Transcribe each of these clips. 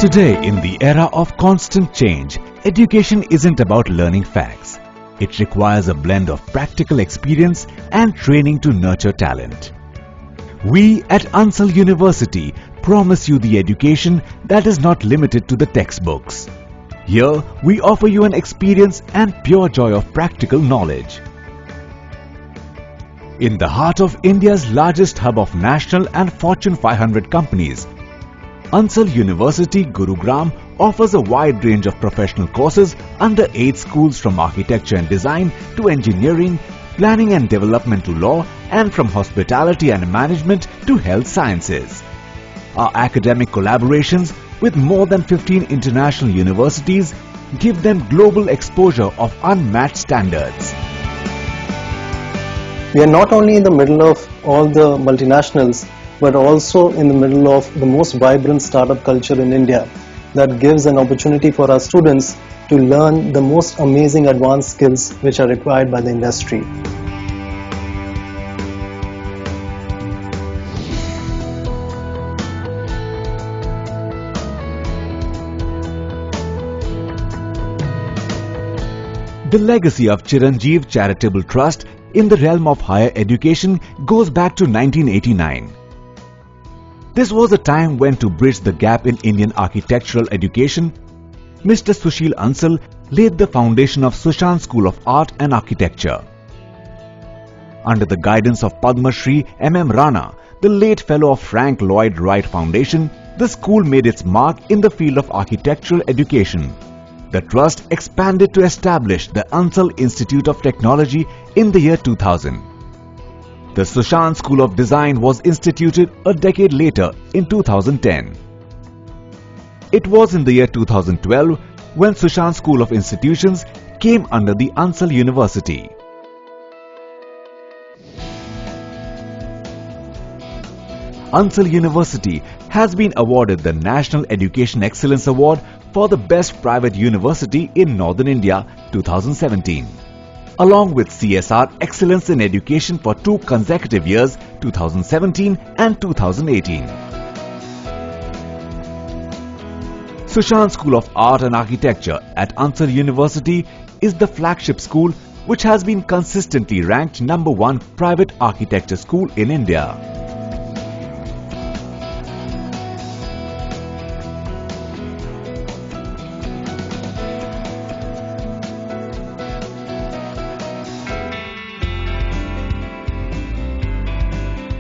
Today, in the era of constant change, education isn't about learning facts. It requires a blend of practical experience and training to nurture talent. We at Ansal University promise you the education that is not limited to the textbooks. Here, we offer you an experience and pure joy of practical knowledge. In the heart of India's largest hub of national and Fortune 500 companies, Ansal University, Gurugram offers a wide range of professional courses under 8 schools from architecture and design to engineering, planning and development to law, and from hospitality and management to health sciences. Our academic collaborations with more than 15 international universities give them global exposure of unmatched standards. We are not only in the middle of all the multinationals, but also in the middle of the most vibrant startup culture in India that gives an opportunity for our students to learn the most amazing advanced skills which are required by the industry. The legacy of Chiranjeev Charitable Trust in the realm of higher education goes back to 1989. This was a time when, to bridge the gap in Indian architectural education, Mr. Sushil Ansal laid the foundation of Sushant School of Art and Architecture. Under the guidance of Padma Shri M.M. Rana, the late fellow of Frank Lloyd Wright Foundation, the school made its mark in the field of architectural education. The trust expanded to establish the Ansal Institute of Technology in the year 2000. The Sushant School of Design was instituted a decade later in 2010. It was in the year 2012 when Sushant School of Institutions came under the Ansal University. Ansal University has been awarded the National Education Excellence Award for the Best Private University in Northern India 2017, along with CSR Excellence in Education for 2 consecutive years, 2017 and 2018. Sushant School of Art and Architecture at Ansal University is the flagship school which has been consistently ranked #1 private architecture school in India.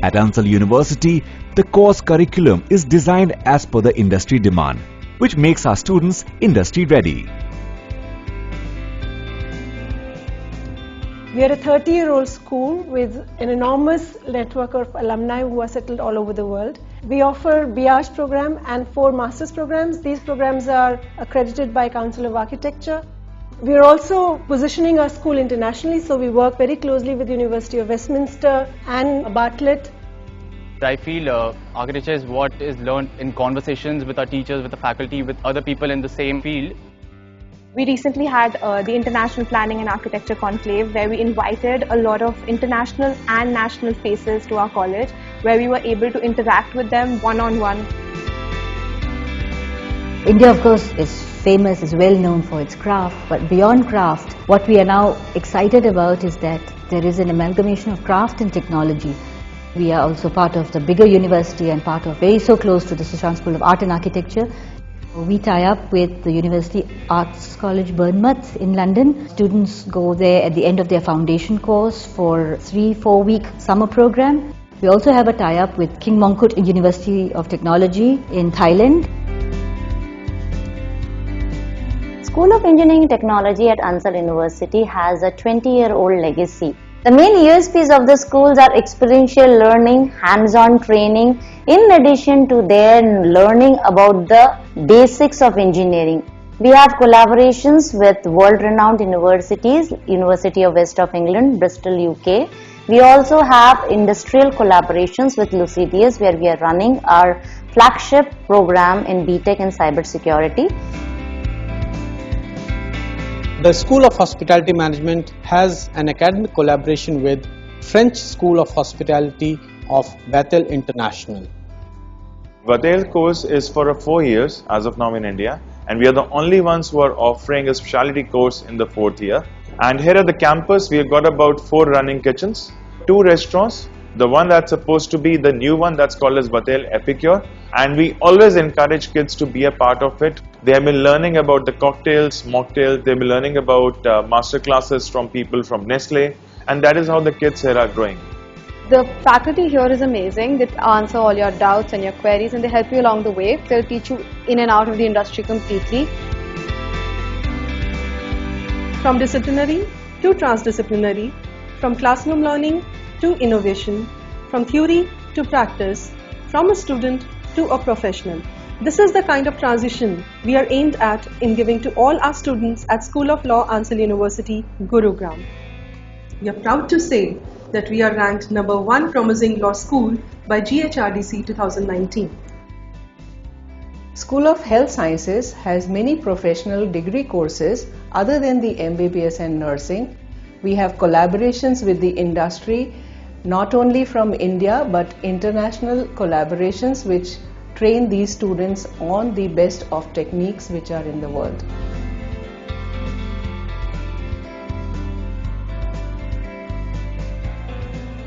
At Ansal University, the course curriculum is designed as per the industry demand, which makes our students industry ready. We are a 30-year-old school with an enormous network of alumni who are settled all over the world. We offer BArch program and 4 master's programs. These programs are accredited by Council of Architecture. We are also positioning our school internationally, so we work very closely with the University of Westminster and Bartlett. I feel architecture is what is learned in conversations with our teachers, with the faculty, with other people in the same field. We recently had the International Planning and Architecture Conclave, where we invited a lot of international and national faces to our college, where we were able to interact with them one-on-one. India, of course, is famous, is well known for its craft, but beyond craft, what we are now excited about is that there is an amalgamation of craft and technology. We are also part of the bigger university and part of very so close to the Sushant School of Art and Architecture. We tie up with the University Arts College Bournemouth in London. Students go there at the end of their foundation course for 3-4 week summer program. We also have a tie-up with King Mongkut University of Technology in Thailand. School of Engineering and Technology at Ansal University has a 20-year-old legacy. The main USPs of the schools are experiential learning, hands-on training, in addition to their learning about the basics of engineering. We have collaborations with world-renowned universities, University of West of England, Bristol, UK. We also have industrial collaborations with Lucidius, where we are running our flagship program in BTech and Cybersecurity. The School of Hospitality Management has an academic collaboration with French School of Hospitality of Vatel International. Vatel course is for 4 years as of now in India, and we are the only ones who are offering a specialty course in the 4th year. And here at the campus, we have got about 4 running kitchens, 2 restaurants, the one that's supposed to be the new one that's called as Vatel Epicure, and we always encourage kids to be a part of it. They have been learning about the cocktails, mocktails, they've been learning about master classes from people from Nestle, and that is how the kids here are growing. The faculty here is amazing. They answer all your doubts and your queries and they help you along the way. They'll teach you in and out of the industry completely. From disciplinary to transdisciplinary, from classroom learning to innovation, from theory to practice, from a student to a professional. This is the kind of transition we are aimed at in giving to all our students at School of Law, Ansal University, Gurugram. We are proud to say that we are ranked #1 promising law school by GHRDC 2019. School of Health Sciences has many professional degree courses other than the MBBS and nursing. We have collaborations with the industry, not only from India but international collaborations which train these students on the best of techniques which are in the world.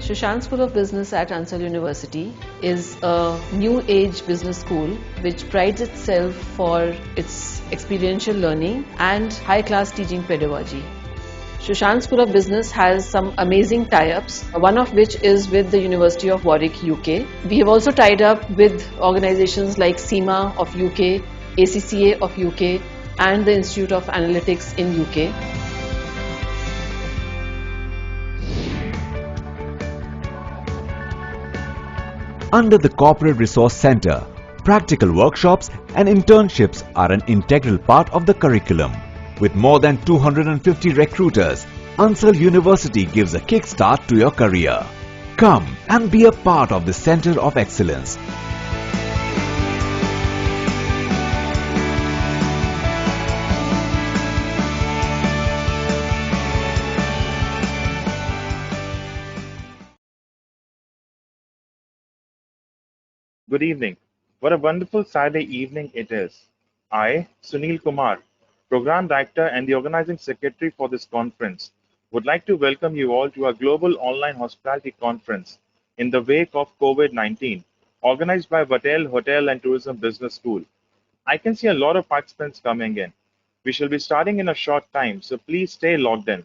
Shushan School of Business at Ansal University is a new age business school which prides itself for its experiential learning and high class teaching pedagogy. Shushan School of Business has some amazing tie-ups, one of which is with the University of Warwick, UK. We have also tied up with organizations like SEMA of UK, ACCA of UK and the Institute of Analytics in UK. Under the Corporate Resource Center, practical workshops and internships are an integral part of the curriculum. With more than 250 recruiters, Ansal University gives a kickstart to your career. Come and be a part of the Center of Excellence. Good evening. What a wonderful Saturday evening it is. I, Sunil Kumar, Program Director and the Organizing Secretary for this conference, would like to welcome you all to our Global Online Hospitality Conference in the wake of COVID-19, organized by Vatel Hotel and Tourism Business School. I can see a lot of participants coming in. We shall be starting in a short time, so please stay logged in.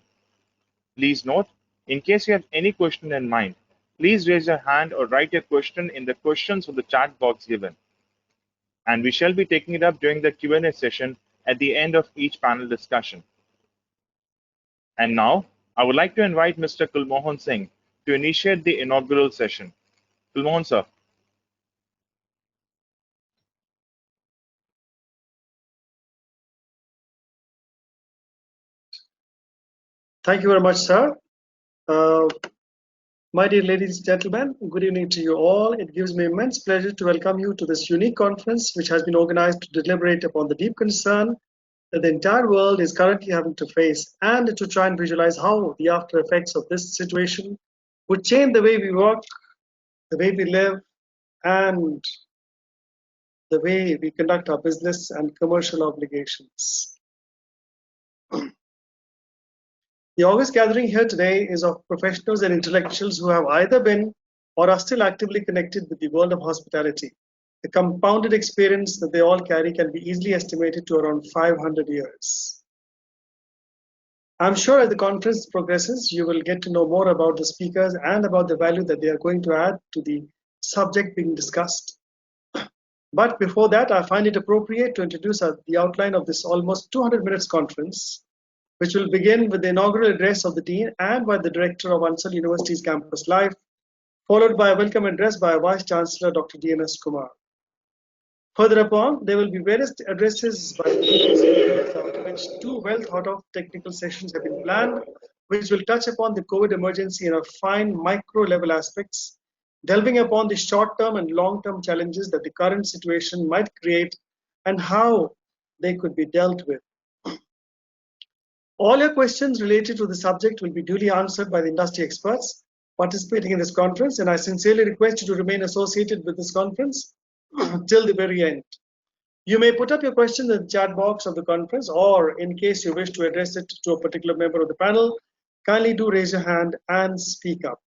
Please note, in case you have any question in mind, please raise your hand or write your question in the questions of the chat box given. And we shall be taking it up during the Q&A session at the end of each panel discussion. And now, I would like to invite Mr. Kulmohan Singh to initiate the inaugural session. Kulmohan sir. Thank you very much, sir. My dear ladies and gentlemen, good evening to you all. It gives me immense pleasure to welcome you to this unique conference which has been organized to deliberate upon the deep concern that the entire world is currently having to face and to try and visualize how the after effects of this situation would change the way we work, the way we live, and the way we conduct our business and commercial obligations. The August gathering here today is of professionals and intellectuals who have either been or are still actively connected with the world of hospitality. The compounded experience that they all carry can be easily estimated to around 500 years. I'm sure as the conference progresses, you will get to know more about the speakers and about the value that they are going to add to the subject being discussed. But before that, I find it appropriate to introduce the outline of this almost 200 minutes conference, which will begin with the inaugural address of the Dean and by the Director of Ansal University's Campus Life, followed by a welcome address by Vice Chancellor Dr. D.N.S. Kumar. Further upon, there will be various addresses by speakers, after which 2 well-thought-of technical sessions have been planned, which will touch upon the COVID emergency in a fine micro-level aspects, delving upon the short-term and long-term challenges that the current situation might create and how they could be dealt with. All your questions related to the subject will be duly answered by the industry experts participating in this conference, and I sincerely request you to remain associated with this conference till the very end. You may put up your question in the chat box of the conference, or in case you wish to address it to a particular member of the panel, kindly do raise your hand and speak up.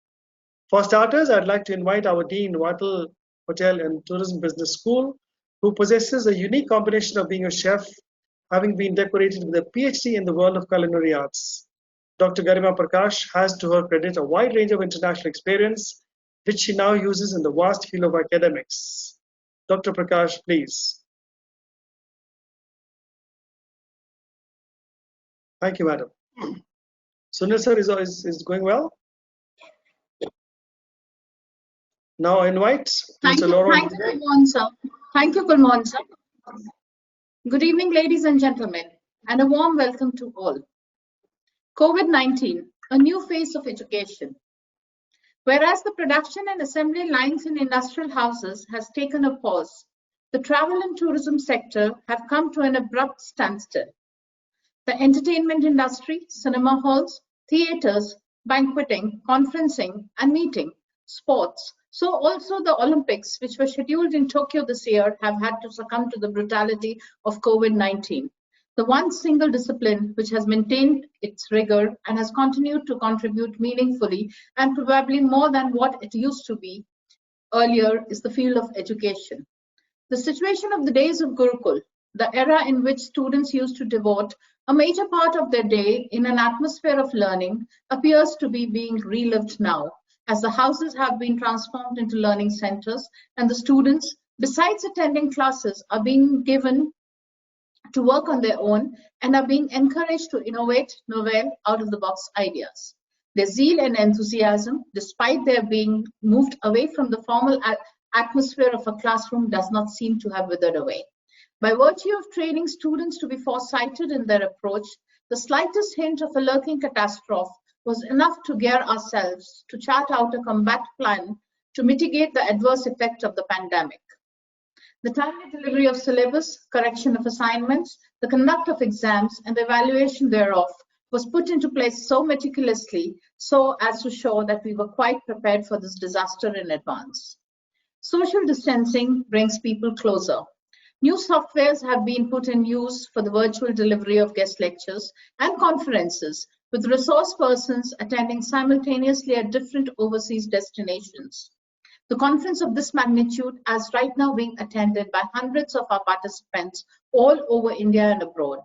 For starters, I'd like to invite our Dean, Vatel Hotel and Tourism Business School, who possesses a unique combination of being a chef, having been decorated with a PhD in the world of culinary arts. Dr. Garima Prakash has to her credit a wide range of international experience, which she now uses in the vast field of academics. Dr. Prakash, please. Thank you, madam. Sunil sir is going well? Now I invite Mr. Laurent. Thank you, Kulmohan sir. Thank you, Kulmohan sir. Good evening, ladies and gentlemen, and a warm welcome to all. COVID-19, a new phase of education. Whereas the production and assembly lines in industrial houses has taken a pause, the travel and tourism sector have come to an abrupt standstill. The entertainment industry, cinema halls, theaters, banqueting, conferencing, and meeting, sports, so also the Olympics, which were scheduled in Tokyo this year, have had to succumb to the brutality of COVID-19. The one single discipline which has maintained its rigor and has continued to contribute meaningfully and probably more than what it used to be earlier is the field of education. The situation of the days of Gurukul, the era in which students used to devote a major part of their day in an atmosphere of learning, appears to be being relived now, as the houses have been transformed into learning centers and the students, besides attending classes, are being given to work on their own and are being encouraged to innovate novel out-of-the-box ideas. Their zeal and enthusiasm, despite their being moved away from the formal atmosphere of a classroom, does not seem to have withered away. By virtue of training students to be foresighted in their approach, the slightest hint of a lurking catastrophe was enough to gear ourselves to chart out a combat plan to mitigate the adverse effect of the pandemic. The timely delivery of syllabus, correction of assignments, the conduct of exams, and the evaluation thereof was put into place so meticulously so as to show that we were quite prepared for this disaster in advance. Social distancing brings people closer. New softwares have been put in use for the virtual delivery of guest lectures and conferences, with resource persons attending simultaneously at different overseas destinations. The conference of this magnitude is right now being attended by hundreds of our participants all over India and abroad.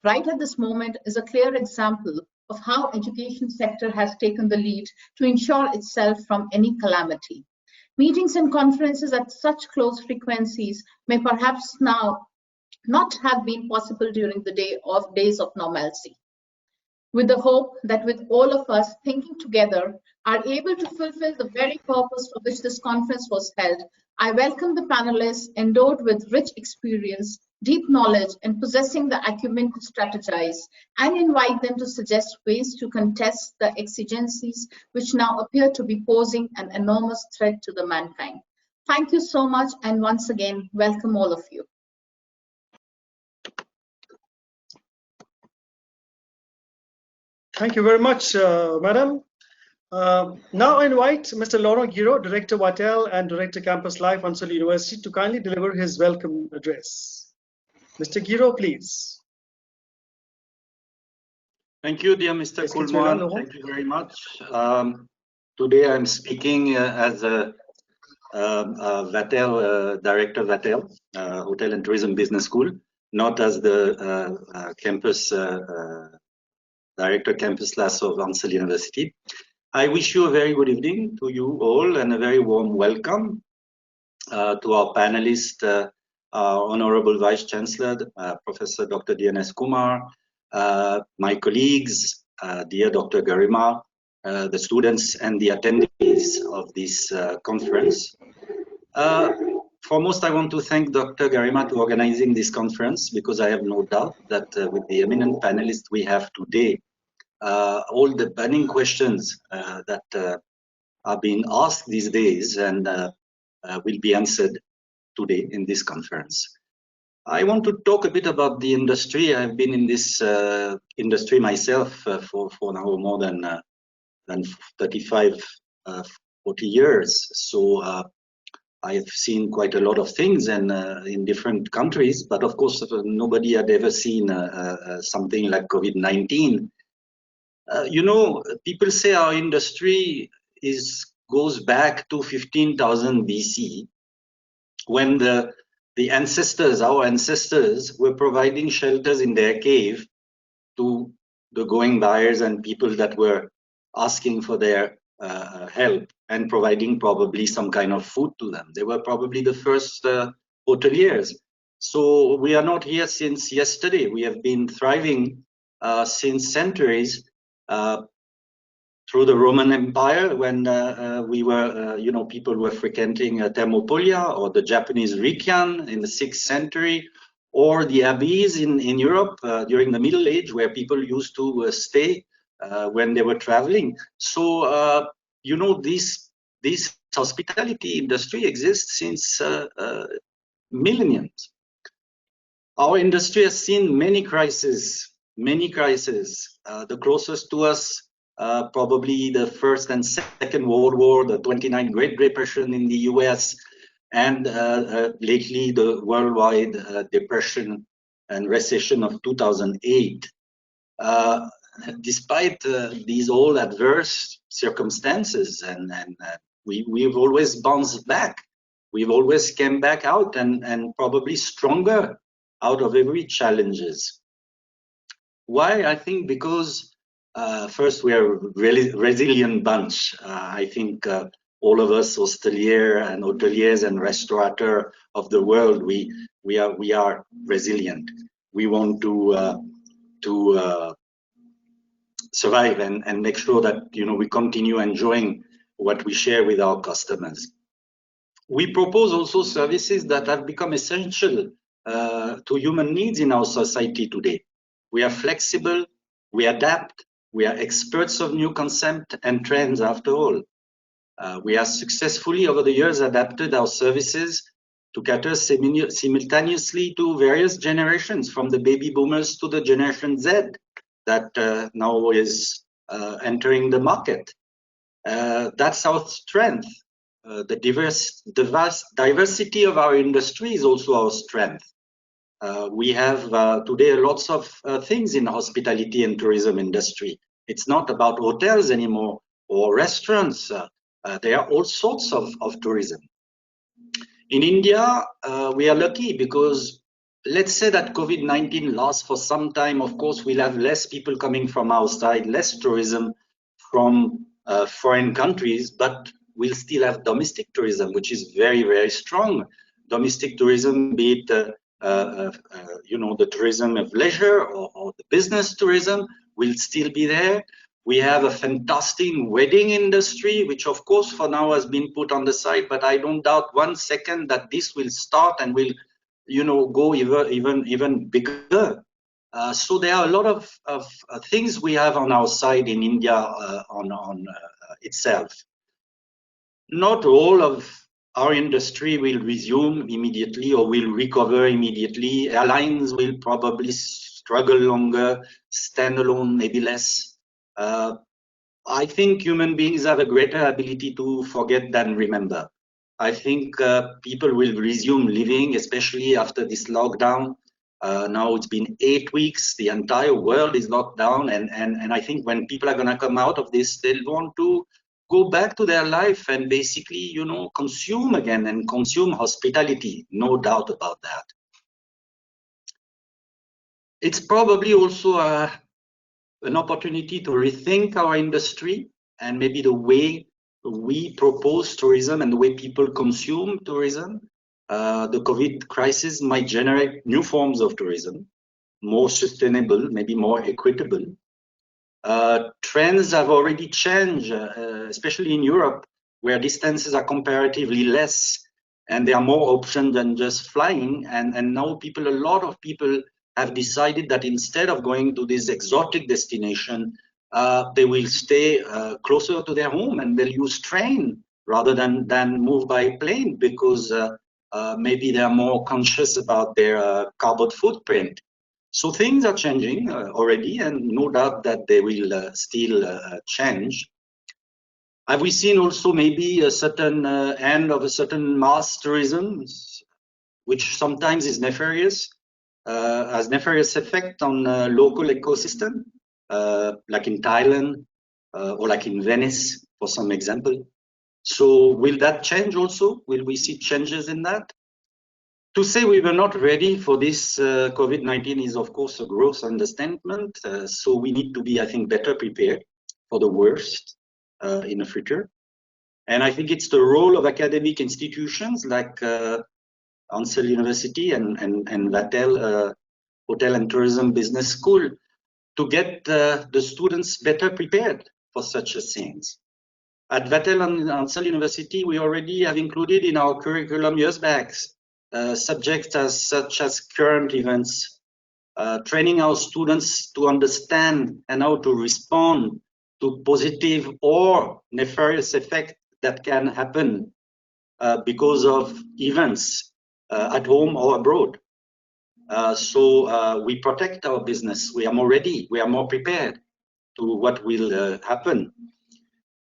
Right at this moment is a clear example of how education sector has taken the lead to ensure itself from any calamity. Meetings and conferences at such close frequencies may perhaps now not have been possible during the days of normalcy. With the hope that with all of us thinking together are able to fulfill the very purpose for which this conference was held, I welcome the panelists endowed with rich experience, deep knowledge, and possessing the acumen to strategize, and invite them to suggest ways to contest the exigencies which now appear to be posing an enormous threat to the mankind. Thank you so much, and once again, welcome all of you. Thank you very much, madam. Now I invite Mr. Laurent Giraud, Director Vatel and Director Campus Life, Ansal University, to kindly deliver his welcome address. Mr. Giraud, please. Thank you, dear Mr. Kulmohan. Thank you very much. Today I'm speaking as a Vatel, Director Vatel, Hotel and Tourism Business School, not as the campus Director Campus Class of Ansal University. I wish you a very good evening to you all and a very warm welcome to our panelists, our Honorable Vice Chancellor, Professor Dr. D.N.S. Kumar, my colleagues, dear Dr. Garima, the students and the attendees of this conference. Foremost, I want to thank Dr. Garima to organizing this conference, because I have no doubt that with the eminent panelists we have today, all the burning questions that are being asked these days and will be answered today in this conference. I want to talk a bit about the industry. I've been in this industry myself for now more than 35, 40 years. So I've seen quite a lot of things and in different countries, but of course nobody had ever seen something like COVID-19. People say our industry goes back to 15,000 BC, when our ancestors, were providing shelters in their cave to the going buyers and people that were asking for their help, and providing probably some kind of food to them. They were probably the first hoteliers. So we are not here since yesterday. We have been thriving since centuries through the Roman Empire, when people were frequenting Thermopolia, or the Japanese Rikian in the 6th century, or the abbeys in Europe during the Middle Age, where people used to stay when they were traveling. So, this hospitality industry exists since millenniums. Our industry has seen many crises. The closest to us, probably the First and Second World War, the 29 Great Depression in the US, and lately the worldwide depression and recession of 2008. Despite these all adverse circumstances, and we've always bounced back. We've always came back out and probably stronger out of every challenges. Why? I think because first, we are a really resilient bunch. I think all of us hoteliers and restaurateurs of the world, we are resilient. We want to survive and make sure that we continue enjoying what we share with our customers. We propose also services that have become essential to human needs in our society today. We are flexible, we adapt, we are experts of new concepts and trends after all. We have successfully over the years adapted our services to cater simultaneously to various generations, from the baby boomers to the Generation Z that now is entering the market. That's our strength. The diversity of our industry is also our strength. We have today lots of things in the hospitality and tourism industry. It's not about hotels anymore or restaurants. There are all sorts of tourism. In India, we are lucky because let's say that COVID-19 lasts for some time. Of course, we'll have less people coming from outside, less tourism from foreign countries, but we'll still have domestic tourism, which is very, very strong. Domestic tourism, be it the tourism of leisure or the business tourism, will still be there. We have a fantastic wedding industry, which of course for now has been put on the side, but I don't doubt 1 second that this will start and will go even bigger. So there are a lot of things we have on our side in India on itself. Not all of our industry will resume immediately or will recover immediately. Airlines will probably struggle longer, stand alone maybe less. I think human beings have a greater ability to forget than remember. I think people will resume living, especially after this lockdown. Now it's been 8 weeks, the entire world is locked down, and I think when people are going to come out of this, they'll want to go back to their life and basically, consume again and consume hospitality, no doubt about that. It's probably also an opportunity to rethink our industry and maybe the way we propose tourism and the way people consume tourism. The COVID crisis might generate new forms of tourism, more sustainable, maybe more equitable. Trends have already changed, especially in Europe, where distances are comparatively less and there are more options than just flying. And now a lot of people have decided that instead of going to this exotic destination, they will stay closer to their home and they'll use train rather than move by plane because maybe they're more conscious about their carbon footprint. So things are changing already, and no doubt that they will still change. Have we seen also maybe a certain end of a certain mass tourism, which sometimes is nefarious, has nefarious effect on local ecosystem, like in Thailand or like in Venice, for some example? So will that change also? Will we see changes in that? To say we were not ready for this COVID-19 is of course a gross understatement. So we need to be, I think, better prepared for the worst in the future. And I think it's the role of academic institutions like Ansal University and Vatel Hotel and Tourism Business School to get the students better prepared for such a things. At Vatel and Ansal University, we already have included in our curriculum years back subjects such as current events, training our students to understand and how to respond to positive or nefarious effects that can happen because of events at home or abroad. So we protect our business. We are more ready. We are more prepared to what will happen.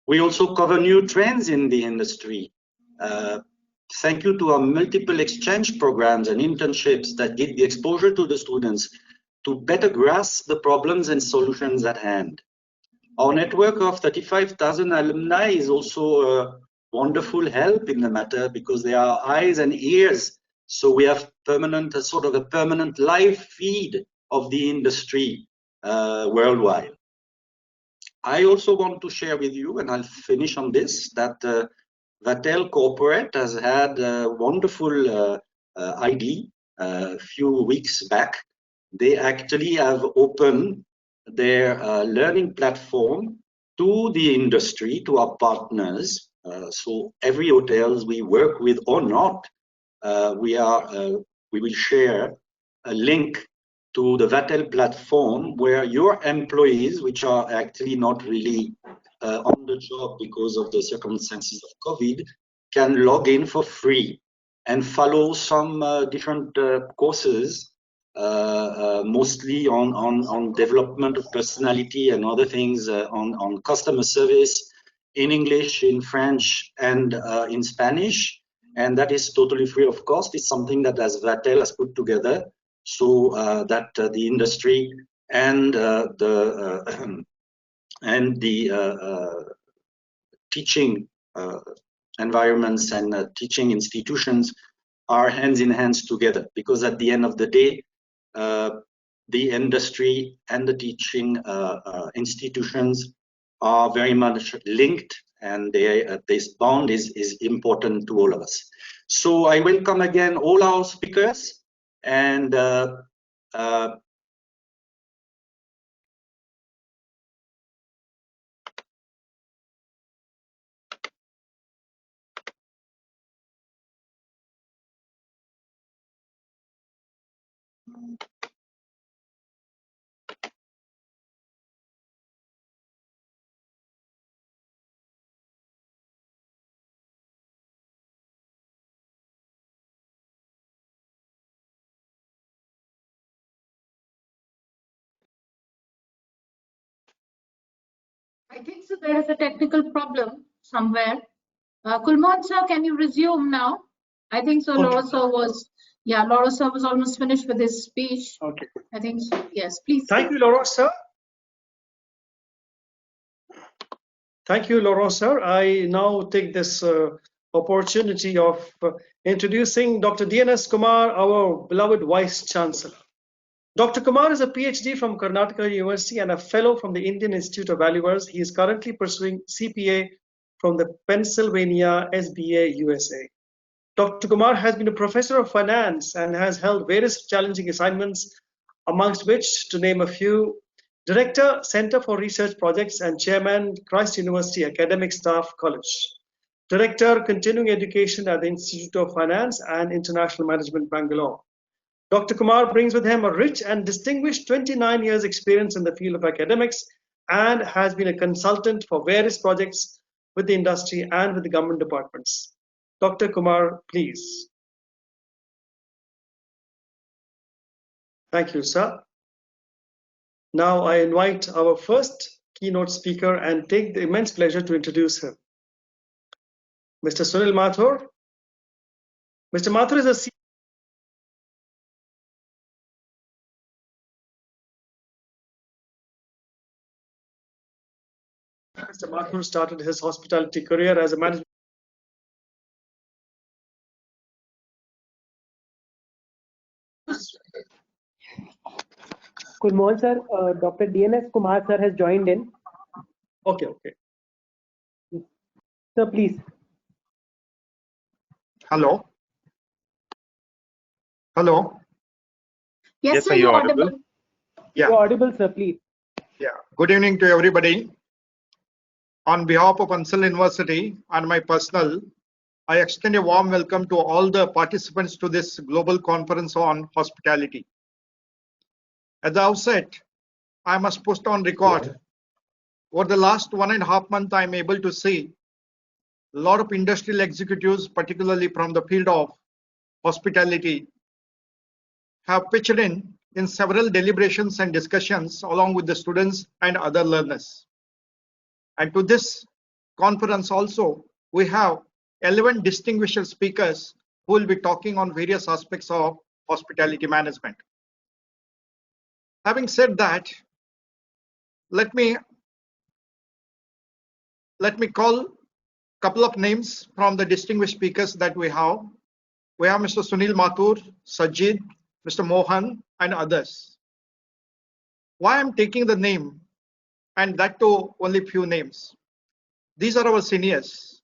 We also cover new trends in the industry. Thank you to our multiple exchange programs and internships that give the exposure to the students to better grasp the problems and solutions at hand. Our network of 35,000 alumni is also a wonderful help in the matter because they are eyes and ears. So we have a sort of a permanent live feed of the industry worldwide. I also want to share with you, and I'll finish on this, that Vatel Corporate has had a wonderful idea a few weeks back. They actually have opened their learning platform to the industry, to our partners. So every hotels we work with or not, we will share a link to the Vatel platform where your employees, which are actually not really on the job because of the circumstances of COVID, can log in for free and follow some different courses, mostly on development of personality and other things, on customer service in English, in French, and in Spanish. And that is totally free of cost. It's something that as Vatel has put together so that the industry and the teaching environments and teaching institutions are hands in hands together, because at the end of the day, the industry and the teaching institutions are very much linked, and this bond is important to all of us. So I welcome again all our speakers, and I think so there is a technical problem somewhere. Kulman sir, can you resume now? I think so. Okay. Laura sir was almost finished with his speech. Okay. I think so. Yes, please. Thank you, Laura sir. Thank you, Laura sir. I now take this opportunity of introducing Dr. DNS Kumar, our beloved Vice Chancellor. Dr. Kumar is a PhD from Karnataka University and a fellow from the Indian Institute of Valuers. He is currently pursuing CPA from the Pennsylvania SBA, USA. Dr. Kumar has been a professor of finance and has held various challenging assignments, amongst which, to name a few, Director, Center for Research Projects and Chairman, Christ University Academic Staff College. Director, Continuing Education at the Institute of Finance and International Management, Bangalore. Dr. Kumar brings with him a rich and distinguished 29 years experience in the field of academics and has been a consultant for various projects with the industry and with the government departments. Dr. Kumar, please. Thank you, sir. Now I invite our first keynote speaker and take the immense pleasure to introduce him. Mr. Sunil Mathur. Mr. Mathur is a Mr. Mathur started his hospitality career as a manager. Good morning, sir. Dr. DNS Kumar, sir, has joined in. Okay, okay. Sir, please. Hello. Hello. Yes, sir, you're you're audible. audible. Yeah. You're audible, sir, please. Yeah. Good evening to everybody. On behalf of Ansal University and my personal, I extend a warm welcome to all the participants to this global conference on hospitality. At the outset, I must put on record, over the last 1.5 months, I'm able to see a lot of industrial executives, particularly from the field of hospitality, have pitched in several deliberations and discussions along with the students and other learners. And to this conference also, we have 11 distinguished speakers who will be talking on various aspects of hospitality management. Having said that, let me call a couple of names from the distinguished speakers that we have. We have Mr. Sunil Mathur, Sajid, Mr. Mohan, and others. Why I'm taking the name, and that too only few names. These are our seniors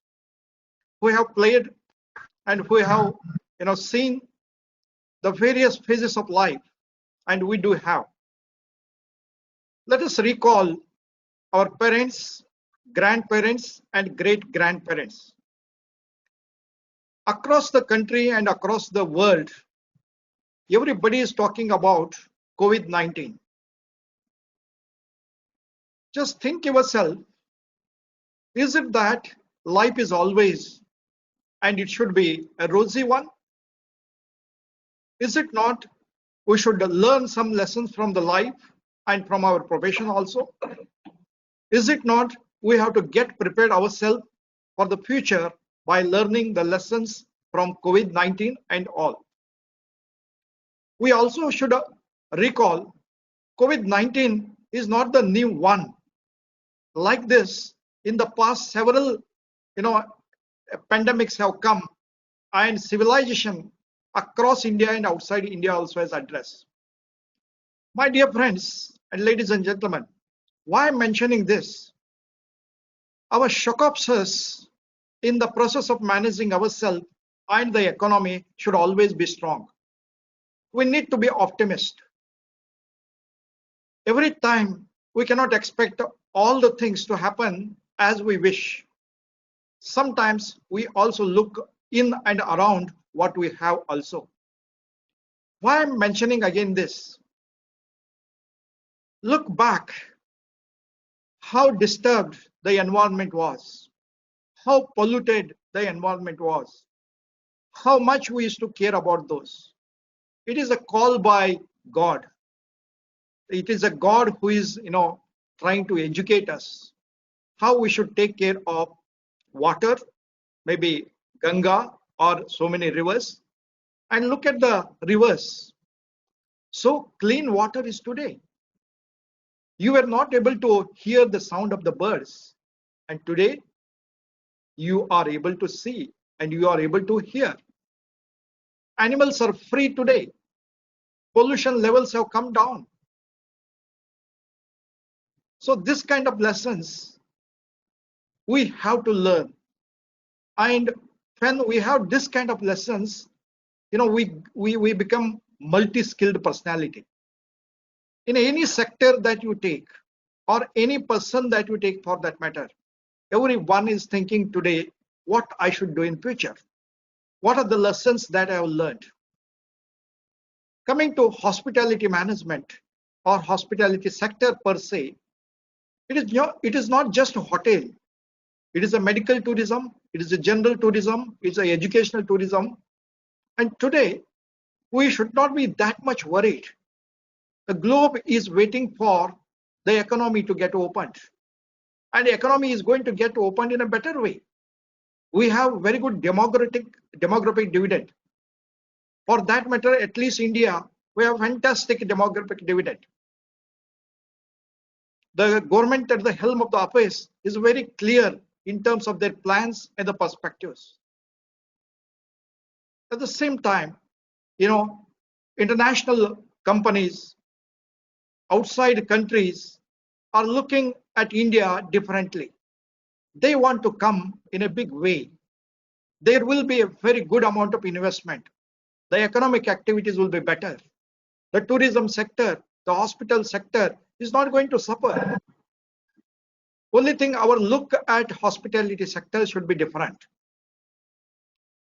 who have played and who have seen the various phases of life, and we do have. Let us recall our parents, grandparents, and great-grandparents. Across the country and across the world, everybody is talking about COVID-19. Just think yourself, is it that life is always and it should be a rosy one? Is it not we should learn some lessons from the life and from our profession also? Is it not we have to get prepared ourselves for the future by learning the lessons from COVID-19 and all? We also should recall COVID-19 is not the new one. Like this, in the past several pandemics have come, and civilization across India and outside India also has addressed. My dear friends and ladies and gentlemen, why I'm mentioning this? Our shock absorbers in the process of managing ourselves and the economy should always be strong. We need to be optimistic. Every time we cannot expect all the things to happen as we wish. Sometimes we also look in and around what we have also. Why I'm mentioning again this? Look back how disturbed the environment was, how polluted the environment was, how much we used to care about those. It is a call by God. It is a God who is, trying to educate us how we should take care of water, maybe Ganga or so many rivers, and look at the rivers. So clean water is today. You were not able to hear the sound of the birds, and today you are able to see and you are able to hear. Animals are free today. Pollution levels have come down. So this kind of lessons we have to learn. And when we have this kind of lessons, we become multi-skilled personality. In any sector that you take, or any person that you take for that matter, everyone is thinking today what I should do in future. What are the lessons that I have learned? Coming to hospitality management or hospitality sector per se, it is not just a hotel. It is a medical tourism, it is a general tourism, it's an educational tourism. And today, we should not be that much worried. The globe is waiting for the economy to get opened. And the economy is going to get opened in a better way. We have very good demographic dividend. For that matter, at least India, we have fantastic demographic dividend. The government at the helm of the affairs is very clear in terms of their plans and the perspectives. At the same time, international companies outside countries are looking at India differently. They want to come in a big way. There will be a very good amount of investment. The economic activities will be better. The tourism sector, the hospital sector is not going to suffer. Only thing, our look at hospitality sector should be different.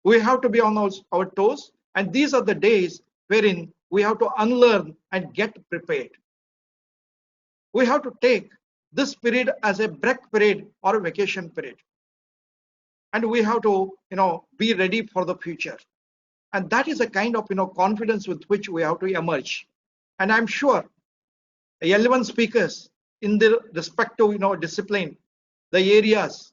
We have to be on our toes, and these are the days wherein we have to unlearn and get prepared. We have to take this period as a break period or a vacation period. And we have to, be ready for the future. And that is a kind of, confidence with which we have to emerge. And I'm sure the 11 speakers in their respective, discipline, the areas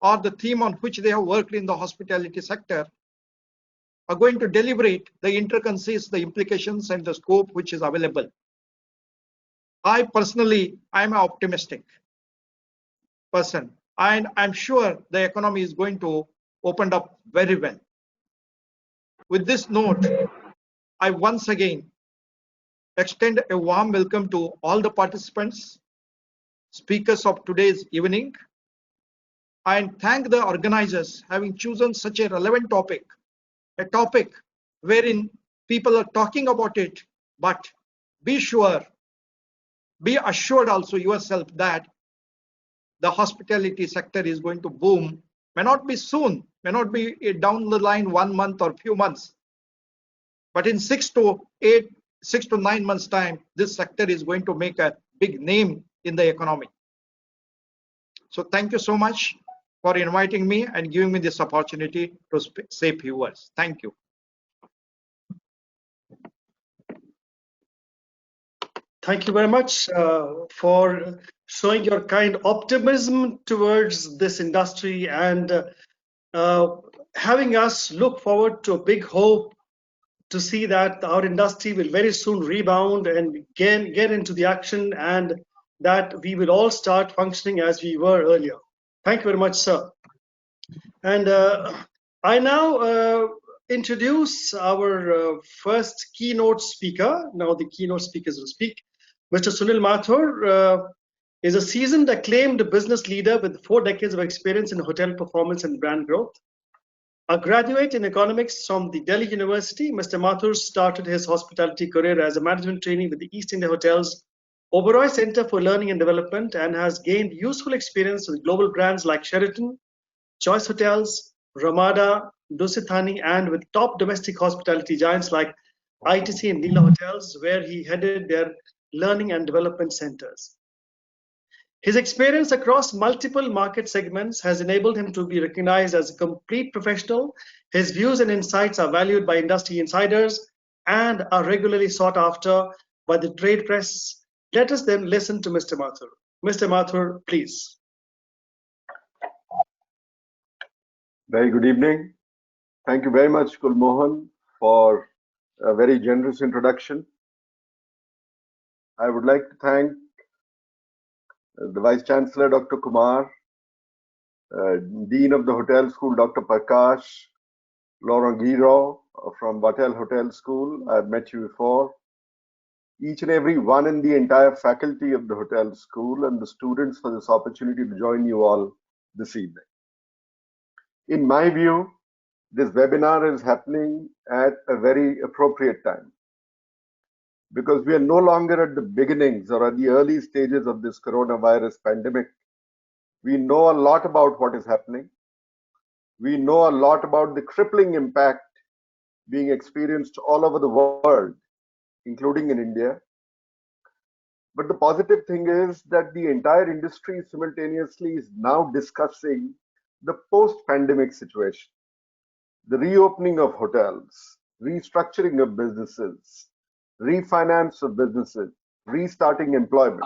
or the theme on which they have worked in the hospitality sector are going to deliberate the intricacies, the implications and the scope which is available. I personally, I'm an optimistic person, and I'm sure the economy is going to open up very well. With this note, I once again extend a warm welcome to all the participants, speakers of today's evening, and thank the organizers having chosen such a relevant topic, a topic wherein people are talking about it, but be assured also yourself that the hospitality sector is going to boom. May not be soon, may not be down the line 1 month or few months, but in 6 to 9 months time, this sector is going to make a big name in the economy. So thank you so much for inviting me and giving me this opportunity to say a few words. Thank you. Thank you very much for showing your kind optimism towards this industry and having us look forward to a big hope to see that our industry will very soon rebound and get into the action, and that we will all start functioning as we were earlier. Thank you very much, sir. And I now introduce our first keynote speaker. Now the keynote speakers will speak. Mr. Sunil Mathur is a seasoned, acclaimed business leader with 4 decades of experience in hotel performance and brand growth. A graduate in economics from the Delhi University, Mr. Mathur started his hospitality career as a management trainee with the East India Hotels Oberoi Center for Learning and Development, and has gained useful experience with global brands like Sheraton, Choice Hotels, Ramada, Dusithani, and with top domestic hospitality giants like ITC and Leela Hotels, where he headed their learning and development centers. His experience across multiple market segments has enabled him to be recognized as a complete professional. His views and insights are valued by industry insiders and are regularly sought after by the trade press. Let us then listen to Mr. Mathur. Mr. Mathur, please. Very good evening. Thank you very much, Kulmohan, for a very generous introduction. I would like to thank the Vice Chancellor, Dr. Kumar, Dean of the Hotel School, Dr. Prakash, Laurent Guiraud from Vatel Hotel School. I've met you before. Each and every one in the entire faculty of the hotel school and the students for this opportunity to join you all this evening. In my view, this webinar is happening at a very appropriate time, because we are no longer at the beginnings or at the early stages of this coronavirus pandemic. We know a lot about what is happening. We know a lot about the crippling impact being experienced all over the world, including in India. But the positive thing is that the entire industry simultaneously is now discussing the post-pandemic situation, the reopening of hotels, restructuring of businesses, refinance of businesses, restarting employment.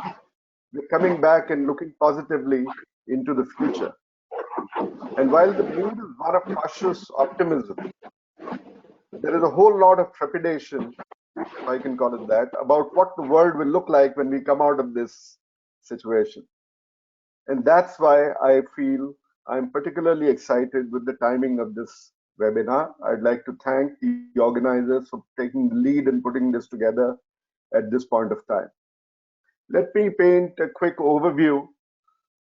We're coming back and looking positively into the future. And while the mood is one of cautious optimism, there is a whole lot of trepidation, if I can call it that, about what the world will look like when we come out of this situation. And that's why I feel I'm particularly excited with the timing of this webinar. I'd like to thank the organizers for taking the lead in putting this together at this point of time. Let me paint a quick overview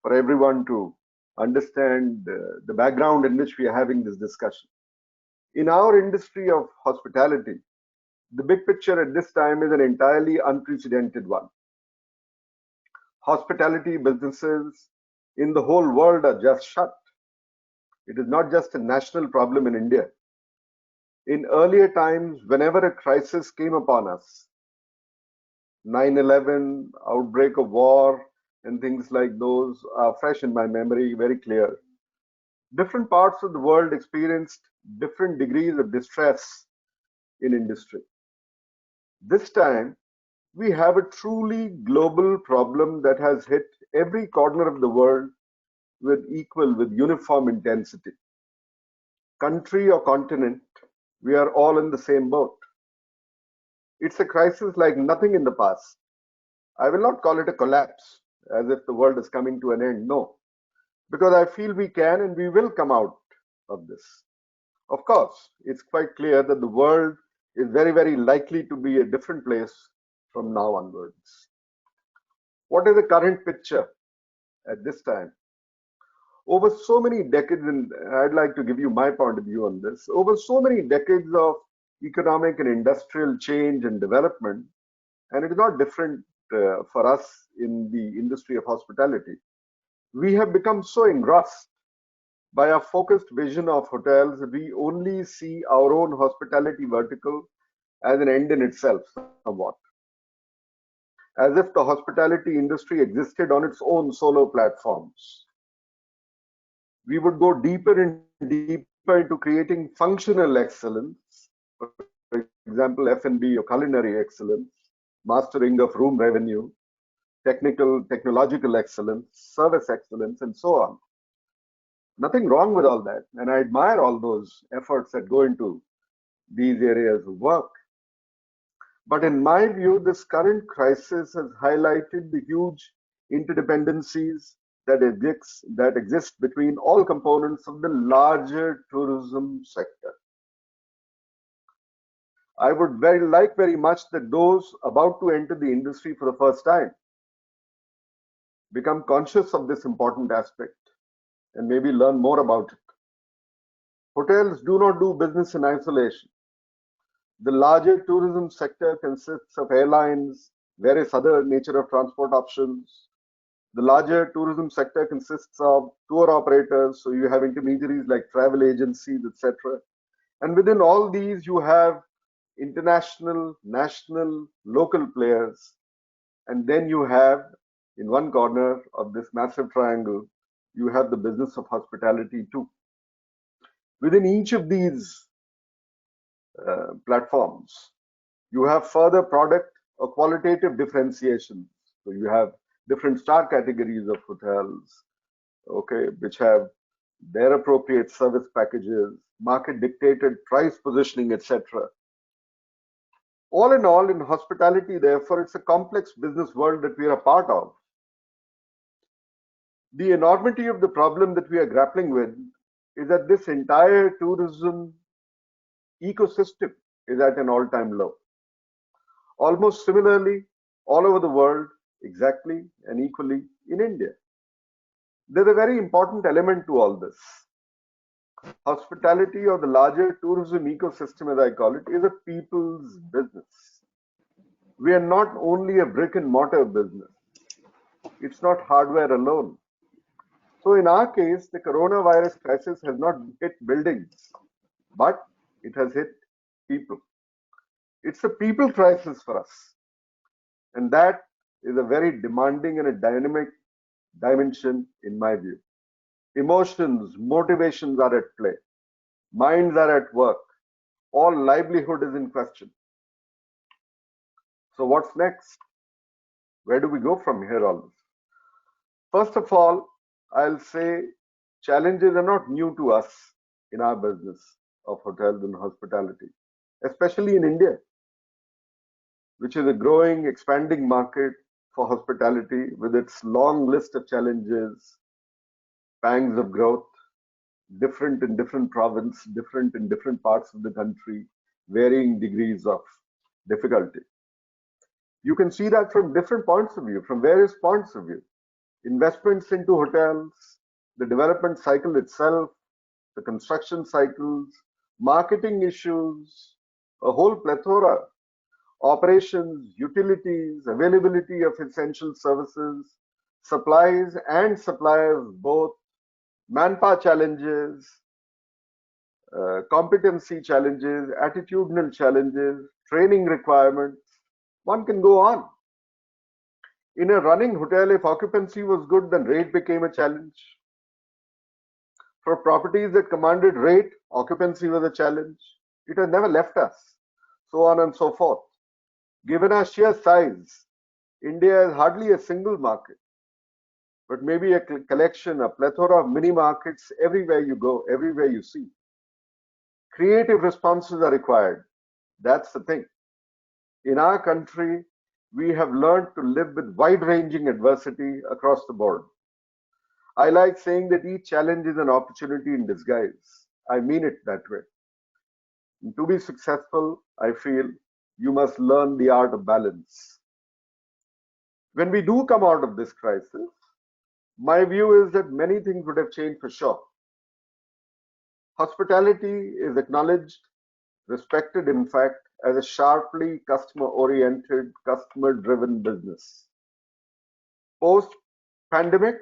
for everyone to understand the background in which we are having this discussion. In our industry of hospitality, the big picture at this time is an entirely unprecedented one. Hospitality businesses in the whole world are just shut. It is not just a national problem in India. In earlier times, whenever a crisis came upon us, 9/11, outbreak of war, and things like those are fresh in my memory, very clear. Different parts of the world experienced different degrees of distress in industry. This time, we have a truly global problem that has hit every corner of the world with uniform intensity. Country or continent, we are all in the same boat. It's a crisis like nothing in the past. I will not call it a collapse, as if the world is coming to an end. No, because I feel we can and we will come out of this. Of course, it's quite clear that the world is very, very likely to be a different place from now onwards. What is the current picture at this time? Over so many decades, and I'd like to give you my point of view on this, over so many decades of economic and industrial change and development, and it is not different for us in the industry of hospitality, we have become so engrossed by our focused vision of hotels that we only see our own hospitality vertical as an end in itself, somewhat. As if the hospitality industry existed on its own solo platforms. We would go deeper and deeper into creating functional excellence, for example, F&B or culinary excellence, mastering of room revenue, technological excellence, service excellence, and so on. Nothing wrong with all that, and I admire all those efforts that go into these areas of work. But in my view, this current crisis has highlighted the huge interdependencies that exist between all components of the larger tourism sector. I would very much that those about to enter the industry for the first time become conscious of this important aspect and maybe learn more about it. Hotels do not do business in isolation. The larger tourism sector consists of airlines, various other nature of transport options. The larger tourism sector consists of tour operators, so you have intermediaries like travel agencies, etc. And within all these, you have international, national, local players. And then you have, in one corner of this massive triangle, you have the business of hospitality too. Within each of these platforms, you have further product or qualitative differentiation. So you have different star categories of hotels, okay, which have their appropriate service packages, market dictated price positioning, etc. All in all, in hospitality, therefore, it's a complex business world that we are a part of. The enormity of the problem that we are grappling with is that this entire tourism ecosystem is at an all-time low. Almost similarly, all over the world, exactly and equally in India. There's a very important element to all this. Hospitality, or the larger tourism ecosystem as I call it, is a people's business. We are not only a brick and mortar business. It's not hardware alone. So in our case, the coronavirus crisis has not hit buildings, but it has hit people. It's a people crisis for us. And that is a very demanding and a dynamic dimension in my view. Emotions, motivations are at play. Minds are at work. All livelihood is in question. So what's next? Where do we go from here on? First of all, I'll say Challenges are not new to us in our business of hotels and hospitality, especially in India, which is a growing, expanding market for hospitality with its long list of challenges, pangs of growth, different in different province, different in different parts of the country, varying degrees of difficulty. You can see that from different points of view, from various points of view. Investments into hotels, the development cycle itself, the construction cycles, marketing issues, a whole plethora, operations, utilities, availability of essential services, supplies and suppliers both, manpower challenges, competency challenges, attitudinal challenges, training requirements. One can go on. In a running hotel, if occupancy was good, then rate became a challenge. For properties that commanded rate, occupancy was a challenge. It has never left us, so on and so forth. Given our sheer size, India is hardly a single market, but maybe a collection, a plethora of mini markets everywhere you go, everywhere you see. Creative responses are required. That's the thing. In our country, we have learned to live with wide-ranging adversity across the board. I like saying that each challenge is an opportunity in disguise. I mean it that way. And to be successful, I feel you must learn the art of balance. When we do come out of this crisis, my view is that many things would have changed for sure. Hospitality is acknowledged, respected, in fact, as a sharply customer-oriented, customer-driven business. Post-pandemic,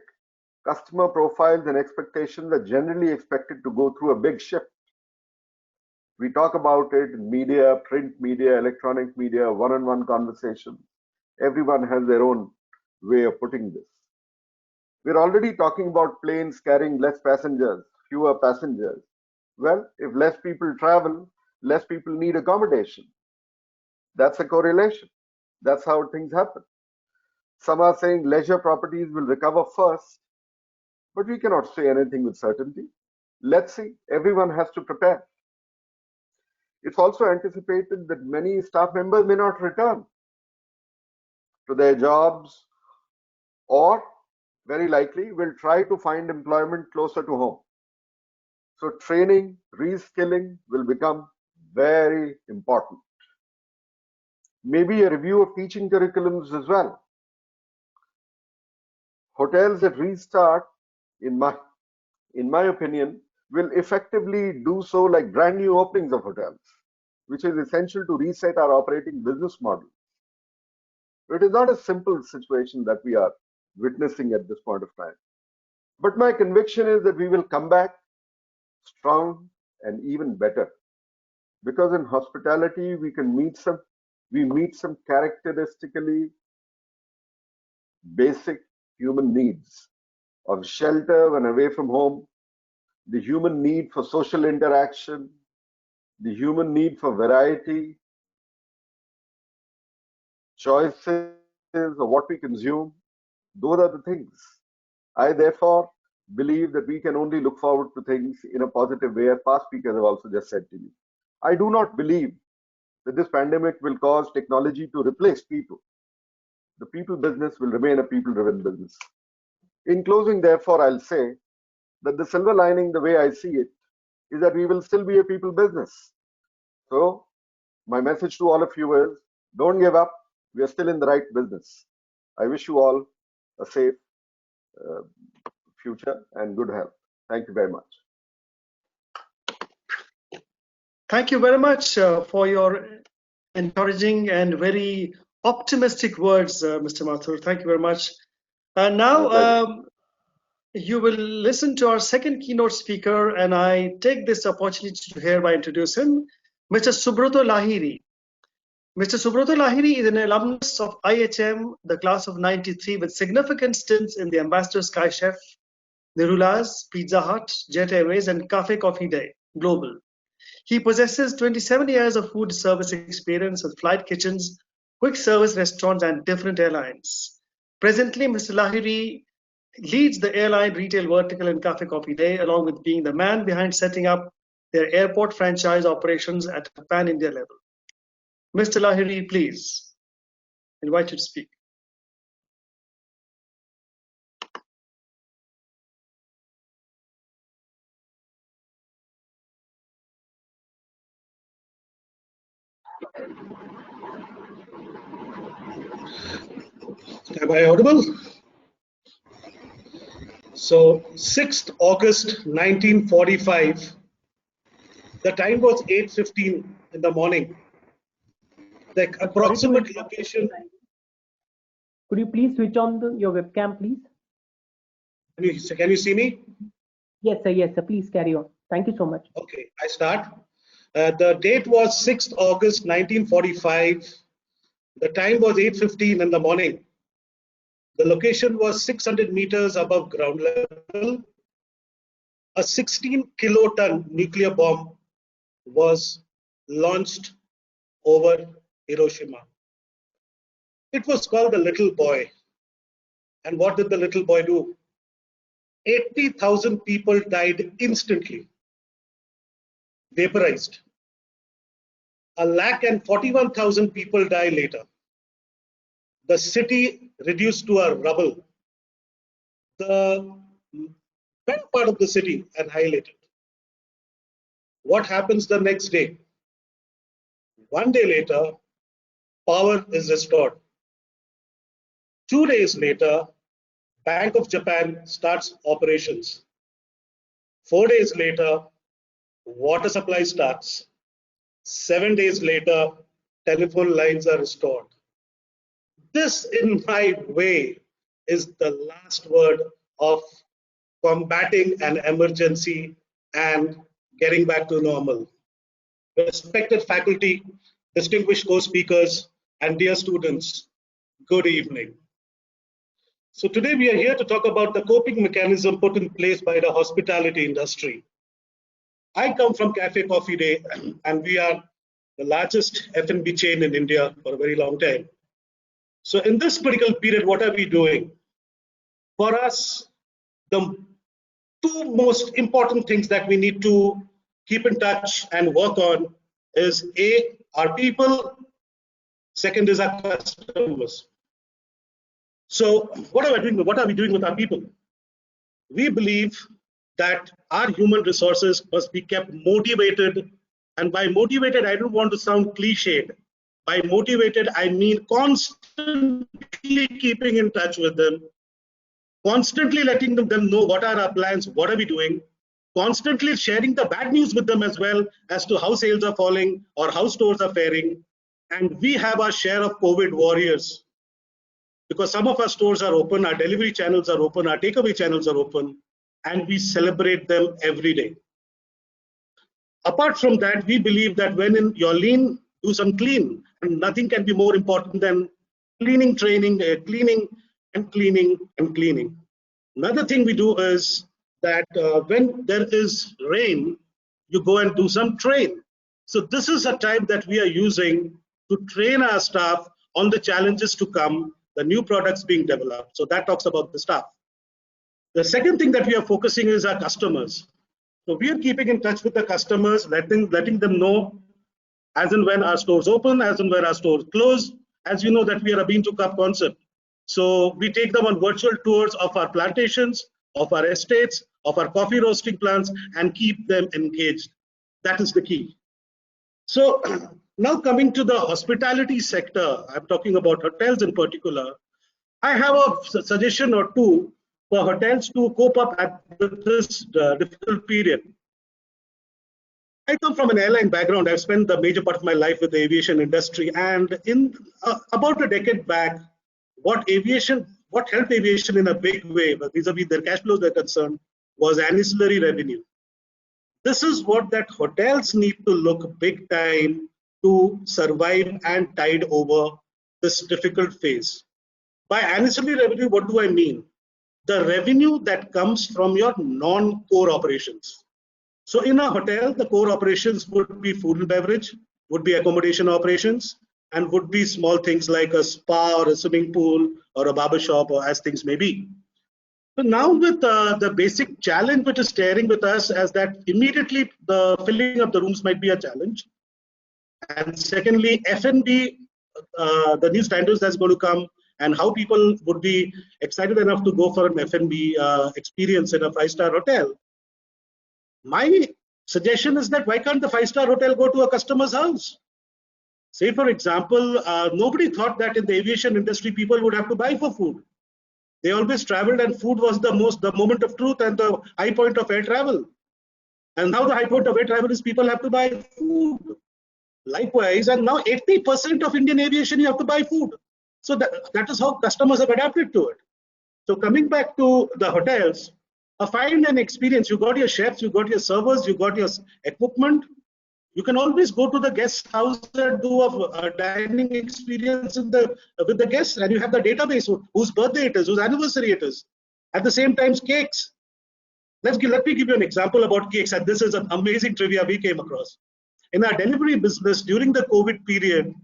customer profiles and expectations are generally expected to go through a big shift. We talk about it in media, print media, electronic media, one-on-one conversations. Everyone has their own way of putting this. We're already talking about planes carrying less passengers, fewer passengers. Well, if less people travel, less people need accommodation. That's a correlation. That's how things happen. Some are saying leisure properties will recover first, but we cannot say anything with certainty. Let's see. Everyone has to prepare. It's also anticipated that many staff members may not return to their jobs or very likely will try to find employment closer to home. So training, reskilling will become very important. Maybe a review of teaching curriculums as well. Hotels that restart, in my opinion, will effectively do so like brand new openings of hotels, which is essential to reset our operating business model. It is not a simple situation that we are witnessing at this point of time. But my conviction is that we will come back strong and even better. Because in hospitality, we meet some characteristically basic human needs of shelter when away from home, the human need for social interaction, the human need for variety, choices of what we consume. Those are the things. I therefore believe that we can only look forward to things in a positive way, as past speakers have also just said to you. I do not believe that this pandemic will cause technology to replace people. The people business will remain a people-driven business. In closing, therefore, I'll say that the silver lining, the way I see it, is that we will still be a people business. So my message to all of you is, don't give up. We are still in the right business. I wish you all a safe future and good health. Thank you very much. Thank you very much for your encouraging and very optimistic words, Mr. Mathur. Thank you very much. And now you will listen to our second keynote speaker, and I take this opportunity to hereby introduce him, Mr. Subrata Lahiri. Mr. Subrata Lahiri is an alumnus of IHM, the class of 93, with significant stints in the Ambassador Sky Chef, Nirulas, Pizza Hut, Jet Airways, and Cafe Coffee Day Global. He possesses 27 years of food service experience with flight kitchens, quick service restaurants, and different airlines. Presently, Mr. Lahiri leads the airline retail vertical in Cafe Coffee Day, along with being the man behind setting up their airport franchise operations at a pan-India level. Mr. Lahiri, please, invite you to speak. Am I audible? So 6th August 1945, the time was 8:15 in the morning. The approximate location. Could you please switch on your webcam, please? Can you see me? Yes, sir. Please carry on. Thank you so much. Okay, I start. The date was 6th August 1945. The time was 8:15 in the morning. The location was 600 meters above ground level. A 16-kiloton nuclear bomb was launched over Hiroshima. It was called the Little Boy. And what did the little boy do? 80,000 people died instantly, vaporized. 141,000 people died later. The city reduced to a rubble. The better part of the city annihilated. What happens the next day? 1 day later, power is restored. 2 days later, Bank of Japan starts operations. 4 days later, water supply starts. 7 days later, telephone lines are restored. This, in my way, is the last word of combating an emergency and getting back to normal. Respected faculty, distinguished co-speakers, and dear students, good evening. So today we are here to talk about the coping mechanism put in place by the hospitality industry. I come from Cafe Coffee Day, and we are the largest F&B chain in India for a very long time. So in this critical period, what are we doing? For us, the two most important things that we need to keep in touch and work on is A, our people, second is our customers. So what are we doing with our people? We believe that our human resources must be kept motivated, and by motivated, I don't want to sound cliched. By motivated, I mean constantly keeping in touch with them, constantly letting them know what are our plans, what are we doing, constantly sharing the bad news with them as well as to how sales are falling or how stores are faring. And we have our share of COVID warriors, because some of our stores are open, our delivery channels are open, our takeaway channels are open, and we celebrate them every day. Apart from that, we believe that when in your lean, do some clean, and nothing can be more important than cleaning training, cleaning and cleaning and cleaning. Another thing we do is that when there is rain, you go and do some train. So this is a time that we are using to train our staff on the challenges to come, the new products being developed. So that talks about the staff. The second thing that we are focusing is our customers. So we are keeping in touch with the customers, letting them know as and when our stores open, as and when our stores close. As you know that we are a bean to cup concept. So we take them on virtual tours of our plantations, of our estates, of our coffee roasting plants, and keep them engaged. That is the key. So now coming to the hospitality sector, I'm talking about hotels in particular. I have a suggestion or two for hotels to cope up at this difficult period. I come from an airline background. I've spent the major part of my life with the aviation industry, and in about a decade back, what helped aviation in a big way, vis-a-vis their cash flows were concerned, was ancillary revenue. This is what that hotels need to look big time to survive and tide over this difficult phase. By ancillary revenue, what do I mean? The revenue that comes from your non-core operations. So in a hotel, the core operations would be food and beverage, would be accommodation operations, and would be small things like a spa or a swimming pool or a barber shop, or as things may be. So now with the basic challenge which is staring with us as that immediately the filling of the rooms might be a challenge. And secondly, F&B, the new standards that's going to come and how people would be excited enough to go for an F&B experience in a five-star hotel. My suggestion is that why can't the five-star hotel go to a customer's house? Say, for example, nobody thought that in the aviation industry people would have to buy for food. They always traveled and food was the moment of truth and the high point of air travel. And now the high point of air travel is people have to buy food. Likewise, and now 80% of Indian aviation, you have to buy food. So that is how customers have adapted to it. So coming back to the hotels, a fine and experience, you got your chefs, you got your servers, you got your equipment. You can always go to the guest house and do a dining experience with the guests, and you have the database whose birthday it is, whose anniversary it is. At the same time, cakes. Let me give you an example about cakes, and this is an amazing trivia we came across. In our delivery business during the COVID period,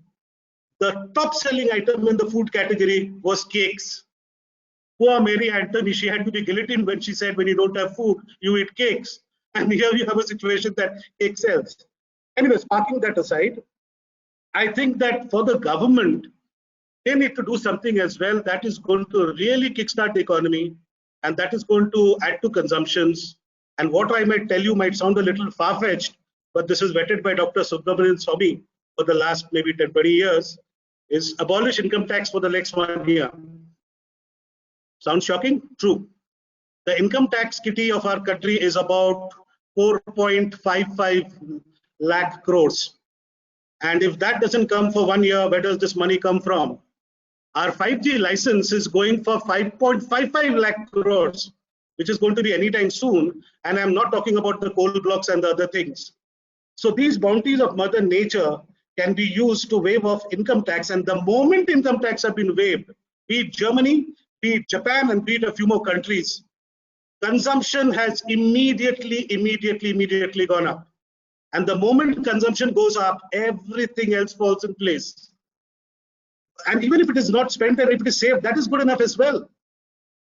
the top selling item in the food category was cakes. Poor Mary Anthony, she had to be guillotined when she said, when you don't have food, you eat cakes. And here you have a situation that cake sells. Anyways, parking that aside, I think that for the government, they need to do something as well that is going to really kickstart the economy, and that is going to add to consumptions. And what I might tell you might sound a little far-fetched, but this is vetted by Dr. Subramanian Swamy for the last maybe 10, 20 years, is abolish income tax for the next 1 year. Sounds shocking? True. The income tax kitty of our country is about 4.55 lakh crores. And if that doesn't come for 1 year, where does this money come from? Our 5G license is going for 5.55 lakh crores, which is going to be anytime soon. And I'm not talking about the coal blocks and the other things. So these bounties of Mother Nature can be used to waive off income tax. And the moment income tax have been waived, be it Germany, be it Japan, and be it a few more countries, consumption has immediately gone up. And the moment consumption goes up, everything else falls in place. And even if it is not spent and if it is saved, that is good enough as well.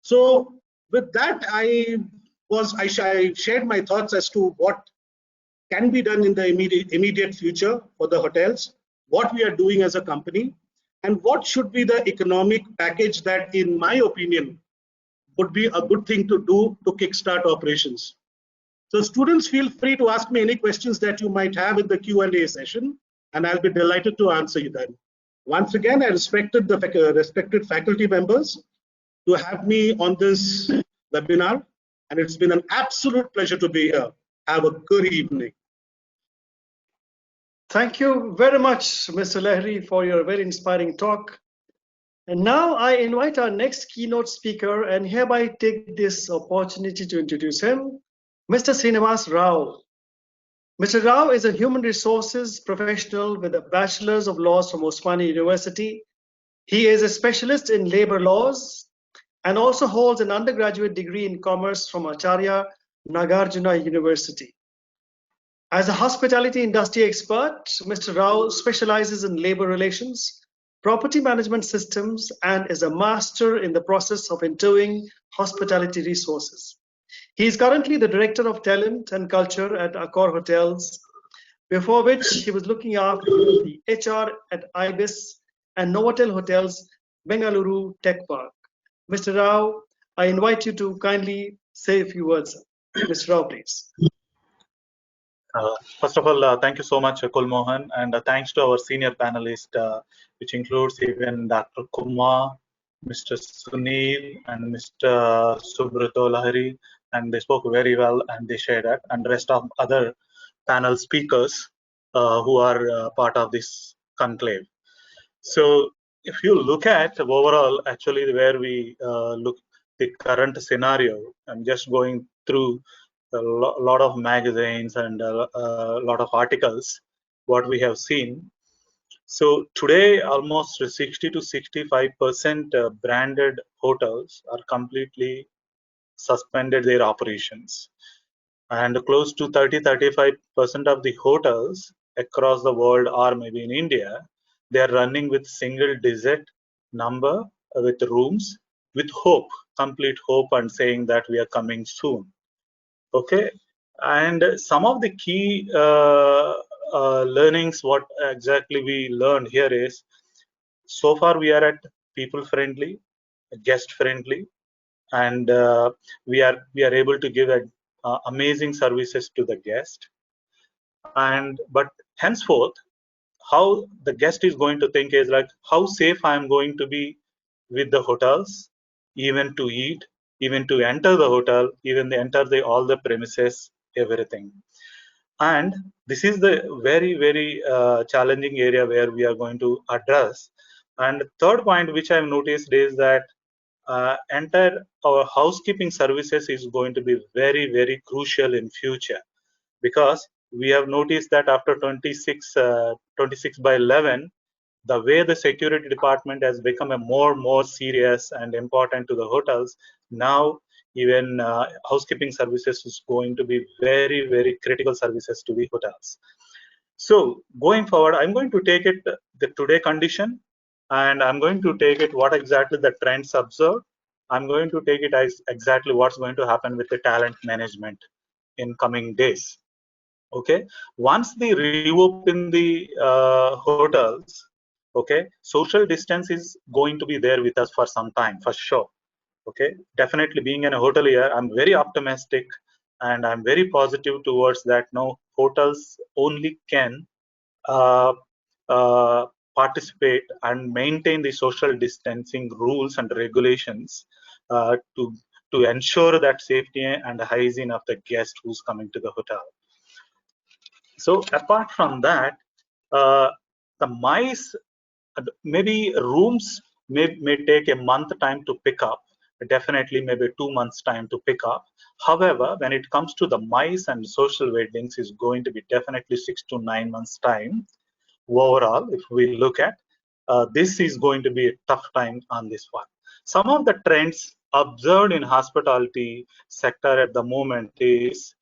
So with that, I shared my thoughts as to what can be done in the immediate future for the hotels, what we are doing as a company, and what should be the economic package that, in my opinion, would be a good thing to do to kickstart operations. So students, feel free to ask me any questions that you might have in the Q&A session, and I'll be delighted to answer you then. Once again, I respected the respected faculty members to have me on this webinar, and it's been an absolute pleasure to be here. Have a good evening. Thank you very much, Mr. Lahiri, for your very inspiring talk. And now I invite our next keynote speaker and hereby take this opportunity to introduce him, Mr. Srinivas Rao. Mr. Rao is a human resources professional with a Bachelor's of Laws from Osmania University. He is a specialist in labor laws and also holds an undergraduate degree in commerce from Acharya Nagarjuna University. As a hospitality industry expert, Mr. Rao specializes in labor relations, property management systems, and is a master in the process of interviewing hospitality resources. He is currently the Director of Talent and Culture at Accor Hotels, before which he was looking after the HR at Ibis and Novotel Hotels, Bengaluru Tech Park. Mr. Rao, I invite you to kindly say a few words. Mr. Rao, please. First of all, thank you so much, Kulmohan, and thanks to our senior panelists, which includes even Dr. Kumar, Mr. Sunil, and Mr. Subrato Lahiri, and they spoke very well and they shared it, and the rest of other panel speakers who are part of this conclave. So if you look at overall, actually where we look the current scenario, I'm just going through a lot of magazines and a lot of articles, what we have seen. So today, almost 60 to 65% branded hotels are completely suspended their operations. And close to 30-35% of the hotels across the world, or maybe in India, they are running with single digit number with rooms with hope, complete hope, and saying that we are coming soon. Okay, and some of the key learnings, what exactly we learned here is, so far we are at people friendly, guest friendly, and we are able to give amazing services to the guest. And but henceforth, how the guest is going to think is like how safe I am going to be with the hotels, even to eat, even to enter the hotel, even to enter all the premises, everything. And this is the very challenging area where we are going to address. And third point which I've noticed is that entire our housekeeping services is going to be very crucial in future, because we have noticed that after 26 by 11, the way the security department has become a more serious and important to the hotels. Now even housekeeping services is going to be very critical services to the hotels. So going forward, I'm going to take it the today condition, and I'm going to take it what exactly the trends observed. I'm going to take it as exactly what's going to happen with the talent management in coming days. Okay, once they reopen the hotels, okay, social distance is going to be there with us for some time, for sure. Okay, definitely being in a hotelier, I'm very optimistic and I'm very positive towards that. No, hotels only can uh, uh, participate and maintain the social distancing rules and regulations to ensure that safety and hygiene of the guest who's coming to the hotel. So apart from that, the mice, maybe rooms may take a month time to pick up, definitely maybe 2 months time to pick up. However, when it comes to the mice and social weddings, is going to be definitely 6 to 9 months time overall. If we look at this is going to be a tough time on this one. Some of the trends observed in hospitality sector at the moment is,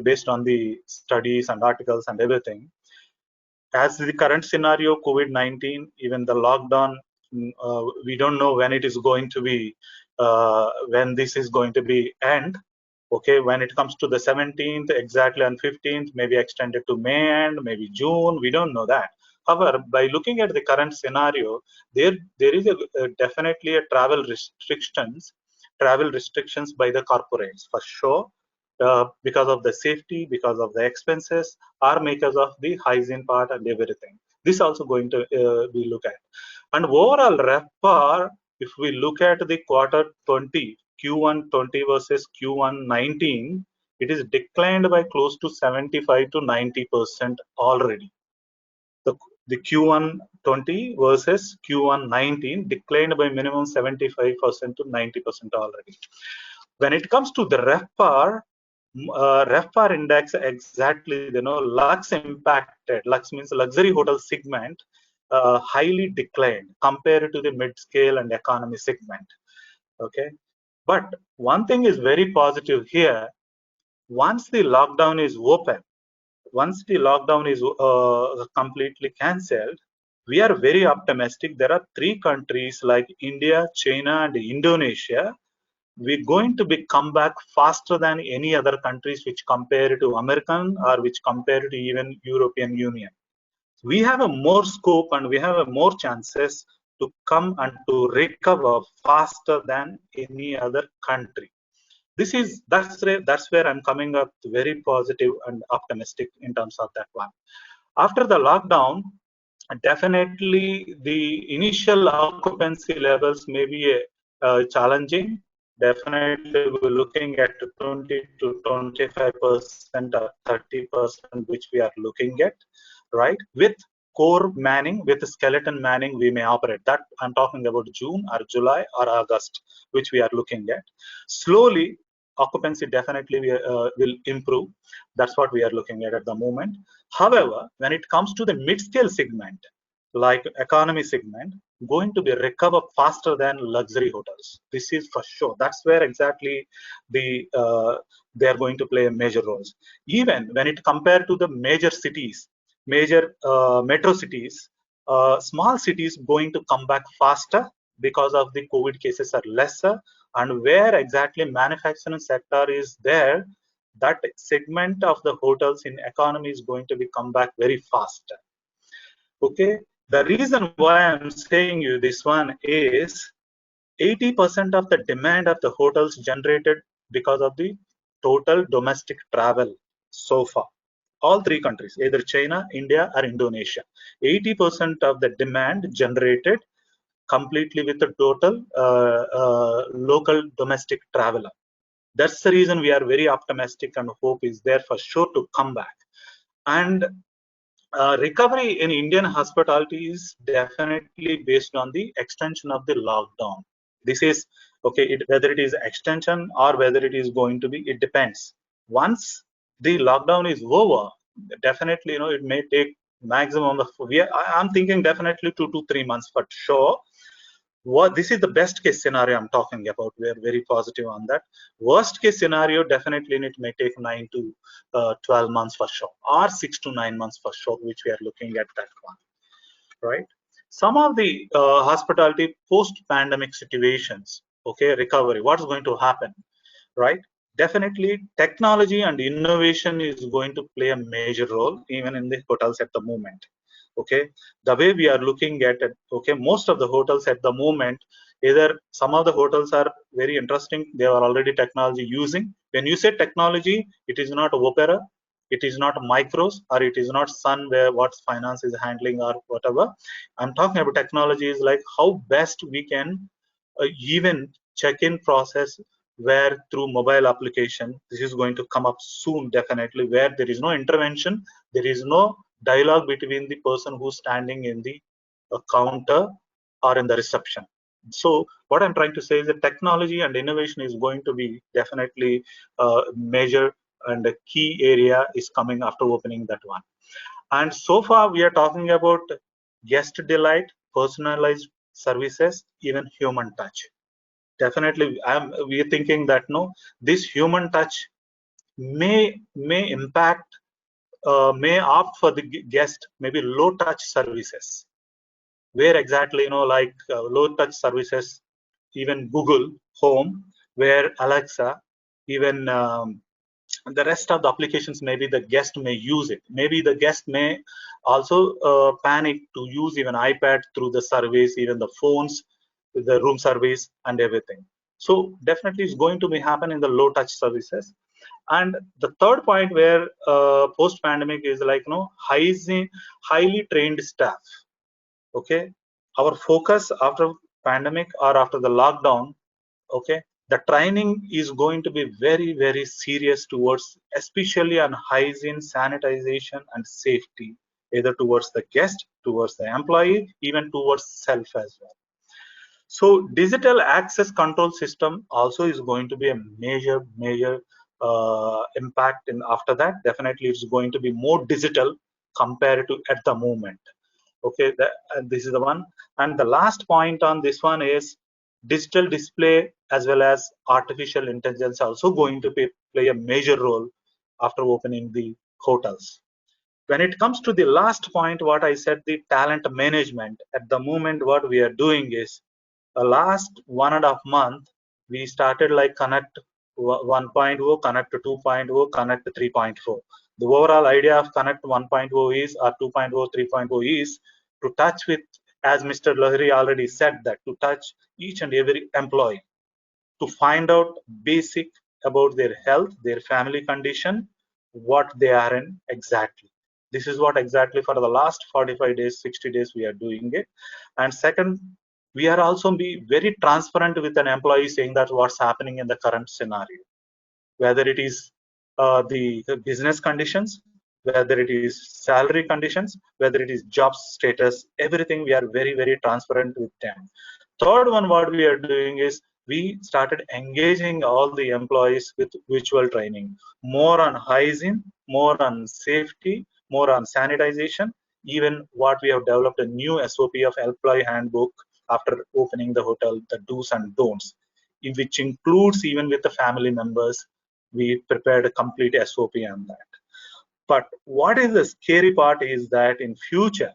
based on the studies and articles and everything, as the current scenario, COVID-19, even the lockdown, we don't know when it is going to be, when this is going to be end. Okay, when it comes to the 17th, exactly on 15th, maybe extended to May end, maybe June, we don't know that. However, by looking at the current scenario, there is definitely a travel restrictions by the corporates for sure, because of the safety, because of the expenses, or because of the hygiene part and everything. This also going to be looked at. And overall RevPAR, if we look at the quarter 20, Q1 20 versus Q1 19, it is declined by close to 75 to 90% already. The Q1 20 versus Q1 19 declined by minimum 75% to 90% already. When it comes to the RevPAR index, exactly, Lux impacted. Lux means luxury hotel segment, highly declined compared to the mid-scale and economy segment. Okay, but one thing is very positive here. Once the lockdown is open, once the lockdown is completely cancelled, we are very optimistic. There are 3 countries like India, China, and Indonesia. We're going to be come back faster than any other countries which compare to American or which compare to even European Union. We have a more scope and we have a more chances to come and to recover faster than any other country. That's where I'm coming up very positive and optimistic in terms of that one. After the lockdown, definitely the initial occupancy levels may be challenging. Definitely we're looking at 20 to 25% or 30%, which we are looking at, right? With core manning, with skeleton manning, we may operate. That I'm talking about June or July or August, which we are looking at. Slowly, occupancy definitely will improve. That's what we are looking at the moment. However, when it comes to the mid-scale segment, like economy segment, going to be recover faster than luxury hotels. This is for sure. That's where exactly they are going to play a major roles. Even when it compared to the major cities, major metro cities, small cities going to come back faster because of the COVID cases are lesser, and where exactly manufacturing sector is there, that segment of the hotels in economy is going to be come back very fast. Okay, the reason why I'm saying you this one is 80% of the demand of the hotels generated because of the total domestic travel so far. All three countries, either China, India, or Indonesia. 80% of the demand generated completely with the total local domestic traveler. That's the reason we are very optimistic and hope is there for sure to come back. And recovery in Indian hospitality is definitely based on the extension of the lockdown. This is okay, whether it is extension or whether it is going to be, it depends. Once the lockdown is over, definitely, it may take maximum of, I'm thinking definitely 2 to 3 months for sure. This is the best case scenario I'm talking about. We are very positive on that. Worst case scenario, definitely it may take 9 to 12 months for sure, or 6 to 9 months for sure, which we are looking at that one, right? Some of the hospitality post-pandemic situations, okay, recovery, what's going to happen, right? Definitely technology and innovation is going to play a major role even in the hotels at the moment. Okay, the way we are looking at it, okay, most of the hotels at the moment, either some of the hotels are very interesting, they are already technology using. When you say technology, it is not Opera, it is not Micros, or it is not Sun where what finance is handling or whatever. I'm talking about technologies like how best we can even check-in process where through mobile application. This is going to come up soon, definitely, where there is no intervention, there is no dialogue between the person who's standing in the counter or in the reception. So what I'm trying to say is that technology and innovation is going to be definitely major, and a key area is coming after opening that one. And so far we are talking about guest delight, personalized services, even human touch. Definitely we are thinking that this human touch may impact, may opt for the guest maybe low touch services, where exactly like low touch services, even Google Home, where Alexa, even the rest of the applications, maybe the guest may use it, maybe the guest may also panic to use even iPad through the service, even the phones, the room service and everything. So definitely it's going to be happen in the low touch services. And the third point where post pandemic is like highly trained staff. Okay, our focus after pandemic or after the lockdown, okay, the training is going to be very serious towards, especially on hygiene, sanitization and safety, either towards the guest, towards the employee, even towards self as well. So digital access control system also is going to be a major impact in after that. Definitely it's going to be more digital compared to at the moment. Okay, this is the one. And the last point on this one is digital display as well as artificial intelligence also going to play a major role after opening the hotels. When it comes to the last point, what I said, the talent management, at the moment what we are doing is last 1.5 month we started like Connect 1.0, Connect 2.0, Connect 3.0. The overall idea of Connect 1.0 is, or 2.0, 3.0 is to touch with, as Mr. Lahiri already said, that to touch each and every employee, to find out basic about their health, their family condition, what they are in exactly. This is what exactly for the last 45 days, 60 days we are doing it. And second, we are also be very transparent with an employee saying that what's happening in the current scenario, whether it is the business conditions, whether it is salary conditions, whether it is job status, everything we are very transparent with them. Third one, what we are doing is we started engaging all the employees with virtual training, more on hygiene, more on safety, more on sanitization. Even what we have developed a new SOP of employee handbook after opening the hotel, the do's and don'ts, which includes even with the family members. We prepared a complete SOP on that. But what is the scary part is that in future,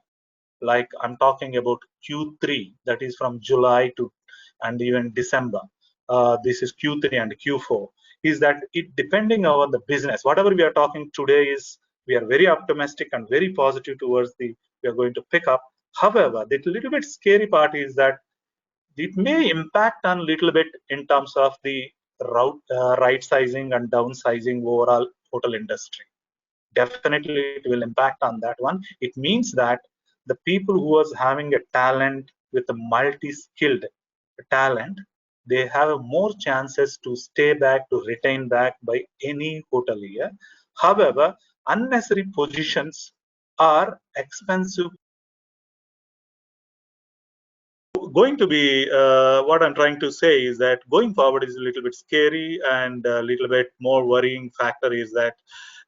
like I'm talking about Q3, that is from July to and even December. This is Q3 and Q4. Is that it depending on the business? Whatever we are talking today is we are very optimistic and very positive towards we are going to pick up. However, the little bit scary part is that it may impact on a little bit in terms of the right sizing and downsizing overall hotel industry. Definitely it will impact on that one. It means that the people who was having a talent with a multi-skilled talent, they have more chances to stay back, to retain back by any hotelier. However, unnecessary positions are expensive. Going to be what I'm trying to say is that going forward is a little bit scary, and a little bit more worrying factor is that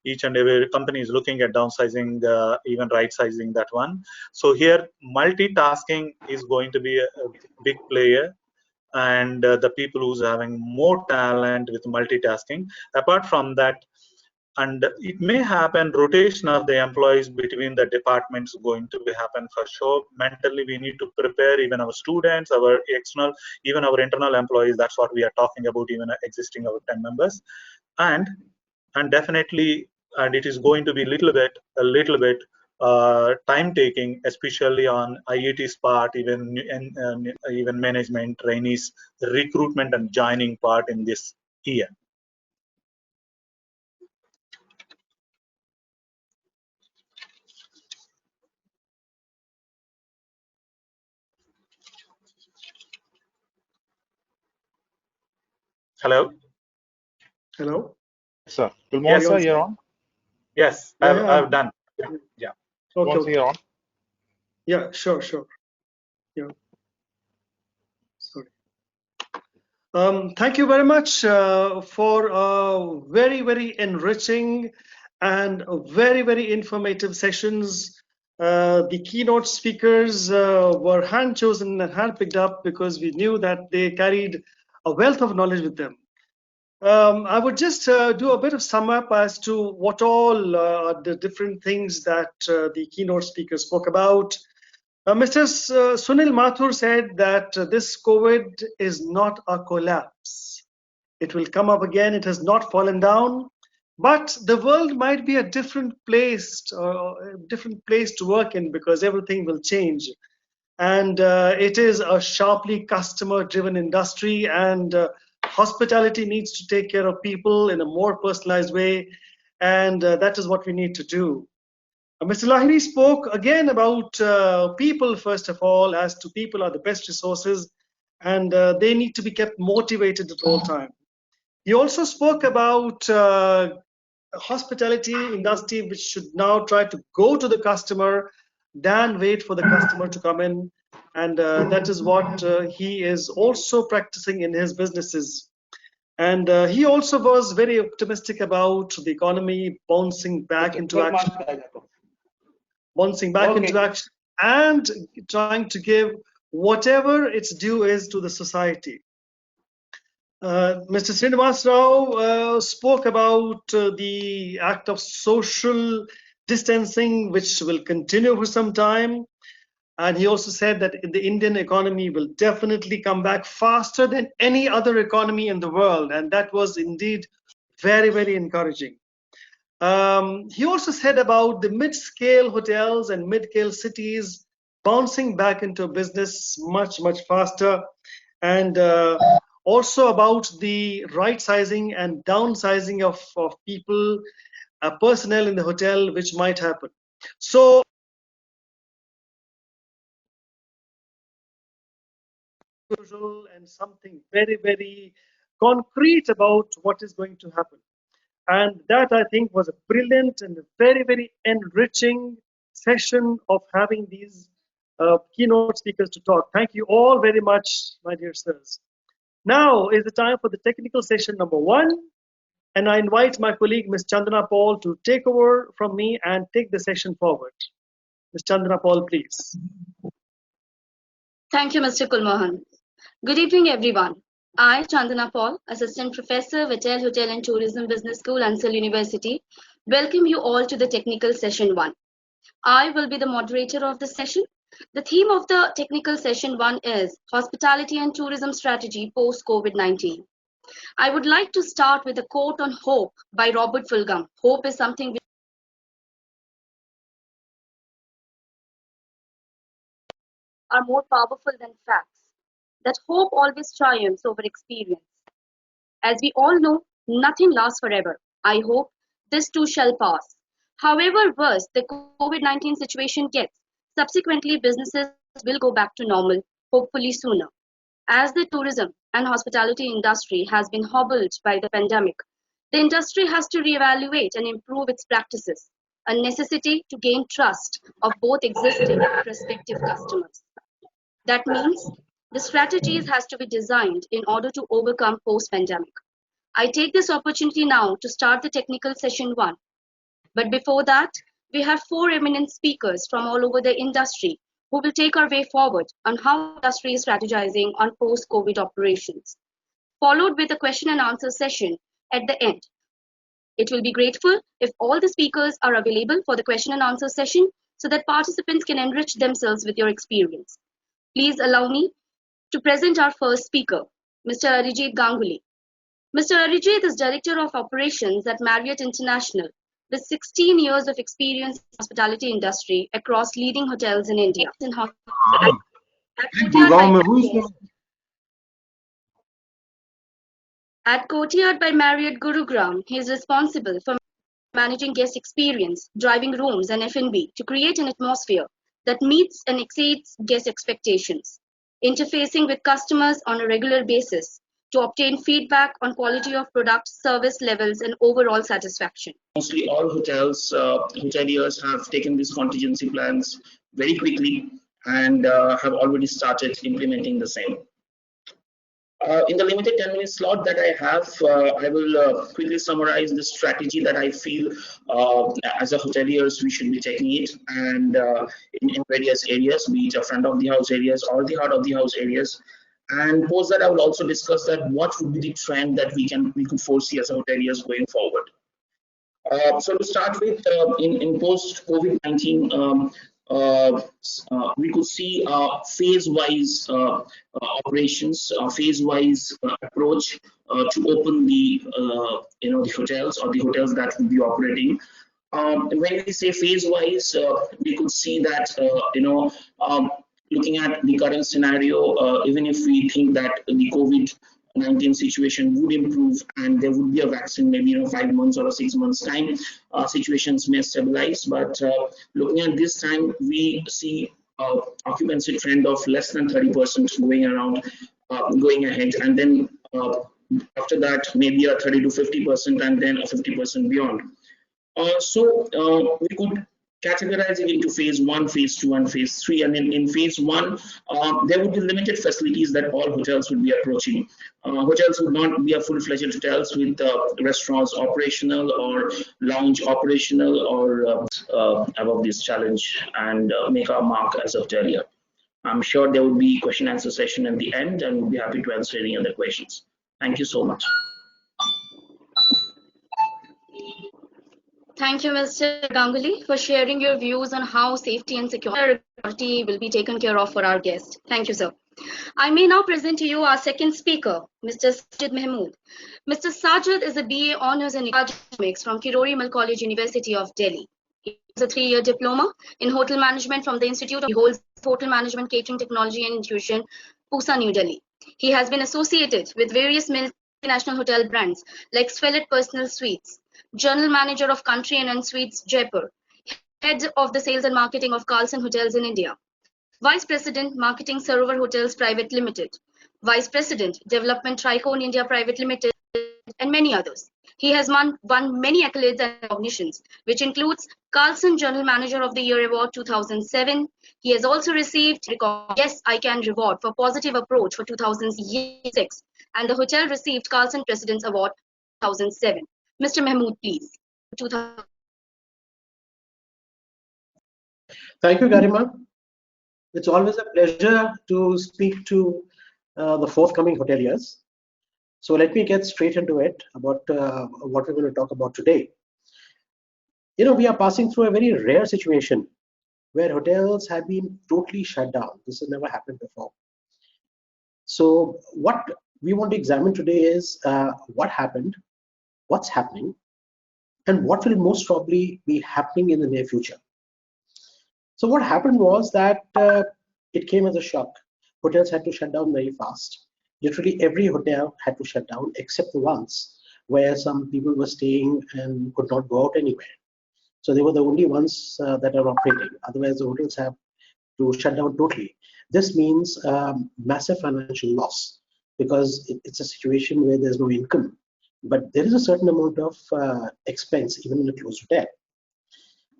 each and every company is looking at downsizing, even right sizing that one. So here multitasking is going to be a big player, and the people who's having more talent with multitasking. Apart from that, and it may happen rotation of the employees between the departments going to be happen for sure. Mentally we need to prepare even our students, our external, even our internal employees. That's what we are talking about, even existing our 10 members. And definitely, and it is going to be a little bit time taking, especially on IIT's part, even management, trainees, recruitment and joining part in this year. Hello. Hello. Sir, Kulmohan Yes, sir, you're on. Yes, I've done. Yeah. Okay. Kulmohan sir, you're on. Yeah, sure. Yeah. Sorry. Thank you very much for very enriching and very informative sessions. The keynote speakers were hand chosen and hand picked up because we knew that they carried a wealth of knowledge with them. I would just do a bit of sum up as to what all are the different things that the keynote speakers spoke about. Mr. Sunil Mathur said that this COVID is not a collapse. It will come up again. It has not fallen down, but the world might be a different place to work in, because everything will change. And it is a sharply customer-driven industry, and hospitality needs to take care of people in a more personalized way, and that is what we need to do. Mr. Lahiri spoke again about people, first of all, as to people are the best resources, and they need to be kept motivated at all times. He also spoke about hospitality industry, which should now try to go to the customer than wait for the customer to come in, and that is what he is also practicing in his businesses. And he also was very optimistic about the economy bouncing back into action. Into action and trying to give whatever its due is to the society. Mr. Srinivas Rao spoke about the act of social distancing, which will continue for some time. And he also said that the Indian economy will definitely come back faster than any other economy in the world. And that was indeed very encouraging. He also said about the mid-scale hotels and mid-scale cities bouncing back into business much faster, and also about the right sizing and downsizing of people, personnel in the hotel, which might happen. So and something very concrete about what is going to happen. And that, I think, was a brilliant and very enriching session of having these keynote speakers to talk. Thank you all very much, my dear sirs. Now is the time for the technical session number 1. And I invite my colleague, Ms. Chandana Paul, to take over from me and take the session forward. Ms. Chandana Paul, please. Thank you, Mr. Kulmohan. Good evening, everyone. I, Chandana Paul, Assistant Professor, Vatel Hotel and Tourism Business School, Ansal University, welcome you all to the technical session 1. I will be the moderator of this session, The theme of the technical session 1 is Hospitality and Tourism Strategy post-COVID-19. I would like to start with a quote on hope by Robert Fulghum. Hope is something which are more powerful than facts. That hope always triumphs over experience. As we all know, nothing lasts forever. I hope this too shall pass. However worse the COVID-19 situation gets, subsequently businesses will go back to normal, hopefully sooner. As the tourism and hospitality industry has been hobbled by the pandemic, the industry has to reevaluate and improve its practices, a necessity to gain trust of both existing and prospective customers. That means the strategies has to be designed in order to overcome post-pandemic. I take this opportunity now to start the technical session 1. But before that, we have 4 eminent speakers from all over the industry who will take our way forward on how industry is strategizing on post-COVID operations, followed with a question and answer session at the end. It will be grateful if all the speakers are available for the question and answer session so that participants can enrich themselves with your experience. Please allow me to present our first speaker, Mr. Arijit Ganguly. Mr. Arijit is Director of Operations at Marriott International with 16 years of experience in the hospitality industry across leading hotels in India. At Courtyard by Marriott Gurugram, he is responsible for managing guest experience, driving rooms and F&B to create an atmosphere that meets and exceeds guest expectations, interfacing with customers on a regular basis to obtain feedback on quality of product, service levels, and overall satisfaction. Mostly all hoteliers have taken these contingency plans very quickly and have already started implementing the same. In the limited 10-minute slot that I have, I will quickly summarize the strategy that I feel as a hoteliers we should be taking it, and in various areas, be it front of the house areas or the heart of the house areas. And post that, I will also discuss that what would be the trend that we could foresee as hoteliers going forward. So to start with, in post COVID-19, we could see phase-wise operations, phase-wise approach to open the the hotels or the hotels that would be operating. When we say phase-wise, we could see that looking at the current scenario, even if we think that the COVID-19 situation would improve and there would be a vaccine maybe 5 months or 6 months time, situations may stabilize. But looking at this time, we see occupancy trend of less than 30% going ahead, and then after that maybe a 30 to 50% and then a 50% beyond. So we could categorize it into phase 1, phase 2, and phase 3. And in phase 1, there would be limited facilities that all hotels would be approaching. Hotels would not be a full-fledged hotels with restaurants operational or lounge operational or above this challenge and make our mark as a hotelier. I'm sure there will be question answer session at the end, and we'll be happy to answer any other questions. Thank you so much. Thank you, Mr. Ganguly, for sharing your views on how safety and security will be taken care of for our guests. Thank you, sir. I may now present to you our second speaker, Mr. Sajid Mahmood. Mr. Sajid is a BA Honours in Economics from Kirori Mal College, University of Delhi. He has a 3-year diploma in Hotel Management from the Institute of Hotel Management, Catering Technology and Intuition, Pusa, New Delhi. He has been associated with various multinational hotel brands like Swellet Personal Suites, General Manager of Country and Suites, Jaipur, Head of the Sales and Marketing of Carlson Hotels in India, Vice President, Marketing Sarovar Hotels Private Limited, Vice President, Development Tricone India Private Limited, and many others. He has won many accolades and recognitions, which includes Carlson General Manager of the Year Award 2007. He has also received Yes I Can Reward for Positive Approach for 2006, and the hotel received Carlson President's Award 2007. Mr. Mahmood, please. Thank you, Garima. It's always a pleasure to speak to the forthcoming hoteliers. So let me get straight into it about what we're going to talk about today. We are passing through a very rare situation where hotels have been totally shut down. This has never happened before. So what we want to examine today is what happened, what's happening, and what will most probably be happening in the near future. So what happened was that it came as a shock. Hotels had to shut down very fast. Literally every hotel had to shut down except the ones where some people were staying and could not go out anywhere. So they were the only ones that are operating. Otherwise, the hotels have to shut down totally. This means massive financial loss because it's a situation where there's no income, but there is a certain amount of expense even in a closed hotel.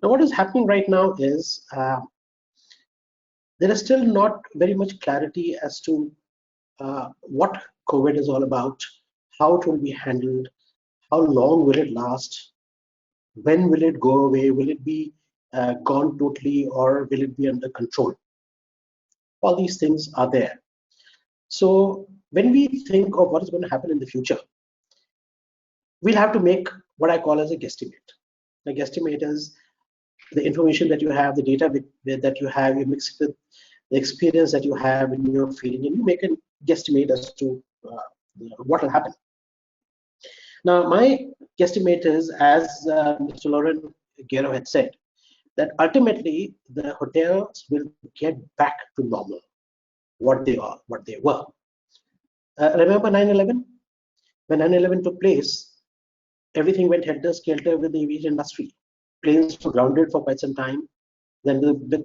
Now, what is happening right now is there is still not very much clarity as to what COVID is all about, how it will be handled, how long will it last, when will it go away, will it be gone totally, or will it be under control? All these things are there. So when we think of what is going to happen in the future, we'll have to make what I call as a guesstimate. A guesstimate is the information that you have, the data that you have, you mix it with the experience that you have in your feeling, and you make a guesstimate as to what will happen. Now, my guesstimate is, as Mr. Lauren Guerrero had said, that ultimately the hotels will get back to normal, what they were. Remember 9/11? When 9/11 took place, everything went helter-skelter with the aviation industry. Planes were grounded for quite some time. Then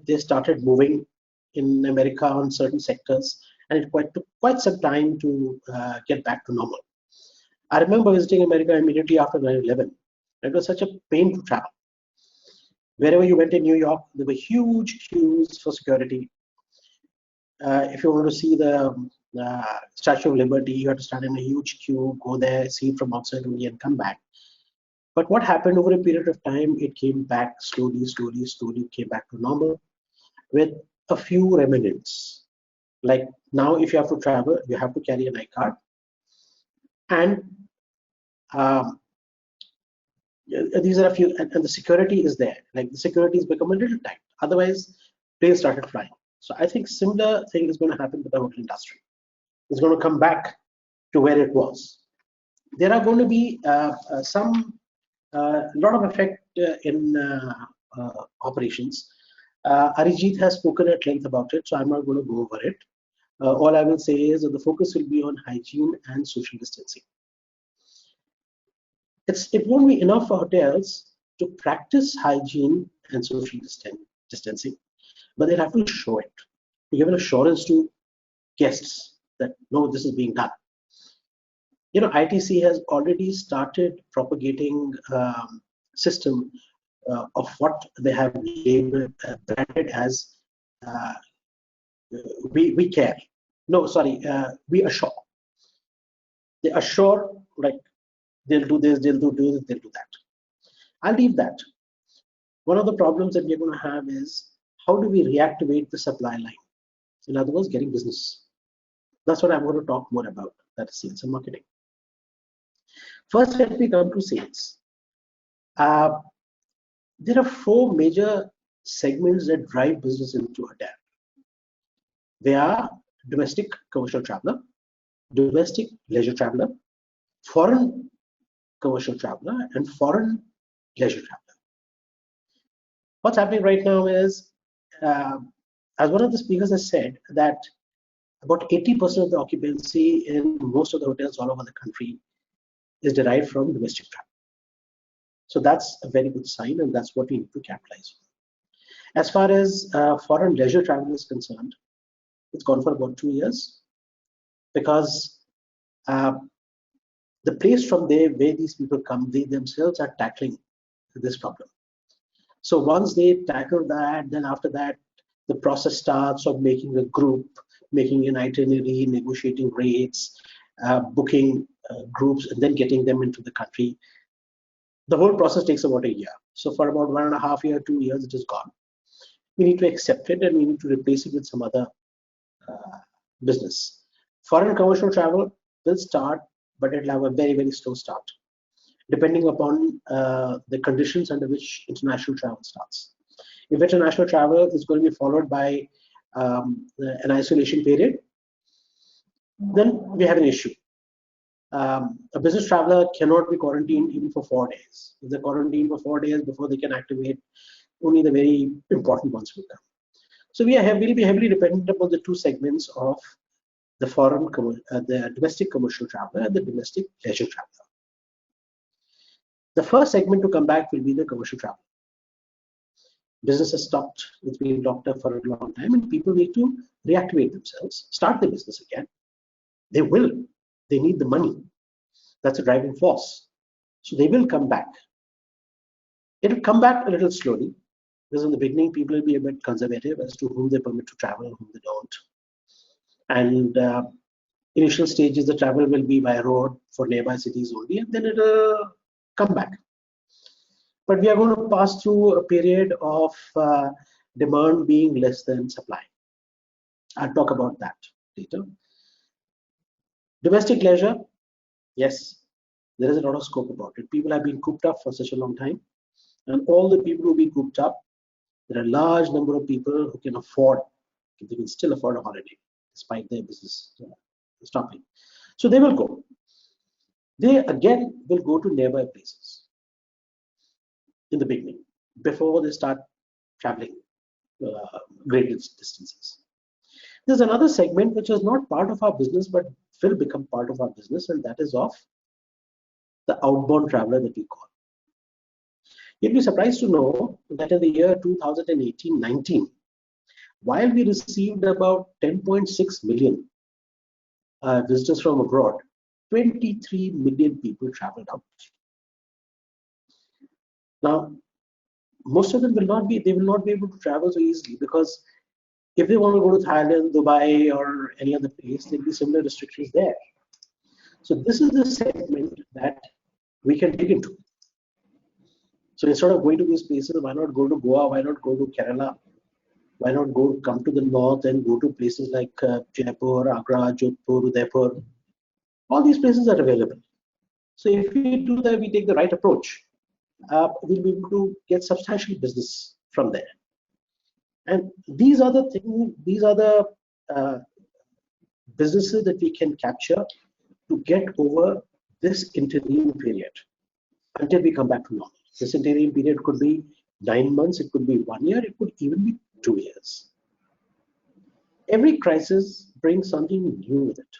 they started moving in America on certain sectors, and it took quite some time to get back to normal. I remember visiting America immediately after 9/11. It was such a pain to travel. Wherever you went in New York, there were huge queues for security. If you want to see the Statue of Liberty, you had to stand in a huge queue, go there, see it from outside only, and come back. But what happened over a period of time, it came back slowly, came back to normal with a few remnants. Like now, if you have to travel, you have to carry an iCard. And these are a few, and the security is there. Like the security has become a little tight. Otherwise, planes started flying. So I think similar thing is going to happen with the hotel industry. It's going to come back to where it was. There are going to be some lot of effect in operations. Arijit has spoken at length about it, so I'm not going to go over it. All I will say is that the focus will be on hygiene and social distancing. It won't be enough for hotels to practice hygiene and social distancing, but they'll have to show it, to give an assurance to guests that no, this is being done. You know, ITC has already started propagating system of what they have labeled, branded as we care. No, sorry, we assure. They assure, like, they'll do this, they'll do this, they'll do that. I'll leave that. One of the problems that we're going to have is how do we reactivate the supply line? In other words, getting business. That's what I'm going to talk more about, that is sales and marketing. First, let me come to sales. There are four major segments that drive business into a hotel. They are domestic commercial traveler, domestic leisure traveler, foreign commercial traveler, and foreign leisure traveler. What's happening right now is, as one of the speakers has said, that about 80% of the occupancy in most of the hotels all over the country is derived from domestic travel. So that's a very good sign, and that's what we need to capitalize on. As far as foreign leisure travel is concerned, it's gone for about 2 years because the place from there where these people come, they themselves are tackling this problem. So once they tackle that, then after that, the process starts of making a group, making an itinerary, negotiating rates, booking groups, and then getting them into the country. The whole process takes about a year. So for about 1.5 years, 2 years, it is gone. We need to accept it and we need to replace it with some other business. Foreign commercial travel will start, but it will have a very, very slow start, depending upon the conditions under which international travel starts. If international travel is going to be followed by an isolation period, then we have an issue. A business traveler cannot be quarantined even for 4 days. If they're quarantined for 4 days before they can activate, only the very important ones will come. So we'll be heavily dependent upon the two segments of the the domestic commercial traveler and the domestic leisure traveler. The first segment to come back will be the commercial traveler. Business has stopped, it's been locked up for a long time, and people need to reactivate themselves, start the business again. They will. They need the money. That's a driving force. So they will come back. It'll come back a little slowly, because in the beginning, people will be a bit conservative as to whom they permit to travel and whom they don't. And initial stages, the travel will be by road for nearby cities only, and then it'll come back. But we are going to pass through a period of demand being less than supply. I'll talk about that later. Domestic leisure, yes, there is a lot of scope about it. People have been cooped up for such a long time, and all the people who be cooped up, there are a large number of people who can afford, they can still afford a holiday despite their business stopping. So they will go. They again will go to nearby places in the beginning before they start traveling great distances. There's another segment which is not part of our business but will become part of our business, and that is of the outbound traveler that we call. You'll be surprised to know that in the year 2018-19, while we received about 10.6 million visitors from abroad, 23 million people traveled out. Now, most of them will not be able to travel so easily, because if they want to go to Thailand, Dubai, or any other place, there'll be similar restrictions there. So this is the segment that we can dig into. So instead of going to these places, why not go to Goa? Why not go to Kerala? Why not come to the north and go to places like Jaipur, Agra, Jodhpur, Udaipur? All these places are available. So if we do that, we take the right approach, we'll be able to get substantial business from there. And these are the things, these are the businesses that we can capture to get over this interim period until we come back to normal. This interim period could be 9 months, it could be 1 year, it could even be 2 years. Every crisis brings something new with it.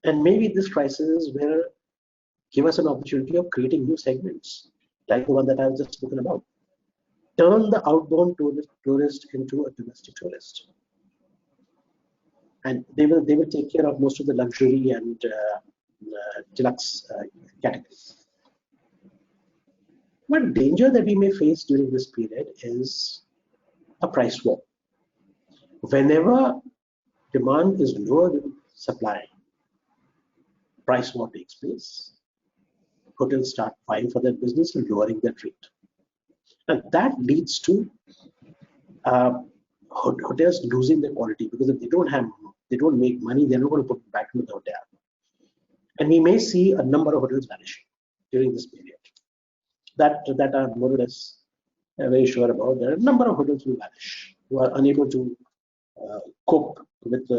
And maybe this crisis will give us an opportunity of creating new segments, like the one that I've just spoken about. Turn the outbound tourist into a domestic tourist. And they will take care of most of the luxury and deluxe categories. One danger that we may face during this period is a price war. Whenever demand is lower than supply, price war takes place. Hotels start vying for their business and lowering their rate. And that leads to hotels losing their quality, because if they don't make money, they're not going to put it back into the hotel. And we may see a number of hotels vanishing during this period. That are more or less very sure about. There are a number of hotels will vanish who are unable to cope with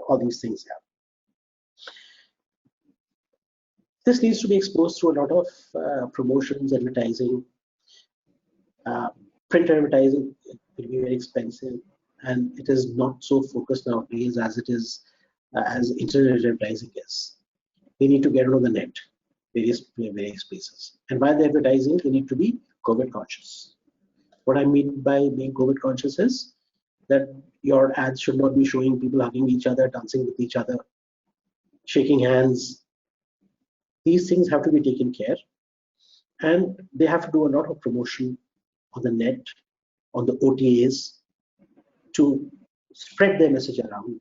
all these things. This needs to be exposed through a lot of promotions, advertising. Print advertising will be very expensive, and it is not so focused nowadays as it is as internet advertising is. They need to get it on the net, various places. And while they're advertising, they need to be COVID conscious. What I mean by being COVID conscious is that your ads should not be showing people hugging each other, dancing with each other, shaking hands. These things have to be taken care, and they have to do a lot of promotion on the net, on the OTAs, to spread their message around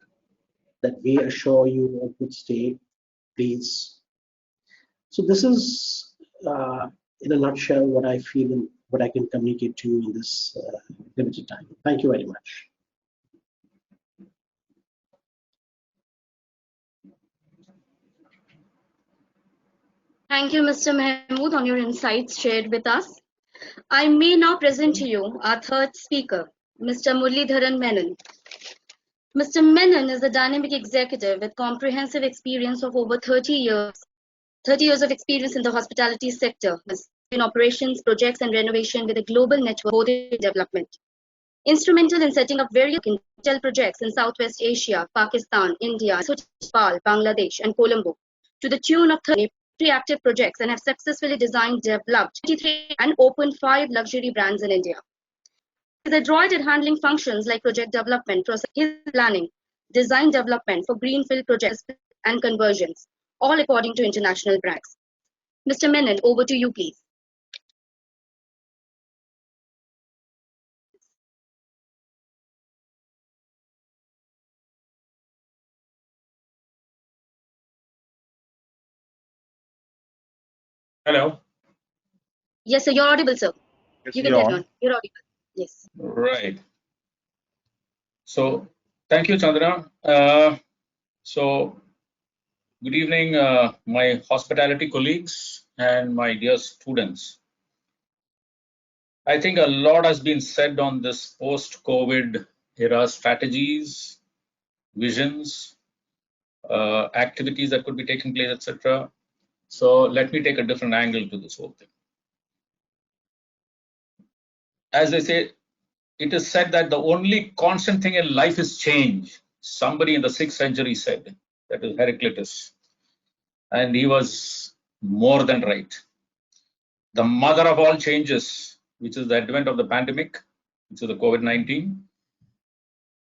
that we assure you a good stay, please. So this is, in a nutshell, what I feel and what I can communicate to you in this limited time. Thank you very much. Thank you, Mr. Mahmood, on your insights shared with us. I may now present to you our third speaker, Mr. Muralidharan Menon. Mr. Menon is a dynamic executive with comprehensive experience of over 30 years of experience in the hospitality sector, in operations, projects, and renovation with a global network both in development. Instrumental in setting up various hotel projects in Southwest Asia, Pakistan, India, Nepal, Bangladesh, and Colombo, to the tune of 30 active projects, and have successfully designed, developed 23 and opened 5 luxury brands in India. He is adroit at handling functions like project development, process planning, design development for greenfield projects and conversions, all according to international brands. Mr. Menon, over to you, please. Hello. Yes, sir, you're audible, sir. Yes, You can you're carry on. on. You're audible. Yes. Right. So, thank you, Chandra. So, good evening, my hospitality colleagues and my dear students. I think a lot has been said on this post-COVID era strategies, visions, activities that could be taking place, etc. So, let me take a different angle to this whole thing. As I say, it is said that the only constant thing in life is change. Somebody in the 6th century said, that is Heraclitus, and he was more than right. The mother of all changes, which is the advent of the pandemic, which is the COVID-19,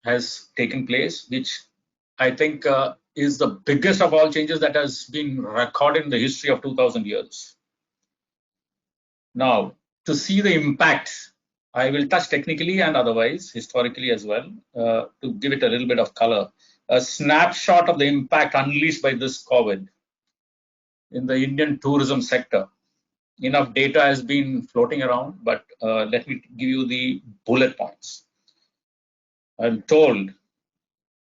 has taken place, which I think is the biggest of all changes that has been recorded in the history of 2000 years. Now, to see the impact, I will touch technically and otherwise, historically as well, to give it a little bit of color. A snapshot of the impact unleashed by this COVID in the Indian tourism sector. Enough data has been floating around, but let me give you the bullet points. I'm told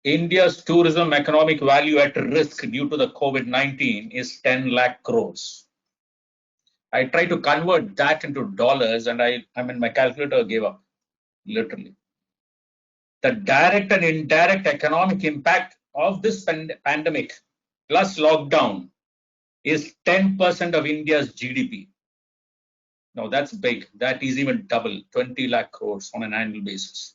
India's tourism economic value at risk due to the COVID-19 is 10 lakh crores. I tried to convert that into dollars, and my calculator gave up, literally. The direct and indirect economic impact of this pandemic plus lockdown is 10% of India's GDP. Now that's big. That is even double, 20 lakh crores on an annual basis.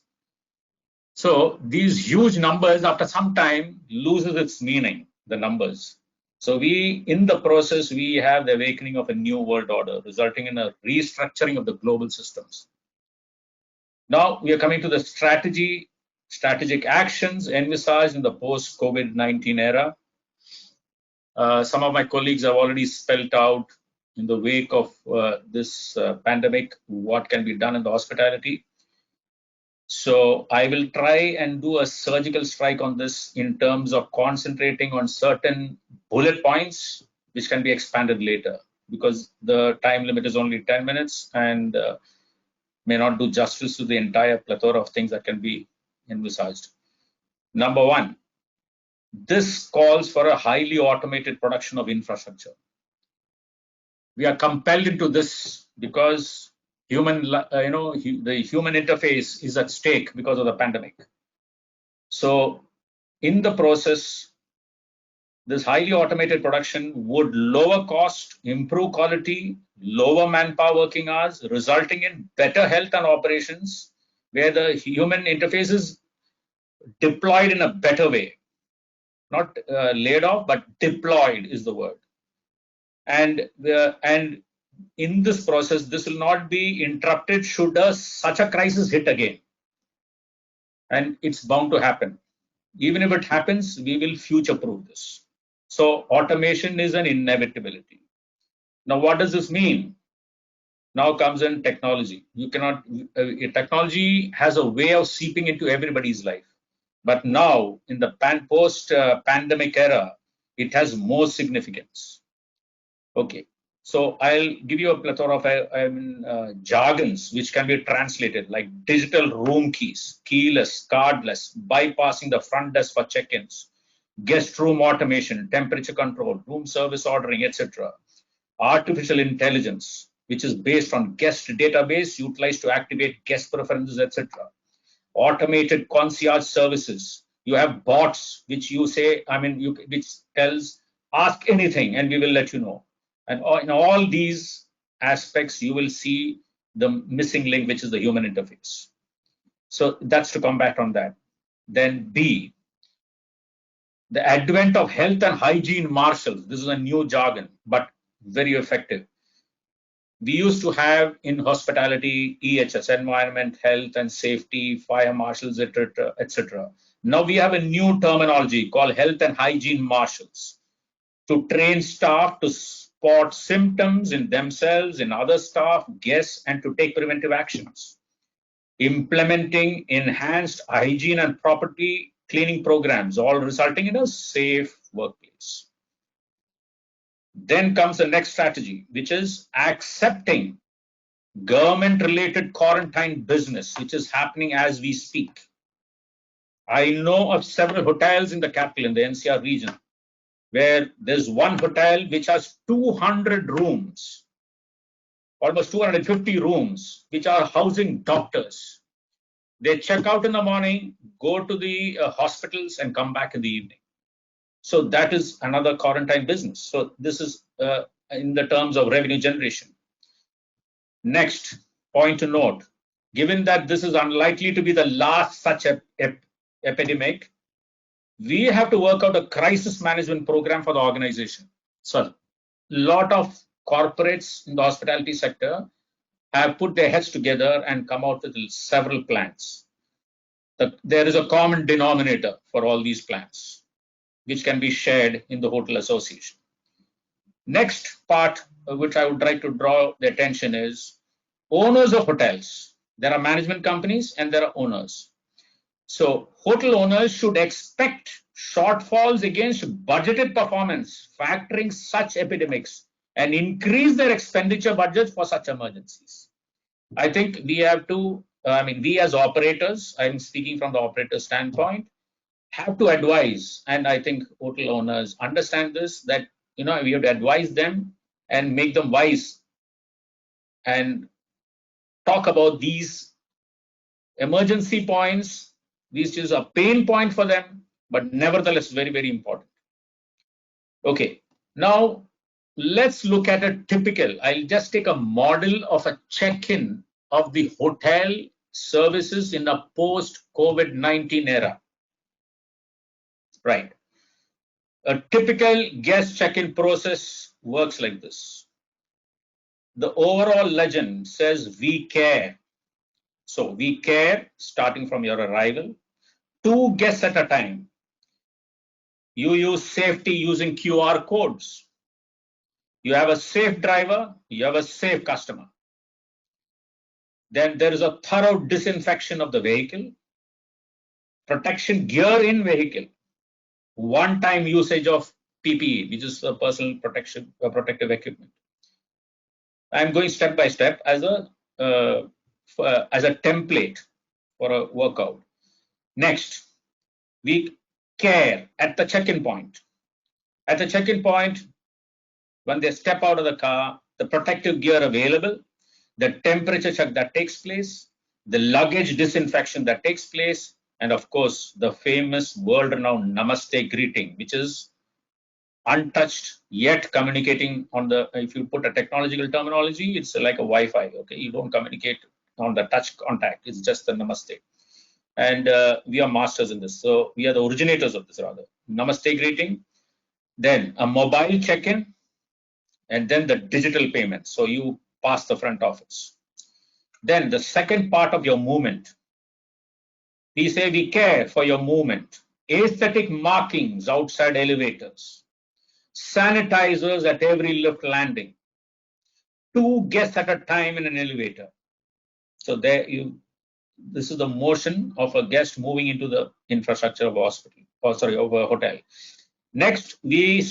So these huge numbers, after some time, loses its meaning, the numbers. So in the process, we have the awakening of a new world order, resulting in a restructuring of the global systems. Now we are coming to the strategic actions envisaged in the post-COVID-19 era. Some of my colleagues have already spelled out in the wake of this pandemic what can be done in the hospitality. So I will try and do a surgical strike on this in terms of concentrating on certain bullet points, which can be expanded later, because the time limit is only 10 minutes and may not do justice to the entire plethora of things that can be envisaged. Number one, this calls for a highly automated production of infrastructure. We are compelled into this because the human interface is at stake because of the pandemic. So in the process, this highly automated production would lower cost, improve quality, lower manpower working hours, resulting in better health and operations, where the human interface is deployed in a better way. Not laid off, but deployed is the word. And in this process, this will not be interrupted should such a crisis hit again. And it's bound to happen. Even if it happens, we will future-proof this. So automation is an inevitability. Now, what does this mean? Now comes in technology. You cannot. Technology has a way of seeping into everybody's life. But now, in the post-pandemic era, it has more significance. Okay, so I'll give you a plethora of jargons which can be translated, like digital room keys, keyless, cardless, bypassing the front desk for check-ins, guest room automation, temperature control, room service ordering, etc. Artificial intelligence, which is based on guest database utilized to activate guest preferences, etc. Automated concierge services. You have bots which you say, which tells, ask anything and we will let you know. And in all these aspects, you will see the missing link, which is the human interface. So that's to come back on that. Then B, the advent of health and hygiene marshals. This is a new jargon, but very effective. We used to have in hospitality EHS, environment, health and safety, fire marshals, etc., etc. Now we have a new terminology called health and hygiene marshals to train staff to spot symptoms in themselves, in other staff, guests, and to take preventive actions. Implementing enhanced hygiene and property cleaning programs, all resulting in a safe workplace. Then comes the next strategy, which is accepting government-related quarantine business, which is happening as we speak. I know of several hotels in the capital, in the NCR region, where there's one hotel which has 200 rooms, almost 250 rooms, which are housing doctors. They check out in the morning, go to the hospitals and come back in the evening. So that is another quarantine business. So this is in the terms of revenue generation. Next point to note, given that this is unlikely to be the last such epidemic, we have to work out a crisis management program for the organization. So a lot of corporates in the hospitality sector have put their heads together and come out with several plans. There is a common denominator for all these plans, which can be shared in the hotel association. Next part, which I would like to draw the attention is owners of hotels. There are management companies and there are owners. So hotel owners should expect shortfalls against budgeted performance, factoring such epidemics, and increase their expenditure budget for such emergencies. I think we have to, we as operators, I'm speaking from the operator standpoint, have to advise, and I think hotel owners understand this, that we have to advise them and make them wise and talk about these emergency points. This is a pain point for them, but nevertheless very, very important. Okay, now let's look at a typical, I'll just take a model of a check-in of the hotel services in a post-COVID-19 era. Right. A typical guest check-in process works like this. The overall legend says we care. So we care starting from your arrival, 2 guests at a time. You use safety using QR codes. You have a safe driver, you have a safe customer. Then there is a thorough disinfection of the vehicle, protection gear in vehicle, one-time usage of PPE, which is a personal protective equipment. I'm going step by step as a template for a workout. Next, we care at the check-in point. At the check-in point, when they step out of the car, the protective gear available, the temperature check that takes place, the luggage disinfection that takes place, and of course, the famous world-renowned Namaste greeting, which is untouched yet communicating on the, if you put a technological terminology, it's like a Wi-Fi, okay? You don't communicate on the touch contact, it's just the Namaste. And we are masters in this. So we are the originators of this rather. Namaste greeting, then a mobile check-in, and then the digital payment. So you pass the front office. Then the second part of your movement. We say we care for your movement. Aesthetic markings outside elevators. Sanitizers at every lift landing. 2 guests at a time in an elevator. So there this is the motion of a guest moving into the infrastructure of a hospital, of a hotel. Next, we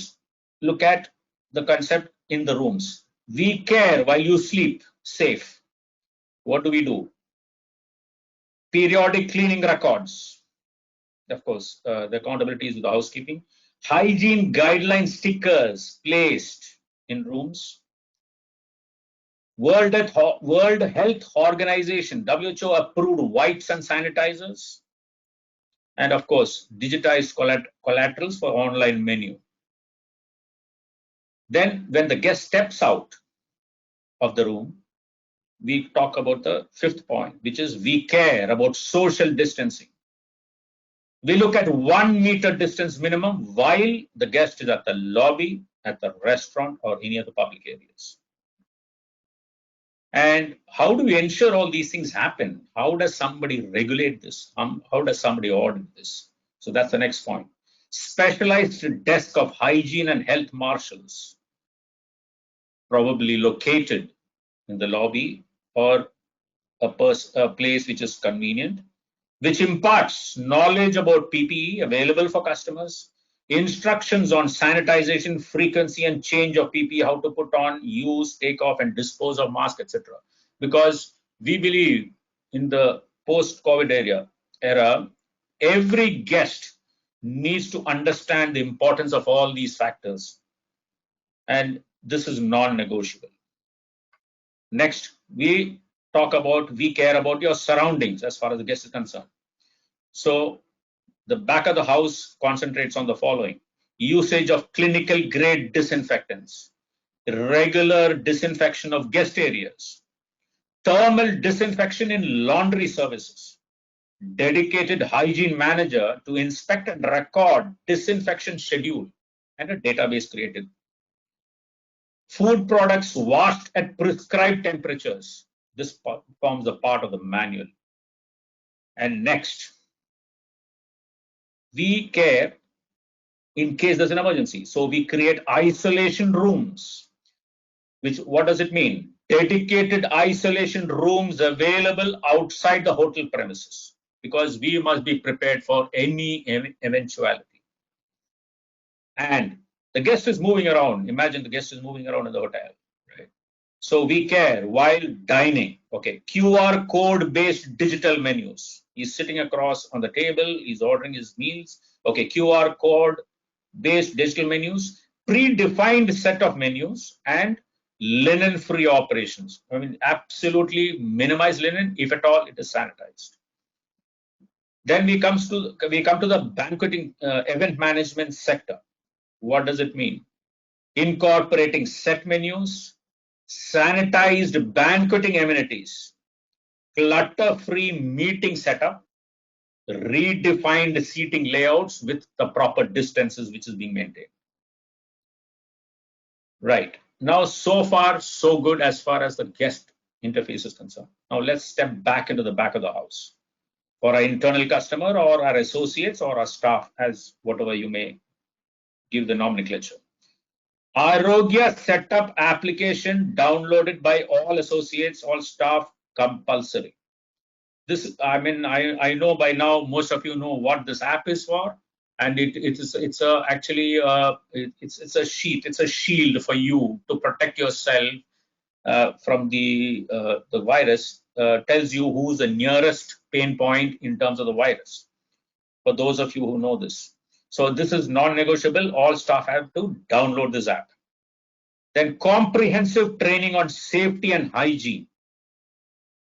look at the concept in the rooms. We care while you sleep safe. What do? Periodic cleaning records. Of course, the accountability is with the housekeeping. Hygiene guideline stickers placed in rooms. World Health Organization, WHO approved wipes and sanitizers. And of course, digitized collaterals for online menu. Then when the guest steps out of the room, we talk about the fifth point, which is we care about social distancing. We look at 1 meter distance minimum while the guest is at the lobby, at the restaurant, or any other public areas. And how do we ensure all these things happen? How does somebody regulate this? How does somebody audit this? So that's the next point. Specialized desk of hygiene and health marshals, probably located in the lobby or a place which is convenient, which imparts knowledge about PPE available for customers, instructions on sanitization, frequency and change of PPE, how to put on, use, take off and dispose of masks, etc. Because we believe in the post-COVID era, every guest needs to understand the importance of all these factors. And this is non-negotiable. Next, we care about your surroundings as far as the guest is concerned. So the back of the house concentrates on the following: usage of clinical grade disinfectants, regular disinfection of guest areas, thermal disinfection in laundry services, dedicated hygiene manager to inspect and record disinfection schedule, and a database created. Food products washed at prescribed temperatures. This forms a part of the manual. And next, we care in case there's an emergency. So we create isolation rooms. What does it mean? Dedicated isolation rooms available outside the hotel premises, because we must be prepared for any eventuality. And the guest is moving around. Imagine the guest is moving around in the hotel, right? So we care while dining. Okay, QR code based digital menus. He's sitting across on the table. He's ordering his meals. Okay, QR code based digital menus, predefined set of menus, and linen free operations. I mean, absolutely minimize linen. If at all, it is sanitized. Then we come to the banqueting event management sector. What does it mean? Incorporating set menus, sanitized banqueting amenities, clutter-free meeting setup, redefined seating layouts with the proper distances which is being maintained. Right. Now, so far, so good as far as the guest interface is concerned. Now, let's step back into the back of the house for our internal customer or our associates or our staff, as whatever you may give the nomenclature. Arogya setup application downloaded by all associates, all staff, compulsory. This, I mean, I know by now most of you know what this app is for, and it's a sheet, it's a shield for you to protect yourself from the virus. Tells you who's the nearest pain point in terms of the virus. For those of you who know this. So this is non-negotiable. All staff have to download this app. Then comprehensive training on safety and hygiene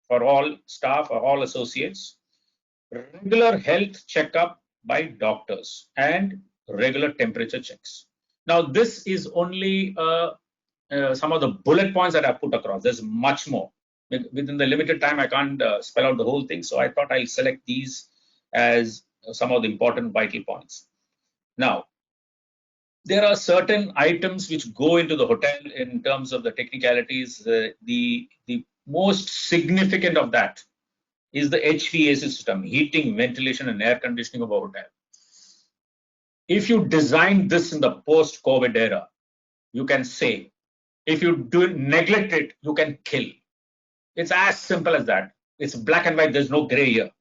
for all staff or all associates. Regular health checkup by doctors and regular temperature checks. Now this is only some of the bullet points that I put across. There's much more. Within the limited time, I can't spell out the whole thing. So I thought I'll select these as some of the important vital points. Now, there are certain items which go into the hotel in terms of the technicalities. The most significant of that is the HVAC system, heating, ventilation, and air conditioning of a hotel. If you design this in the post-COVID era, you can say, if you neglect it, you can kill. It's as simple as that. It's black and white. There's no gray here.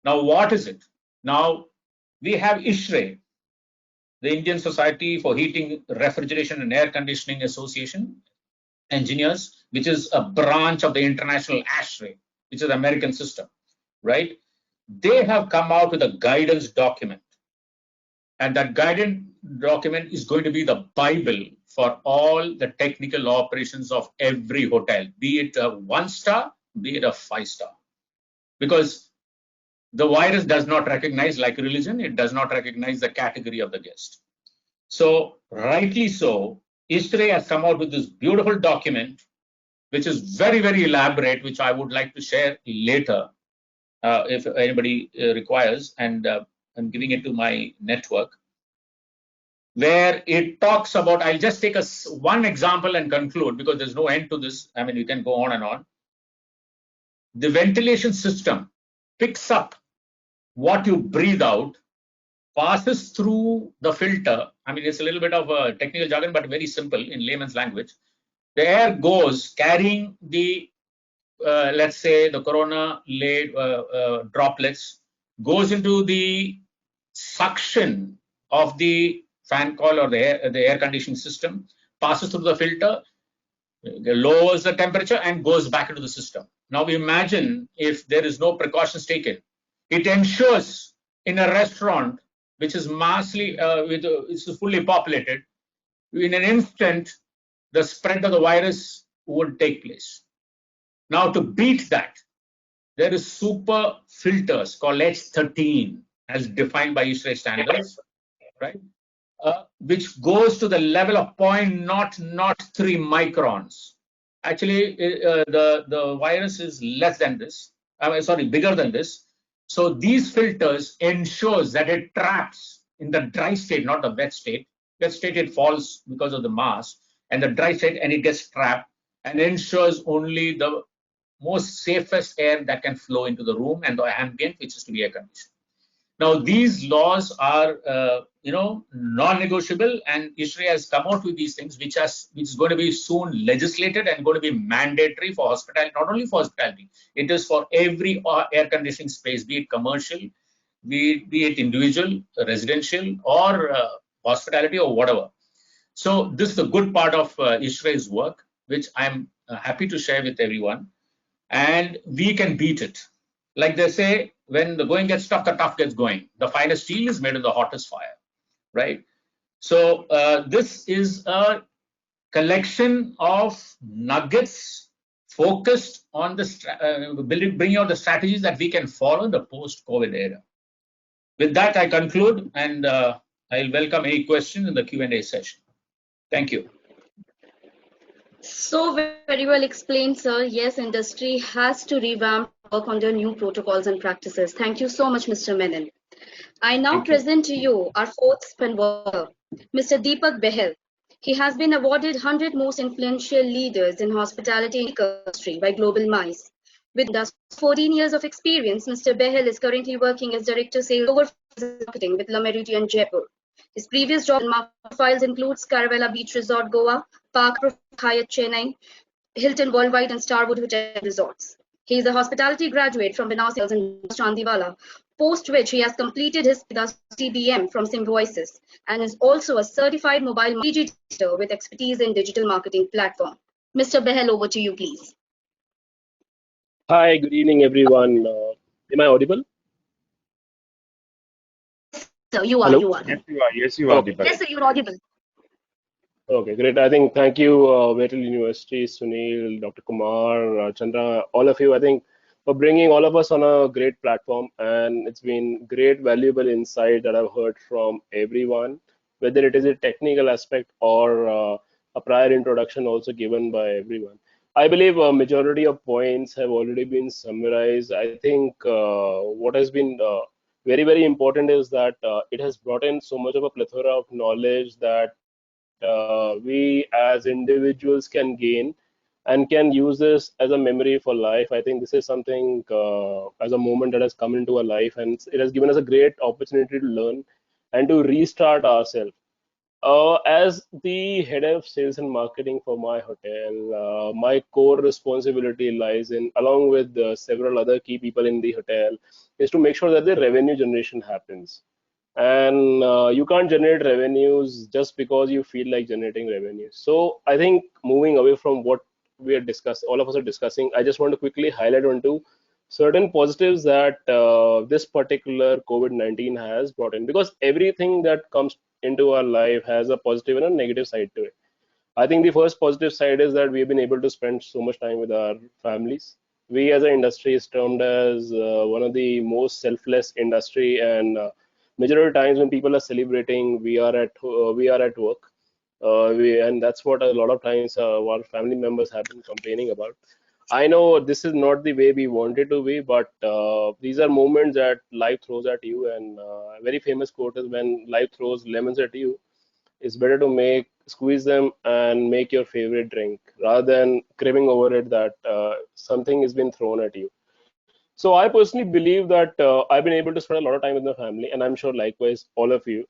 Now, what is it? Now, we have ISHRE, the Indian Society for Heating, Refrigeration and Air Conditioning Association Engineers, which is a branch of the international ASHRE, which is the American system, right? They have come out with a guidance document. And that document is going to be the Bible for all the technical operations of every hotel, be it a 1-star, be it a 5-star. Because the virus does not recognize, like religion, it does not recognize the category of the guest. So, rightly so, ISRE has come out with this beautiful document, which is very, very elaborate, which I would like to share later if anybody requires, and I'm giving it to my network, where it talks about, I'll just take one example and conclude because there's no end to this. I mean, you can go on and on. The ventilation system picks up what you breathe out, passes through the filter. I mean, it's a little bit of a technical jargon, but very simple in layman's language. The air goes carrying the, let's say, the corona droplets, goes into the suction of the fan coil or the air conditioning system, passes through the filter, lowers the temperature, and goes back into the system. Now imagine if there is no precautions taken. It ensures in a restaurant which is massively, it's fully populated, in an instant, the spread of the virus would take place. Now to beat that, there is super filters called H13 as defined by ISRE standards, right? Which goes to the level of 0.003 microns. Actually, the virus is less than this. Bigger than this. So these filters ensures that it traps in the dry state, not the wet state. Wet state it falls because of the mass, and the dry state and it gets trapped and ensures only the most safest air that can flow into the room and the ambient, which is to be air conditioned. Now, these laws are, non-negotiable, and ISRE has come out with these things, which is going to be soon legislated and going to be mandatory for hospitality, not only for hospitality, it is for every air conditioning space, be it commercial, be it individual, residential, or hospitality, or whatever. So this is the good part of ISRE's work, which I'm happy to share with everyone, and we can beat it. Like they say, when the going gets tough, the tough gets going. The finest steel is made in the hottest fire, right? So this is a collection of nuggets focused on the bringing out the strategies that we can follow in the post-COVID era. With that, I conclude, and I'll welcome any questions in the Q&A session. Thank you. So very well explained, sir. Yes, industry has to revamp, work on their new protocols and practices. Thank you so much, Mr. Menon. I now present to you our fourth speaker, Mr. Deepak Behel. He has been awarded 100 Most Influential Leaders in Hospitality Industry by Global Mice. With 14 years of experience, Mr. Behel is currently working as Director Sales over Marketing with Le Méridien Jaipur. His previous job profiles includes Caravella Beach Resort, Goa, Park Hyatt, Chennai, Hilton Worldwide, and Starwood Hotel Resorts. He is a hospitality graduate from Binau Sales in Chandiwala, post which he has completed his TBM from Symbiosis and is also a certified mobile digitator with expertise in digital marketing platform. Mr. Behel, over to you, please. Hi, good evening, everyone. Am I audible? So you are. Hello? You are. Yes, you are. Yes, you are. Okay. Yes, sir, you're audible. Okay, great. I think thank you, Vatel University, Sunil, Dr. Kumar, Chandra, all of you. I think for bringing all of us on a great platform, and it's been great, valuable insight that I've heard from everyone, whether it is a technical aspect or a prior introduction also given by everyone. I believe a majority of points have already been summarized. I think what has been very, very important is that it has brought in so much of a plethora of knowledge that we as individuals can gain and can use this as a memory for life. I think this is something as a moment that has come into our life, and it has given us a great opportunity to learn and to restart ourselves. As the head of sales and marketing for my hotel, my core responsibility lies in, along with several other key people in the hotel, is to make sure that the revenue generation happens. And you can't generate revenues just because you feel like generating revenue. So I think moving away from what we are discussing, all of us are discussing, I just want to quickly highlight onto certain positives that this particular COVID-19 has brought in, because everything that comes into our life has a positive and a negative side to it. I think the first positive side is that we've been able to spend so much time with our families. We as an industry is termed as one of the most selfless industry, and majority of times when people are celebrating, we are at work, and that's what a lot of times our family members have been complaining about. I know this is not the way we want it to be, but these are moments that life throws at you, and a very famous quote is, when life throws lemons at you, it's better to squeeze them and make your favorite drink rather than cribbing over it that something has been thrown at you. So I personally believe that I've been able to spend a lot of time with my family, and I'm sure likewise all of you.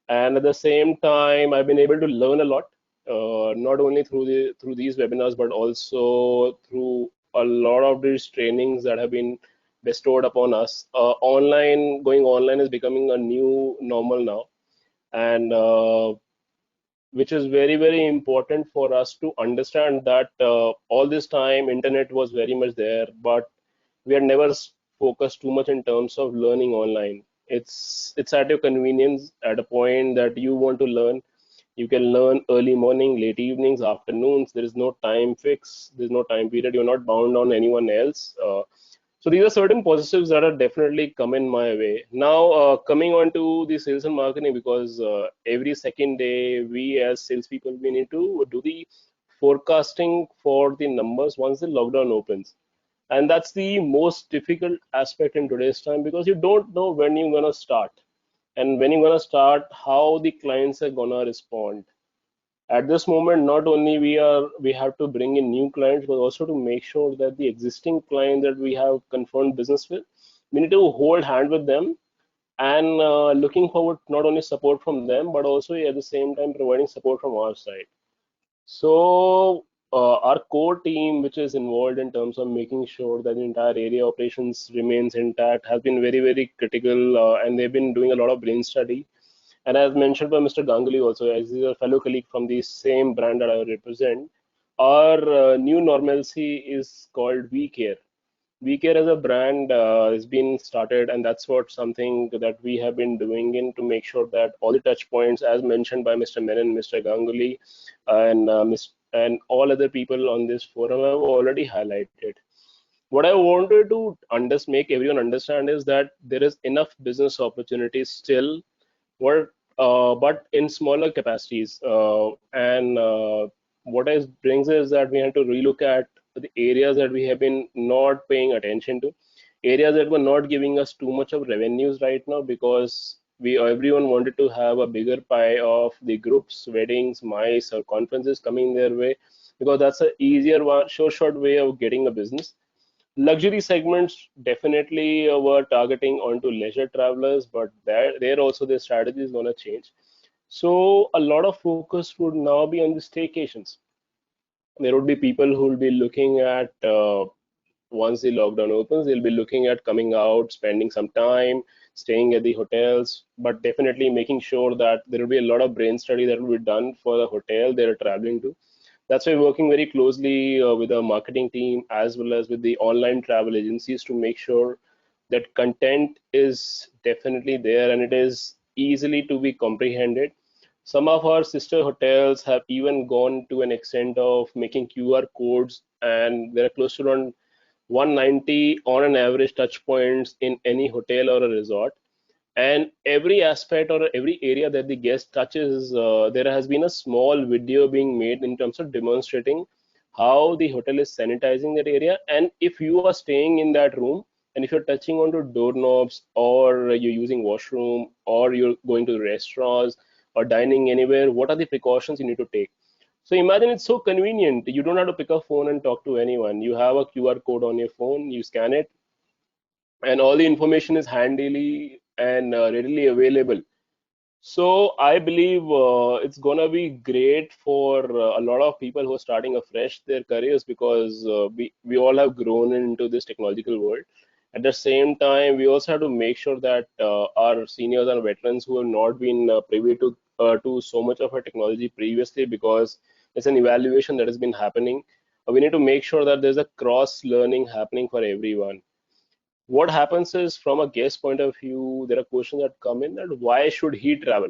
And at the same time, I've been able to learn a lot, not only through these webinars, but also through a lot of these trainings that have been bestowed upon us. Going online is becoming a new normal now, and which is very, very important for us to understand that all this time internet was very much there, but we had never focused too much in terms of learning online. It's at your convenience. At a point that you want to learn, you can learn early morning, late evenings, afternoons. There is no time fix, there's no time period, you're not bound on anyone else. So these are certain positives that are definitely coming my way. Now, coming on to the sales and marketing, because every second day we as salespeople, we need to do the forecasting for the numbers once the lockdown opens. And that's the most difficult aspect in today's time, because you don't know when you're gonna start, and when you're gonna start, how the clients are gonna respond. At this moment, not only we have to bring in new clients, but also to make sure that the existing client that we have confirmed business with, we need to hold hand with them, and looking forward not only support from them, but also at the same time providing support from our side. So our core team, which is involved in terms of making sure that the entire area operations remains intact, has been very, very critical, and they've been doing a lot of brain study. And as mentioned by Mr. Ganguly also, as he's a fellow colleague from the same brand that I represent, our new normalcy is called We Care. We Care as a brand has been started, and that's what something that we have been doing in to make sure that all the touch points, as mentioned by Mr. Menon, Mr. Ganguly, and and all other people on this forum have already highlighted. What I wanted to make everyone understand is that there is enough business opportunities still, but in smaller capacities. And what it brings is that we have to relook at the areas that we have been not paying attention to, areas that were not giving us too much of revenues right now, because everyone wanted to have a bigger pie of the groups, weddings, mice, or conferences coming their way, because that's an easier one, short way of getting a business. Luxury segments definitely were targeting onto leisure travelers, but there also the strategy is going to change. So a lot of focus would now be on the staycations. There would be people who will be looking at, once the lockdown opens, they'll be looking at coming out, spending some time, staying at the hotels, but definitely making sure that there will be a lot of brain study that will be done for the hotel they're traveling to. That's why we're working very closely with our marketing team as well as with the online travel agencies to make sure that content is definitely there and it is easily to be comprehended. Some of our sister hotels have even gone to an extent of making QR codes, and there are close to around 190 on an average touch points in any hotel or a resort. And every aspect or every area that the guest touches, there has been a small video being made in terms of demonstrating how the hotel is sanitizing that area. And if you are staying in that room, and if you're touching onto doorknobs, or you're using washroom, or you're going to restaurants or dining anywhere, what are the precautions you need to take? So imagine it's so convenient. You don't have to pick up phone and talk to anyone. You have a QR code on your phone, you scan it, and all the information is handily and readily available. So I believe it's gonna be great for a lot of people who are starting afresh their careers, because we all have grown into this technological world. At the same time, we also have to make sure that our seniors and veterans who have not been privy to so much of our technology previously, because it's an evaluation that has been happening. We need to make sure that there's a cross learning happening for everyone. What happens is, from a guest point of view, there are questions that come in that why should he travel?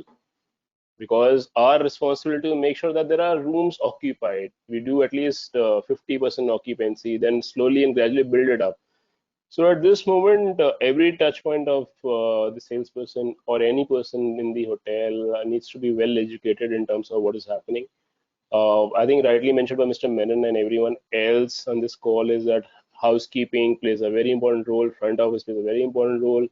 because our responsibility to make sure that there are rooms occupied. We do at least 50% occupancy, then slowly and gradually build it up. So at this moment, every touch point of the salesperson or any person in the hotel needs to be well educated in terms of what is happening. I think rightly mentioned by Mr. Menon and everyone else on this call is that housekeeping plays a very important role, front office plays a very important role,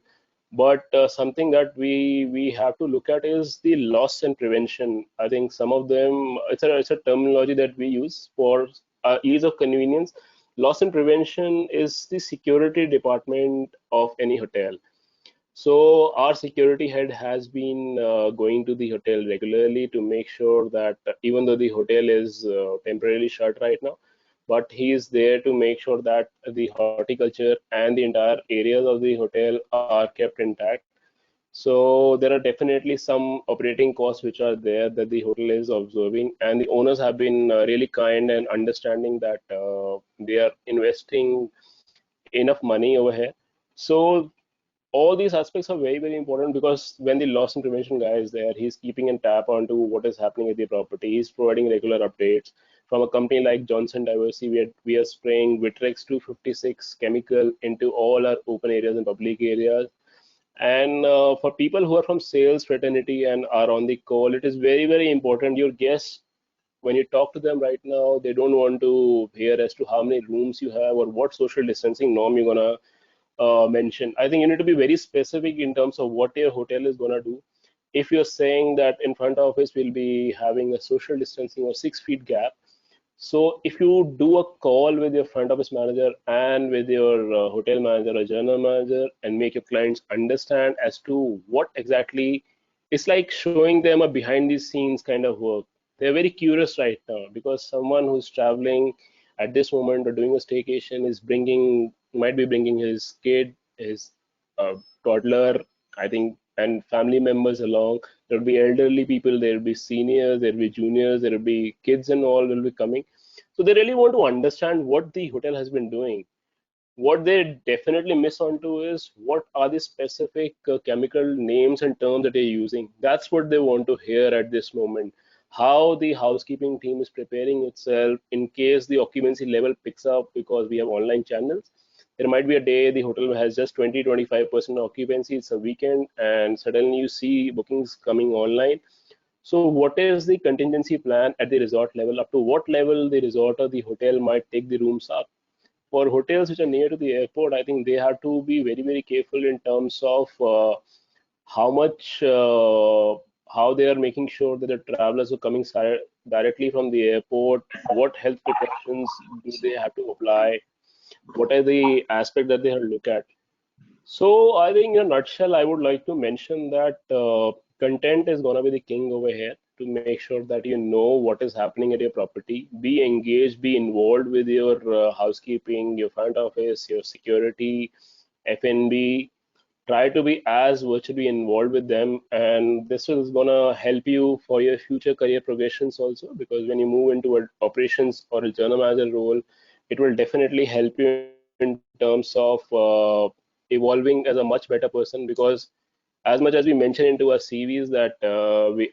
but something that we have to look at is the loss and prevention. I think some of them, it's a terminology that we use for ease of convenience. Loss and prevention is the security department of any hotel. So our security head has been going to the hotel regularly to make sure that even though the hotel is temporarily shut right now, but he is there to make sure that the horticulture and the entire areas of the hotel are kept intact. So there are definitely some operating costs which are there that the hotel is observing, and the owners have been really kind and understanding that they are investing enough money over here. So all these aspects are very important, because when the loss and prevention guy is there, he's keeping a tap onto what is happening at the property. He's providing regular updates. From a company like Johnson Diversity, we are spraying Vitrex 256 chemical into all our open areas and public areas. And for people who are from sales fraternity and are on the call, it is very important. Your guests, when you talk to them right now, they don't want to hear as to how many rooms you have or what social distancing norm you're gonna mention. I think you need to be very specific in terms of what your hotel is going to do. If you're saying that in front office we'll be having a social distancing or 6 feet gap, so if you do a call with your front office manager and with your hotel manager or general manager and make your clients understand as to what exactly, it's like showing them a behind the scenes kind of work. They're very curious right now, because someone who's traveling at this moment or doing a staycation is might be bringing his kid, his toddler, I think, and family members along. There'll be elderly people, there'll be seniors, there'll be juniors, there'll be kids and all will be coming. So they really want to understand what the hotel has been doing. What they definitely miss onto is what are the specific chemical names and terms that they're using. That's what they want to hear at this moment. How the housekeeping team is preparing itself in case the occupancy level picks up, because we have online channels. There might be a day the hotel has just 20-25% occupancy, it's a weekend, and suddenly you see bookings coming online. So what is the contingency plan at the resort level? Up to what level the resort or the hotel might take the rooms up? For hotels which are near to the airport, I think they have to be very careful in terms of how much, how they are making sure that the travelers who are coming directly from the airport, what health precautions do they have to apply? What are the aspects that they have to look at? So I think in a nutshell, I would like to mention that content is going to be the king over here, to make sure that you know what is happening at your property. Be engaged, be involved with your housekeeping, your front office, your security, F&B. Try to be as virtually involved with them, and this is going to help you for your future career progressions also, because when you move into an operations or a general manager role, it will definitely help you in terms of evolving as a much better person. Because as much as we mention into our CVs that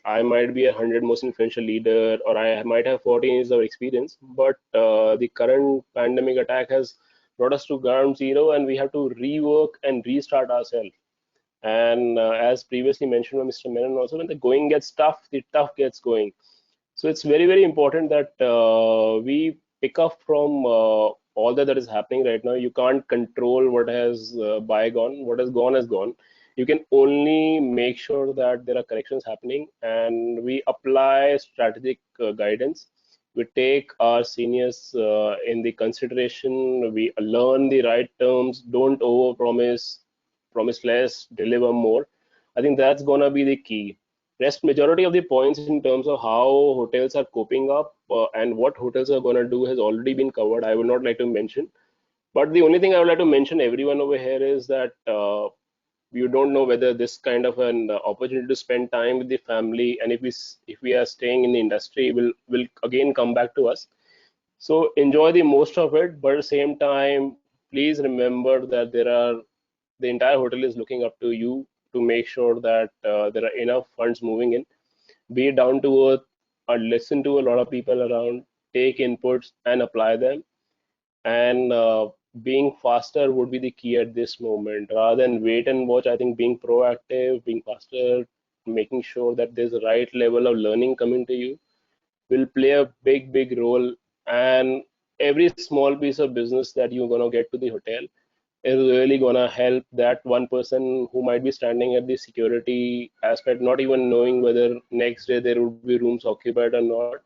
I might be 100 most influential leader, or I might have 14 years of experience, but the current pandemic attack has brought us to ground zero, and we have to rework and restart ourselves. And as previously mentioned by Mr. Menon also, when the going gets tough, the tough gets going. So it's very important that we pick up from all that is happening right now. You can't control what has bygone. What has gone has gone. You can only make sure that there are corrections happening, and we apply strategic guidance. We take our seniors in the consideration. We learn the right terms. Don't overpromise. Promise less. Deliver more. I think that's gonna be the key. Rest majority of the points in terms of how hotels are coping up and what hotels are going to do has already been covered. I would not like to mention, but the only thing I would like to mention everyone over here is that you don't know whether this kind of an opportunity to spend time with the family, and if we are staying in the industry, will again come back to us. So enjoy the most of it, but at the same time, please remember that the entire hotel is looking up to you to make sure that there are enough funds moving in. be down to earth, or listen to a lot of people around, take inputs and apply them. And being faster would be the key at this moment rather than wait and watch. I think being proactive, being faster, making sure that there's the right level of learning coming to you will play a big role. And every small piece of business that you're going to get to the hotel is really going to help that one person who might be standing at the security aspect, not even knowing whether next day there would be rooms occupied or not,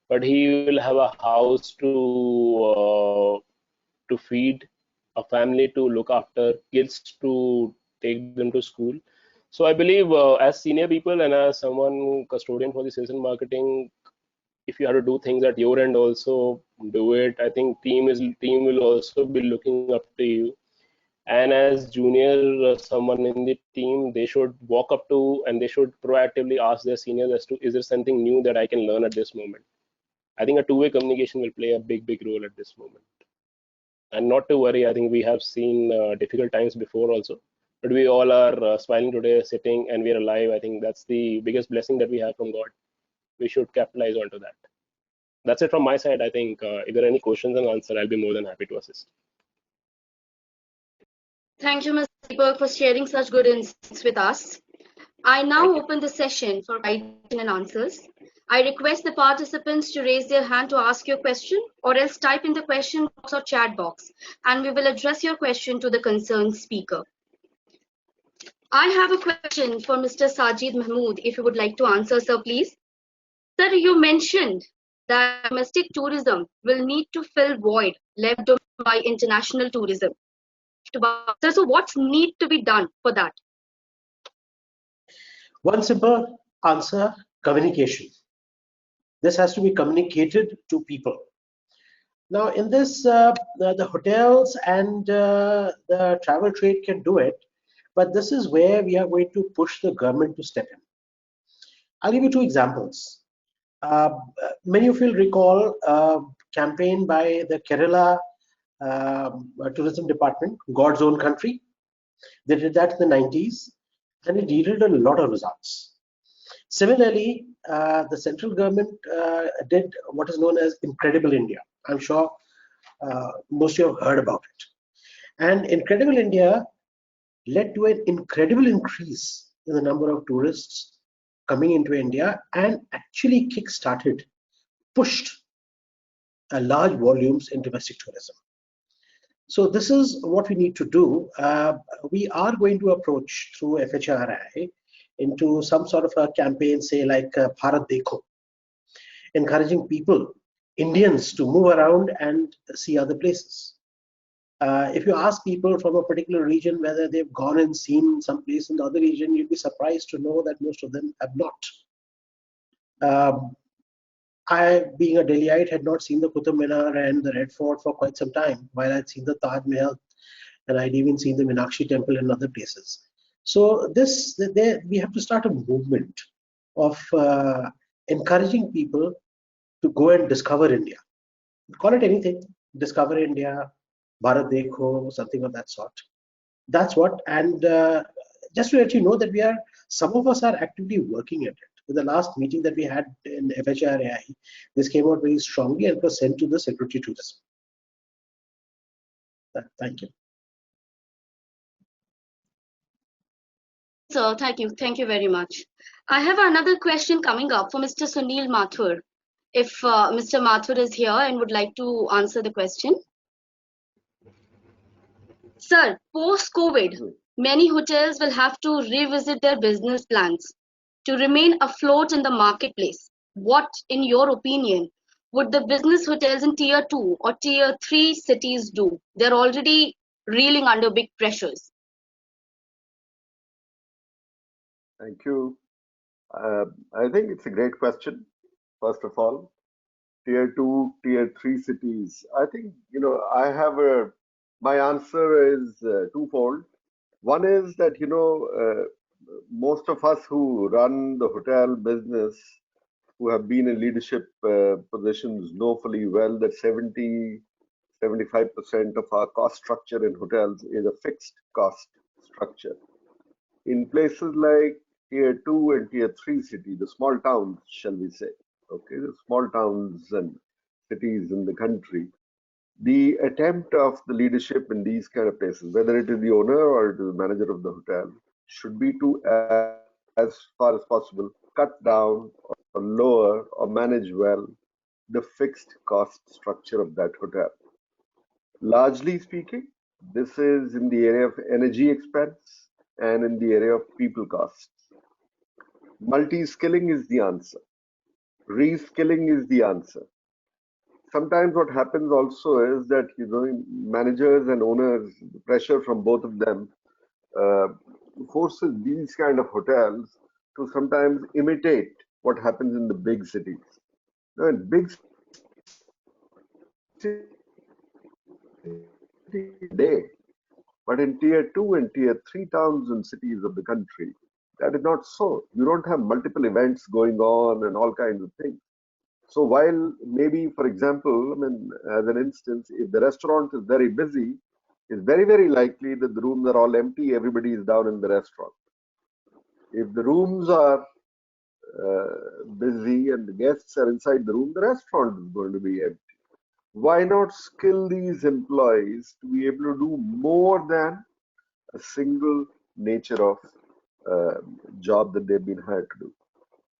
but he will have a house to feed, a family to look after, kids to take them to school. So I believe as senior people and as someone custodian for the sales and marketing, if you have to do things at your end, also do it. I think team will also be looking up to you. And as junior someone in the team, they should walk up to and they should proactively ask their seniors as to, is there something new that I can learn at this moment? I think a two-way communication will play a big role at this moment. And not to worry, I think we have seen difficult times before also, but we all are smiling today, sitting, and we're alive. I think that's the biggest blessing that we have from God. We should capitalize onto that. That's it from my side. I think if there are any questions and answers, I'll be more than happy to assist. Thank you, Mr. Deepak, for sharing such good insights with us. I now open the session for questions and answers. I request the participants to raise their hand to ask your question or else type in the question box or chat box and we will address your question to the concerned speaker. I have a question for Mr. Sajid Mahmood, if you would like to answer, sir, please. Sir, you mentioned that domestic tourism will need to fill void left by international tourism. So what's need to be done for that? One simple answer: communication. This has to be communicated to people. Now, in this, the hotels and the travel trade can do it, but this is where we are going to push the government to step in. I'll give you two examples. Many of you will recall a campaign by the Kerala tourism department, God's Own Country. They did that in the 90s and it yielded a lot of results. Similarly, the central government did what is known as Incredible India. I'm sure most of you have heard about it. And Incredible India led to an incredible increase in the number of tourists coming into India and actually kick-started, pushed large volumes in domestic tourism. So this is what we need to do. We are going to approach through FHRI into some sort of a campaign, say like Bharat Dekho, encouraging people, Indians, to move around and see other places. If you ask people from a particular region whether they've gone and seen some place in the other region, you'd be surprised to know that most of them have not. I, being a Delhiite, had not seen the Qutub Minar and the Red Fort for quite some time, while I'd seen the Taj Mahal and I'd even seen the Meenakshi Temple and other places. So we have to start a movement of encouraging people to go and discover India. Call it anything, discover India, Bharat Dekho, something of that sort. That's what, and just to let you know that some of us are actively working at it. In the last meeting that we had in FHRAI, this came out very strongly and was sent to the Secretary Tourism. Thank you. Sir, thank you. Thank you very much. I have another question coming up for Mr. Sunil Mathur. If Mr. Mathur is here and would like to answer the question. Sir, post-COVID, many hotels will have to revisit their business plans to remain afloat in the marketplace. What, in your opinion, would the business hotels in Tier 2 or Tier 3 cities do? They're already reeling under big pressures. Thank you. I think it's a great question, first of all. Tier 2, Tier 3 cities. I think, my answer is twofold. One is that, most of us who run the hotel business, who have been in leadership positions, know fully well that 70-75% of our cost structure in hotels is a fixed cost structure. In places like tier 2 and tier 3 city, the small towns, shall we say, okay, the small towns and cities in the country, the attempt of the leadership in these kind of places, whether it is the owner or it is the manager of the hotel, should be to, as far as possible, cut down or lower or manage well the fixed cost structure of that hotel. Largely speaking, this is in the area of energy expense and in the area of people costs. Multi-skilling is the answer. Reskilling is the answer. Sometimes what happens also is that, you know, managers and owners, the pressure from both of them forces these kind of hotels to sometimes imitate what happens in the big cities. Now, in big cities, day, but in tier 2 and tier 3 towns and cities of the country, that is not so. You don't have multiple events going on and all kinds of things. So while maybe, for example, I mean, as an instance, if the restaurant is very busy, it's very, very likely that the rooms are all empty, everybody is down in the restaurant. If the rooms are busy and the guests are inside the room, the restaurant is going to be empty. Why not skill these employees to be able to do more than a single nature of job that they've been hired to do?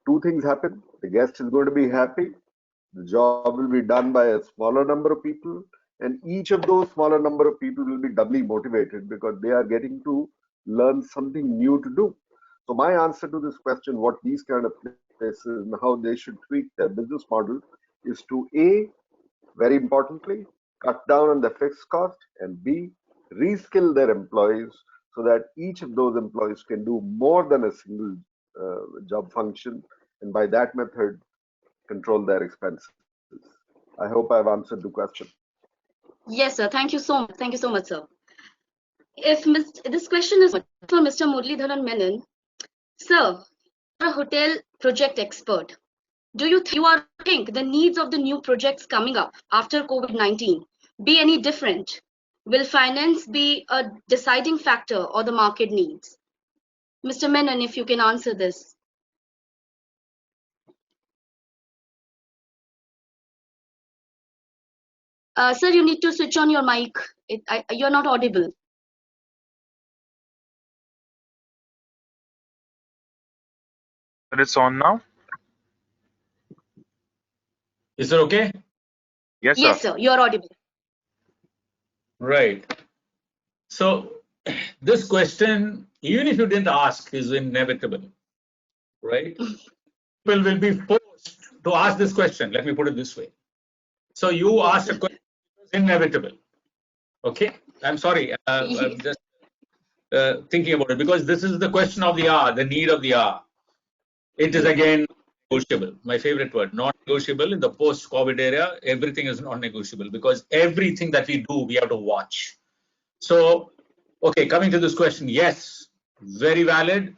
Two things happen. The guest is going to be happy. The job will be done by a smaller number of people, and each of those smaller number of people will be doubly motivated because they are getting to learn something new to do. So my answer to this question, what these kind of places and how they should tweak their business model, is to A, very importantly, cut down on the fixed cost, and B, reskill their employees so that each of those employees can do more than a single job function, and by that method control their expenses. I hope I've answered the question. Yes, sir. Thank you so much. Thank you so much, sir. This question is for Mr. Muralidharan Menon. Sir, you're a hotel project expert. Do you think the needs of the new projects coming up after COVID-19 be any different? Will finance be a deciding factor or the market needs? Mr. Menon, if you can answer this. Sir, you need to switch on your mic. You're not audible. But it's on now. Is it okay? Yes, sir. Yes, sir. You're audible. Right. So this question, even if you didn't ask, is inevitable, right? People will be forced to ask this question. Let me put it this way. So you asked a question, it was inevitable. Okay. I'm sorry. I'm just thinking about it because this is the question of the hour, the need of the hour. It is again negotiable. My favorite word, non-negotiable. In the post-COVID era, everything is non-negotiable because everything that we do, we have to watch. So, okay, coming to this question, yes, very valid.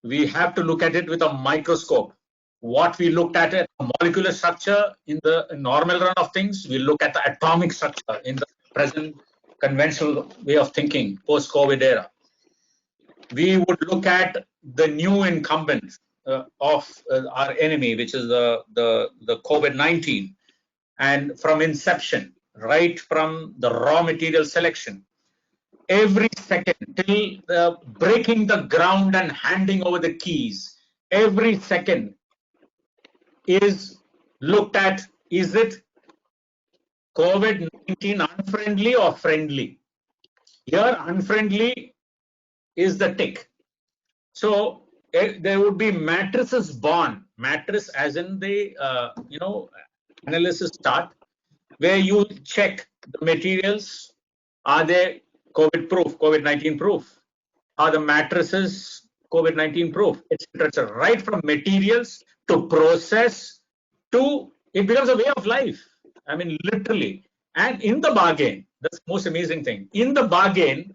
We have to look at it with a microscope. What we looked at a molecular structure in the normal run of things, we look at the atomic structure in the present conventional way of thinking, post-COVID era. We would look at the new incumbent of our enemy, which is the COVID-19, and from inception, right from the raw material selection, every second till breaking the ground and handing over the keys, every second is looked at. Is it COVID-19 unfriendly or friendly? Here, unfriendly is the tick. So there would be matrices born, mattress as in the analysis start, where you check the materials. Are they COVID proof, COVID-19 proof? Are the mattresses COVID-19 proof, etc., etc. Right from materials to process to it becomes a way of life. I mean, literally. And in the bargain, that's the most amazing thing. In the bargain,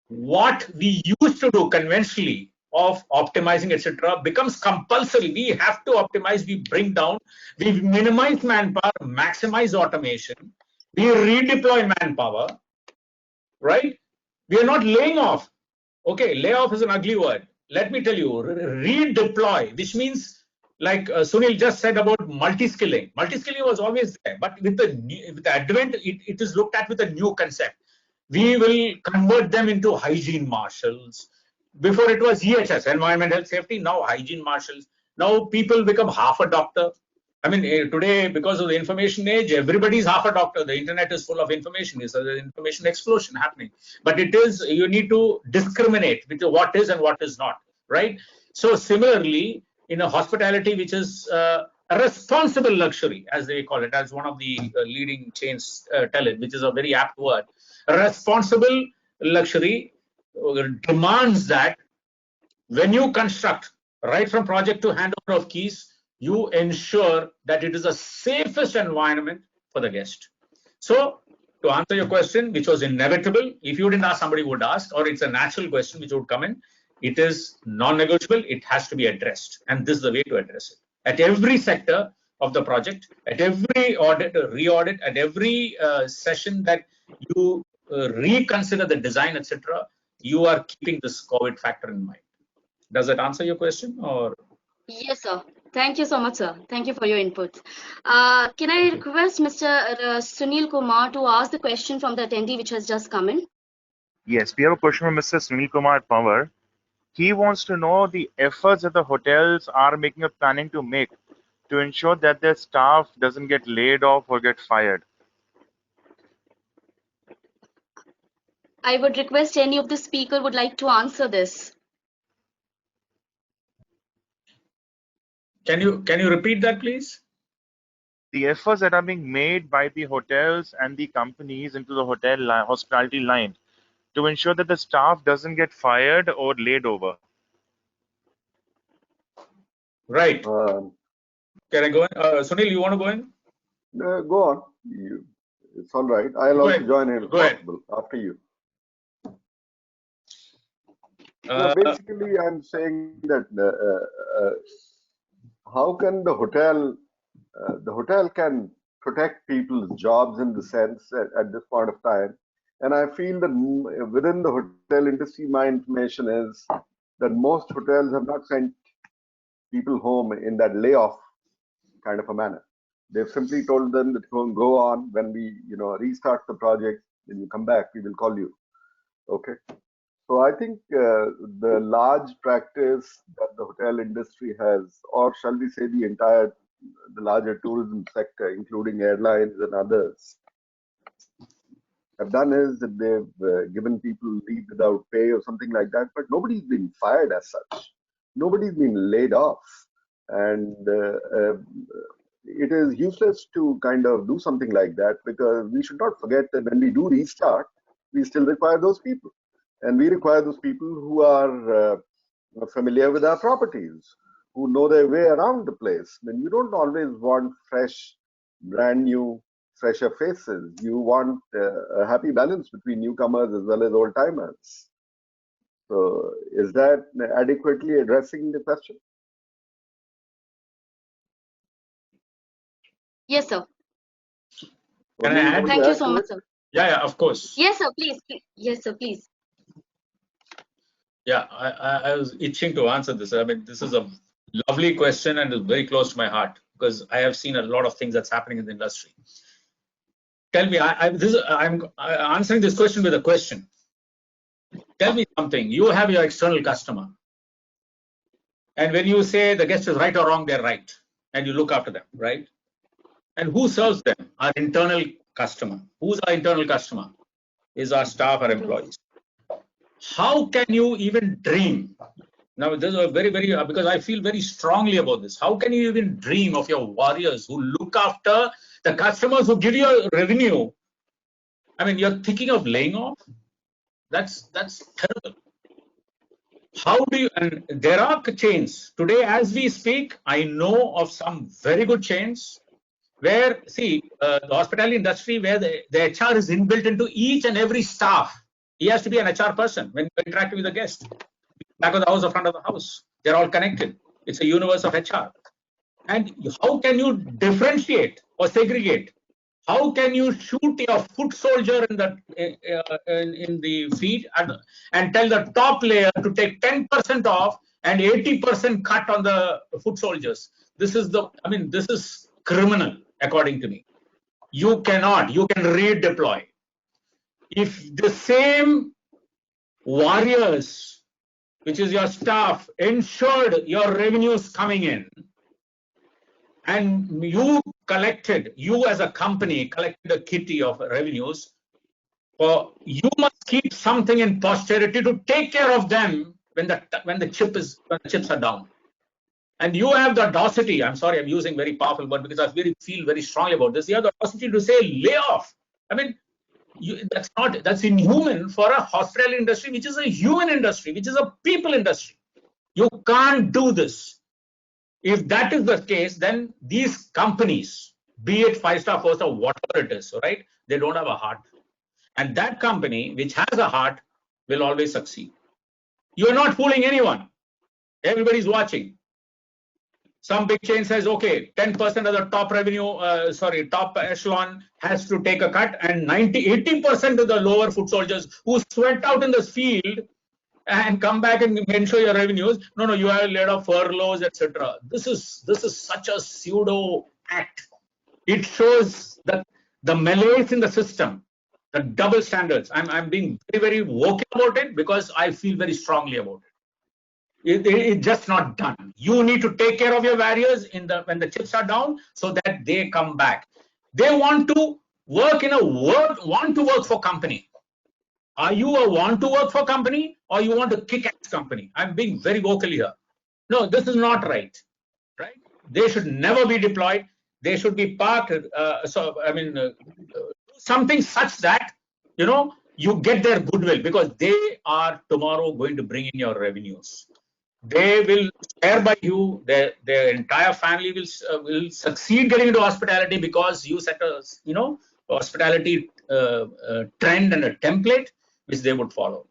what we used to do conventionally of optimizing, etc., becomes compulsory. We have to optimize, we bring down, we minimize manpower, maximize automation, we redeploy manpower, right? We are not laying off. Okay, layoff is an ugly word. let me tell you, redeploy, which means like Sunil just said about multi-skilling. Multi-skilling was always there, but with the advent, it is looked at with a new concept. We will convert them into hygiene marshals. Before it was EHS, environment, health, safety. Now hygiene marshals. Now people become half a doctor. I mean, today, because of the information age, everybody is half a doctor. The internet is full of information. There's an information explosion happening. But it is, you need to discriminate between what is and what is not, right? So similarly, in a hospitality, which is a responsible luxury, as they call it, as one of the leading chains tell it, which is a very apt word. A responsible luxury demands that when you construct, right from project to handover of keys, you ensure that it is the safest environment for the guest. So, to answer your question, which was inevitable, if you didn't ask, somebody would ask, or it's a natural question which would come in, it is non-negotiable, it has to be addressed. And this is the way to address it. At every sector of the project, at every audit, re-audit, at every session that you reconsider the design, etc., you are keeping this COVID factor in mind. Does that answer your question, or? Yes, sir. Thank you so much, sir. Thank you for your input. Can I request Mr. Sunil Kumar to ask the question from the attendee which has just come in? Yes, we have a question from Mr. Sunil Kumar Power. He wants to know the efforts that the hotels are making or planning to make to ensure that their staff doesn't get laid off or get fired. I would request any of the speaker would like to answer this. Can you repeat that, please? The efforts that are being made by the hotels and the companies into the hospitality line to ensure that the staff doesn't get fired or laid over. Right. Can I go in? Sunil, you want to go in? Go on. It's all right. I'll also join in if possible after you. Basically, I'm saying that how can the hotel can protect people's jobs in the sense at this point of time. And I feel that within the hotel industry, my information is that most hotels have not sent people home in that layoff kind of a manner. They've simply told them that go on, when we restart the project, when you come back, we will call you. Okay. So I think the large practice that the hotel industry has, or shall we say the larger tourism sector, including airlines and others, have done is that they've given people leave without pay or something like that, but nobody's been fired as such. Nobody's been laid off. And it is useless to kind of do something like that, because we should not forget that when we do restart, we still require those people. And we require those people who are familiar with our properties, who know their way around the place. I mean, you don't always want fresh, brand new, fresher faces. You want a happy balance between newcomers as well as old timers. So is that adequately addressing the question? Yes, sir. Can I add? Thank you so much, sir. Yeah, of course. Yes, sir, please. Yes, sir, please. Yeah, I was itching to answer this. I mean, this is a lovely question and is very close to my heart, because I have seen a lot of things that's happening in the industry. Tell me, I'm answering this question with a question. Tell me something. You have your external customer, and when you say the guest is right or wrong, they're right, and you look after them, right? And who serves them? Our internal customer. Who's our internal customer? Is our staff, our employees. How can you even dream? Now, this is a very, very, because I feel very strongly about this. How can you even dream of your warriors who look after the customers who give you a revenue? I mean, you're thinking of laying off? That's terrible. How do you, and there are chains. Today, as we speak, I know of some very good chains where, see, the hospitality industry, where the HR is inbuilt into each and every staff. He has to be an HR person when interacting with the guest. Back of the house or front of the house. They're all connected. It's a universe of HR. And how can you differentiate or segregate? How can you shoot your foot soldier in the feet and tell the top layer to take 10% off and 80% cut on the foot soldiers? This is this is criminal according to me. You can redeploy. If the same warriors, which is your staff, ensured your revenues coming in, and you as a company collected a kitty of revenues, you must keep something in posterity to take care of them when the chips are down. And you have the audacity, I'm sorry, I'm using very powerful word because I feel very strongly about this. You have the audacity to say layoff. That's inhuman for a hospitality industry, which is a human industry, which is a people industry. You can't do this. If that is the case, then these companies, be it 5-star, 4-star, whatever it is, right? They don't have a heart. And that company, which has a heart, will always succeed. You are not fooling anyone. Everybody's watching. Some big chain says, okay, 10% of the top echelon has to take a cut, and 80% of the lower foot soldiers who sweat out in this field and come back and ensure your revenues. No, you have laid off furloughs, etc. This is such a pseudo act. It shows that the malaise in the system, the double standards. I'm being very, very vocal about it because I feel very strongly about it. It's just not done. You need to take care of your warriors when the chips are down so that they come back. They want to work for company. Are you a want to work for company or you want to kick ass company? I'm being very vocal here. No, this is not right. Right? They should never be deployed. They should be parked. Something such that you get their goodwill, because they are tomorrow going to bring in your revenues. They will swear by you. Their entire family will succeed getting into hospitality because you set a hospitality trend and a template which they would follow.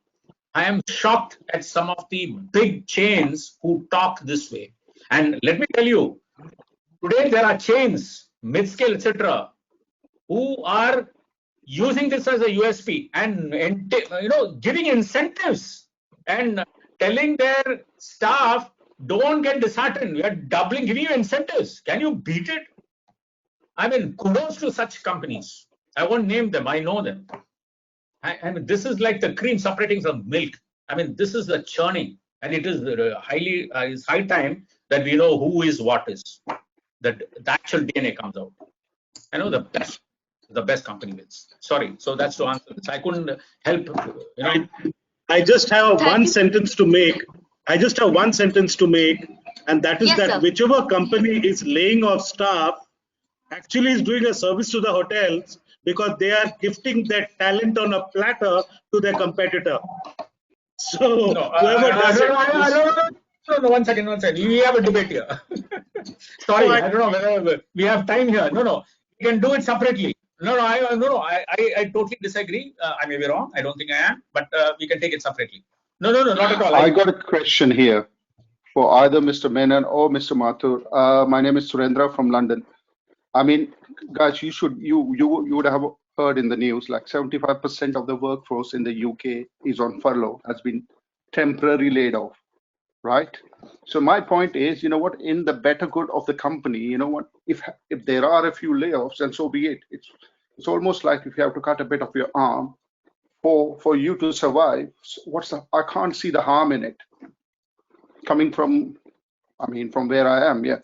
I am shocked at some of the big chains who talk this way. And let me tell you, today there are chains, mid-scale, etc., who are using this as a USP and giving incentives and telling their staff, don't get disheartened. We are giving you incentives. Can you beat it? Kudos to such companies. I won't name them. I know them. This is like the cream separating from milk. This is the churning, and it is it's high time that we know who is what is. That the actual DNA comes out. I know the best company wins. Sorry. So that's to answer this. I couldn't help. I just have one sentence to make. And that is that whichever company is laying off staff actually is doing a service to the hotels, because they are gifting their talent on a platter to their competitor. So whoever does it. No, one second. We have a debate here. Sorry, I don't know whether we have time here. No, we can do it separately. I totally disagree. I may be wrong. I don't think I am, but we can take it separately. No, not at all. I got a question here for either Mr. Menon or Mr. Mathur. My name is Surendra from London. Guys, you would have heard in the news like 75% of the workforce in the UK is on furlough, has been temporarily laid off, right? So my point is, in the better good of the company, if there are a few layoffs, then so be it. It's almost like if you have to cut a bit of your arm for you to survive. I can't see the harm in it coming from where I am. Yeah.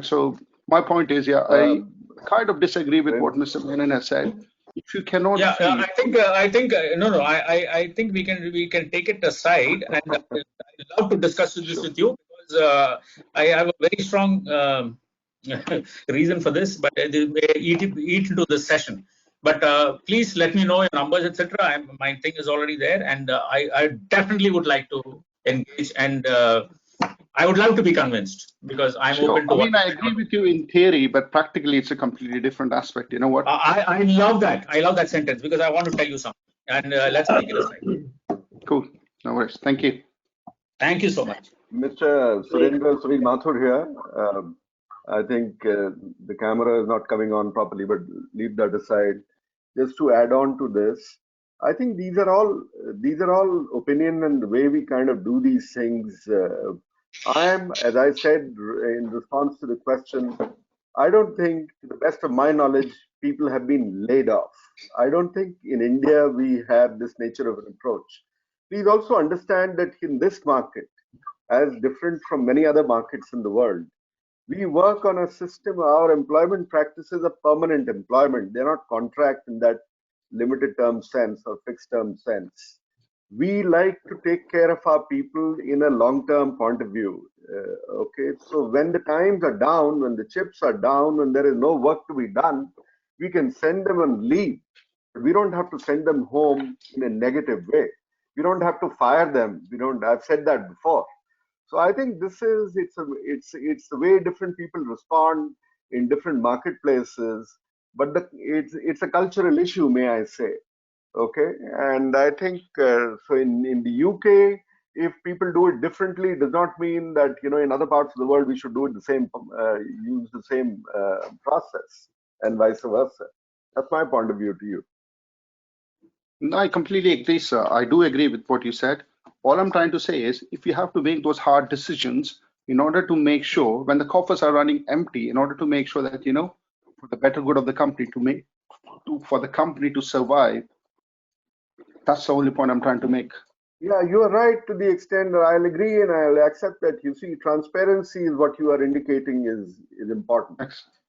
So my point is, I kind of disagree with what Mr. Menon has said. If you cannot, I think we can take it aside, and I'd love to discuss this with you, because I have a very strong reason for this, but it may eat into this session. But please let me know your numbers, etc. My thing is already there, and I definitely would like to engage, and I would love to be convinced, because I'm open to. I agree with you in theory, but practically it's a completely different aspect. You know what? I love that. I love that sentence, because I want to tell you something, and let's take it aside. Cool. No worries. Thank you. Thank you so much. Mr. Surendra Mathur here. I think the camera is not coming on properly, but leave that aside. Just to add on to this, I think these are all opinion and the way we kind of do these things. As I said in response to the question, I don't think, to the best of my knowledge, people have been laid off. I don't think in India we have this nature of an approach. Please also understand that in this market, as different from many other markets in the world, we work on a system. Our employment practices are permanent employment. They're not contract in that limited term sense or fixed term sense. We like to take care of our people in a long term point of view. Okay, so when the times are down, when the chips are down, when there is no work to be done, we can send them on leave. We don't have to send them home in a negative way. We don't have to fire them. I've said that before. So I think it's the way different people respond in different marketplaces, but it's a cultural issue, may I say. Okay, and I think so. In the UK, if people do it differently, it does not mean that in other parts of the world we should do it the same, use the same process, and vice versa. That's my point of view to you. No, I completely agree, sir. I do agree with what you said. All I'm trying to say is, if you have to make those hard decisions in order to make sure when the coffers are running empty, in order to make sure that for the better good of the company for the company to survive, that's the only point I'm trying to make. Yeah, you are right to the extent that I'll agree and I'll accept that. You see, transparency is what you are indicating is important.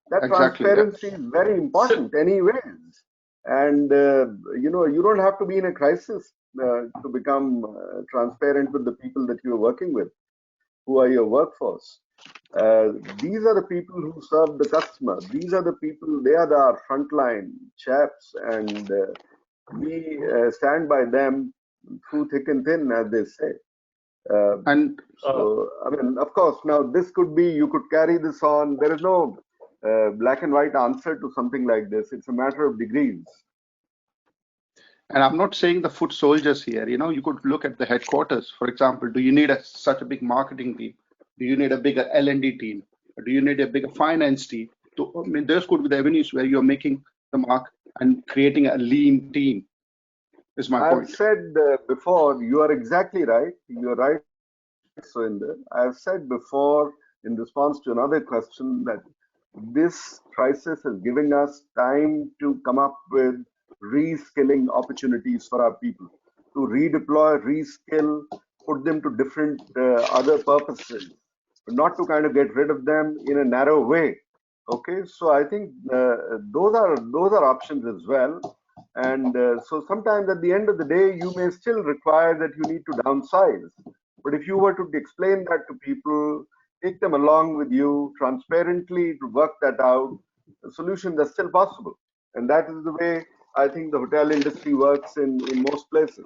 That Exactly, transparency is very important anyways. And, you don't have to be in a crisis to become transparent with the people that you're working with, who are your workforce. These are the people who serve the customer. These are the people, they are our frontline chaps, and we stand by them through thick and thin, as they say. I mean, of course, now this could be, you could carry this on. There is no black and white answer to something like this. It's a matter of degrees. And I'm not saying the foot soldiers here. You could look at the headquarters. For example, do you need such a big marketing team? Do you need a bigger L&D team? Or do you need a bigger finance team? I mean, those could be the avenues where you're making the mark and creating a lean team. Is my point. I've said before, you are exactly right. You're right, Surinder. I've said before in response to another question that this crisis is giving us time to come up with reskilling opportunities for our people, to redeploy, reskill, put them to different other purposes, but not to kind of get rid of them in a narrow way. Okay, so I think those are options as well. And so sometimes at the end of the day, you may still require that you need to downsize. But if you were to explain that to people, take them along with you transparently to work that out, solutions are still possible. And that is the way I think the hotel industry works in most places.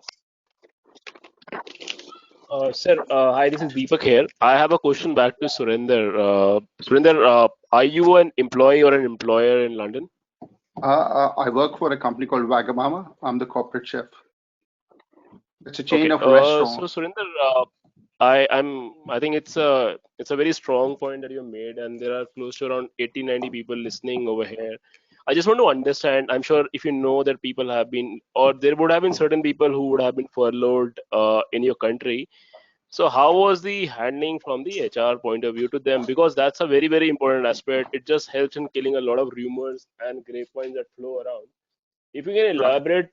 Sir, hi, this is Deepak here. I have a question back to Surinder. Surinder, are you an employee or an employer in London? I work for a company called Wagamama. I'm the corporate chef. It's a chain of restaurants. So Surinder, I think it's a very strong point that you made, and there are close to around 80-90 people listening over here. I just want to understand. I'm sure if you know that people have been, or there would have been certain people who would have been furloughed in your country. So how was the handling from the HR point of view to them? Because that's a very, very important aspect. It just helps in killing a lot of rumors and grapevines that flow around. If you can elaborate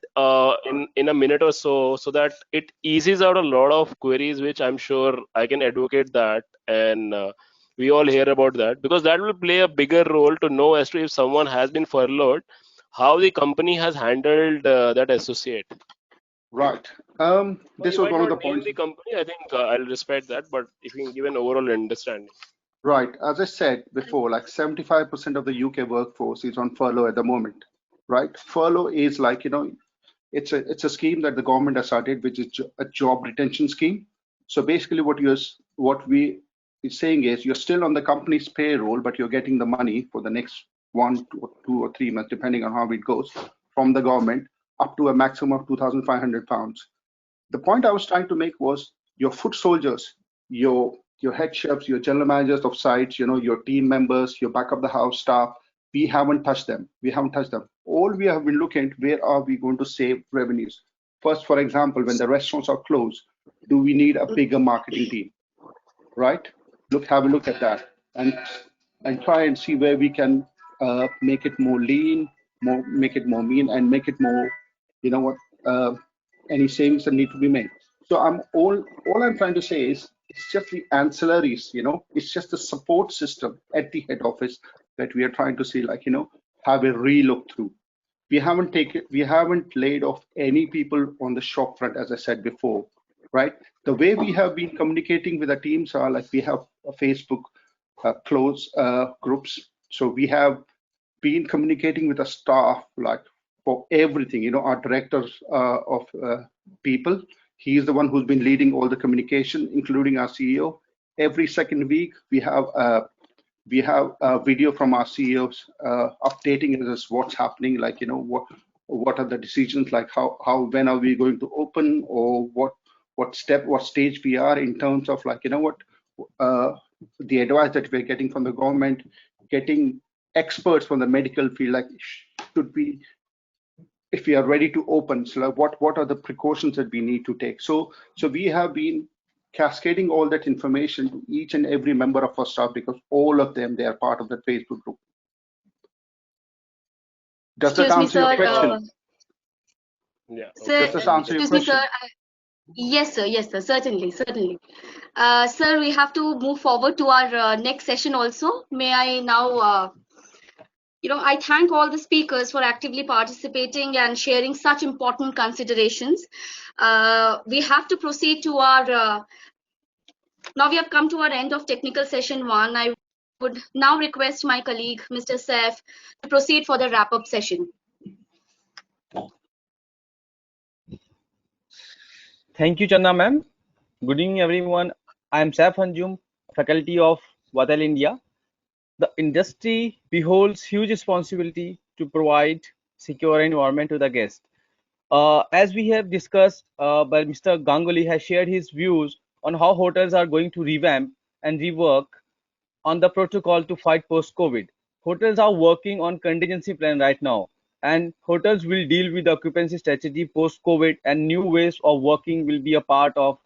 in a minute or so that it eases out a lot of queries, which I'm sure I can advocate that, and we all hear about that, because that will play a bigger role to know as to if someone has been furloughed, how the company has handled that associate. Right. This was one of the points. The company, I think I'll respect that, but if you can give an overall understanding. Right. As I said before, like 75% of the UK workforce is on furlough at the moment. Right. Furlough is like, it's a scheme that the government has started, which is a job retention scheme. So basically what we is saying is you're still on the company's payroll, but you're getting the money for the next 1, 2 or 3 months, depending on how it goes, from the government, up to a maximum of £2,500. The point I was trying to make was your foot soldiers, your your head chefs, your general managers of sites, your team members, your back of the house staff. We haven't touched them. We haven't touched them. All we have been looking at, where are we going to save revenues? First, for example, when the restaurants are closed, do we need a bigger marketing team? Right? Have a look at that, and try and see where we can make it more lean, make it more mean, and make it more, any savings that need to be made. So all I'm trying to say is it's just the ancillaries, it's just the support system at the head office that we are trying to see, have a relook through. We haven't laid off any people on the shop front, as I said before, right? The way we have been communicating with the teams are like we have a Facebook close groups. So we have been communicating with the staff like for everything. Our director of people, he's the one who's been leading all the communication, including our CEO. Every second week we have a video from our CEOs updating us what's happening, like what are the decisions, like when are we going to open, or what stage we are in terms of the advice that we're getting from the government, getting experts from the medical field, like should we, if we are ready to open, so like what are the precautions that we need to take. So we have been cascading all that information to each and every member of our staff, because all of them, they are part of that Facebook group. Does that answer your question? Yeah. Sir, does this answer your question? Sir, yes, sir, certainly. Sir, we have to move forward to our next session also. May I now, I thank all the speakers for actively participating and sharing such important considerations. We have to proceed to our, now we have come to our end of technical session 1. I would now request my colleague, Mr. Saif, to proceed for the wrap-up session. Thank you, Channa ma'am. Good evening, everyone. I am Saif Anjum, faculty of Vatel, India. The industry beholds huge responsibility to provide secure environment to the guest. As we have discussed, by Mr. Ganguly has shared his views on how hotels are going to revamp and rework on the protocol to fight post-COVID. Hotels are working on contingency plan right now, and hotels will deal with the occupancy strategy post-COVID, and new ways of working will be a part of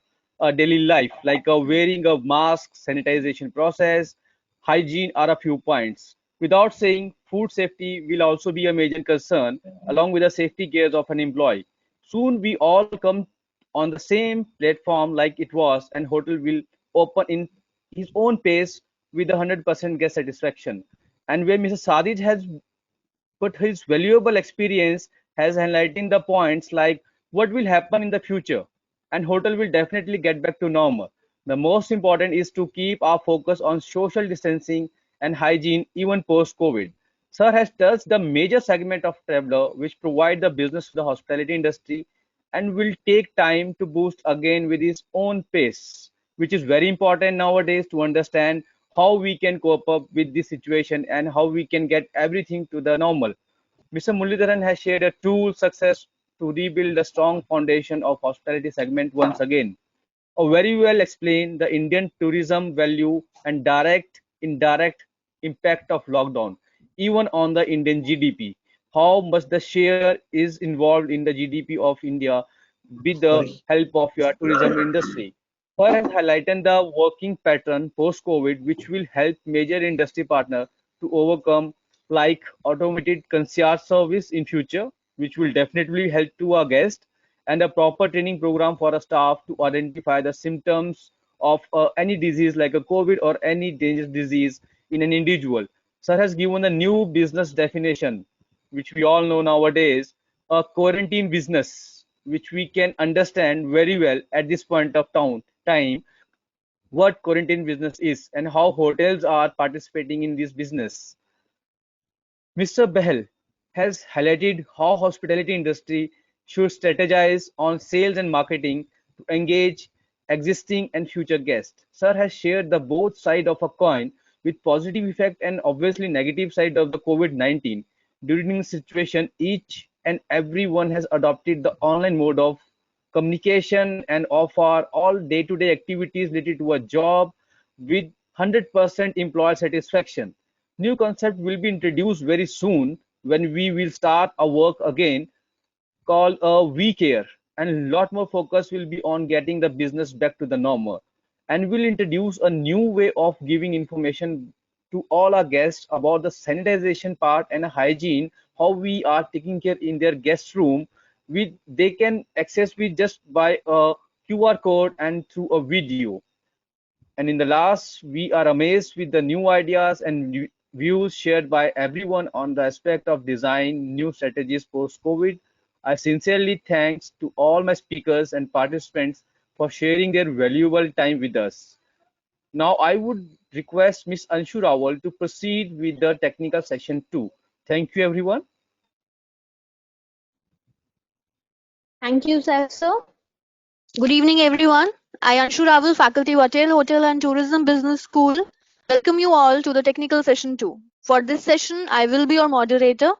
daily life, like wearing a mask, sanitization process, hygiene are a few points. Without saying, food safety will also be a major concern, along with the safety gears of an employee. Soon we all come on the same platform like it was, and hotel will open in his own pace with 100% guest satisfaction. And where Mr. Sadij has put his valuable experience, has highlighting the points like what will happen in the future, and hotel will definitely get back to normal. The most important is to keep our focus on social distancing and hygiene even post-COVID. Sir has touched the major segment of traveler which provide the business to the hospitality industry, and will take time to boost again with his own pace, which is very important nowadays to understand how we can cope up with this situation and how we can get everything to the normal. Mr. Muralidharan has shared a tool success to rebuild a strong foundation of hospitality segment once again. Very well explained the Indian tourism value and direct, indirect impact of lockdown, even on the Indian GDP. How much the share is involved in the GDP of India with the help of your tourism industry. Sir has highlighted the working pattern post-COVID, which will help major industry partner to overcome, like automated concierge service in future, which will definitely help to our guests, and a proper training program for a staff to identify the symptoms of any disease like a COVID or any dangerous disease in an individual. Sir has given a new business definition, which we all know nowadays, a quarantine business, which we can understand very well at this point of time what quarantine business is and how hotels are participating in this business. Mr. Behel has highlighted how hospitality industry should strategize on sales and marketing to engage existing and future guests. Sir has shared the both side of a coin with positive effect and obviously negative side of the COVID-19. During this situation, each and everyone has adopted the online mode of communication and offer all day-to-day activities related to a job, with 100% employer satisfaction. New concept will be introduced very soon when we will start our work again, called We Care, and a lot more focus will be on getting the business back to the normal. And we'll introduce a new way of giving information to all our guests about the sanitization part and hygiene, how we are taking care in their guest room. They can access with just by a QR code and through a video. And in the last, we are amazed with the new ideas and views shared by everyone on the aspect of design new strategies post-COVID. I sincerely thanks to all my speakers and participants for sharing their valuable time with us. Now I would request Ms. Anshu Rawal to proceed with the technical session 2. Thank you, everyone. Thank you, sir. Good evening, everyone. I, Anshu Rawal, faculty Vatel Hotel and Tourism Business School, welcome you all to the technical session 2. For this session, I will be your moderator.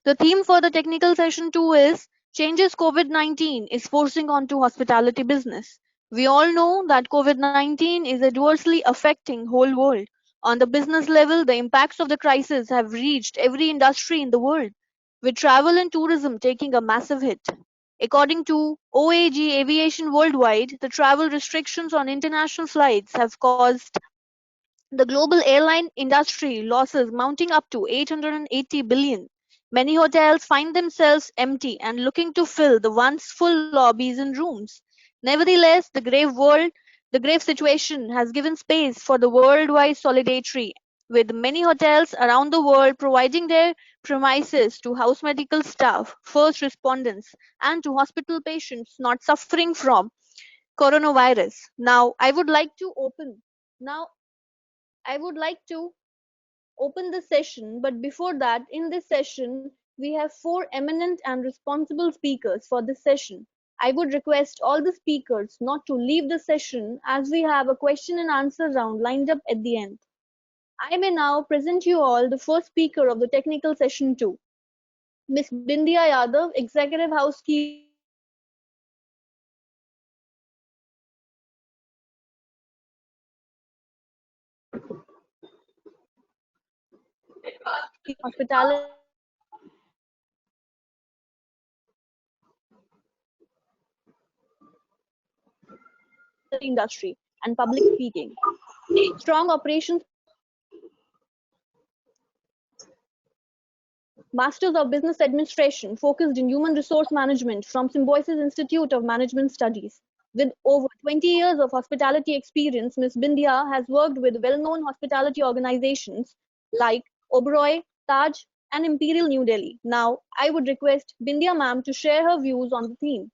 The theme for the technical session 2 is Changes COVID-19 is forcing onto hospitality business. We all know that COVID-19 is adversely affecting whole world. On the business level, the impacts of the crisis have reached every industry in the world, with travel and tourism taking a massive hit. According to OAG Aviation Worldwide, the travel restrictions on international flights have caused the global airline industry losses mounting up to 880 billion. Many hotels find themselves empty and looking to fill the once full lobbies and rooms. Nevertheless, the grave situation has given space for the worldwide solidarity, with many hotels around the world providing their premises to house medical staff, first responders, and to hospital patients not suffering from coronavirus. Now I would like to open the session, but before that, in this session, we have 4 eminent and responsible speakers for this session. I would request all the speakers not to leave the session as we have a question and answer round lined up at the end. I may now present you all the first speaker of the technical session 2, Ms. Bindia Yadav, Executive Housekeeper, Hospitality industry, and public speaking. Strong operations, Masters of Business Administration focused in Human Resource Management from Symbiosis Institute of Management Studies. With over 20 years of hospitality experience, Ms. Bindia has worked with well-known hospitality organizations like Oberoi, Taj, and Imperial New Delhi. Now, I would request Bindia ma'am to share her views on the theme.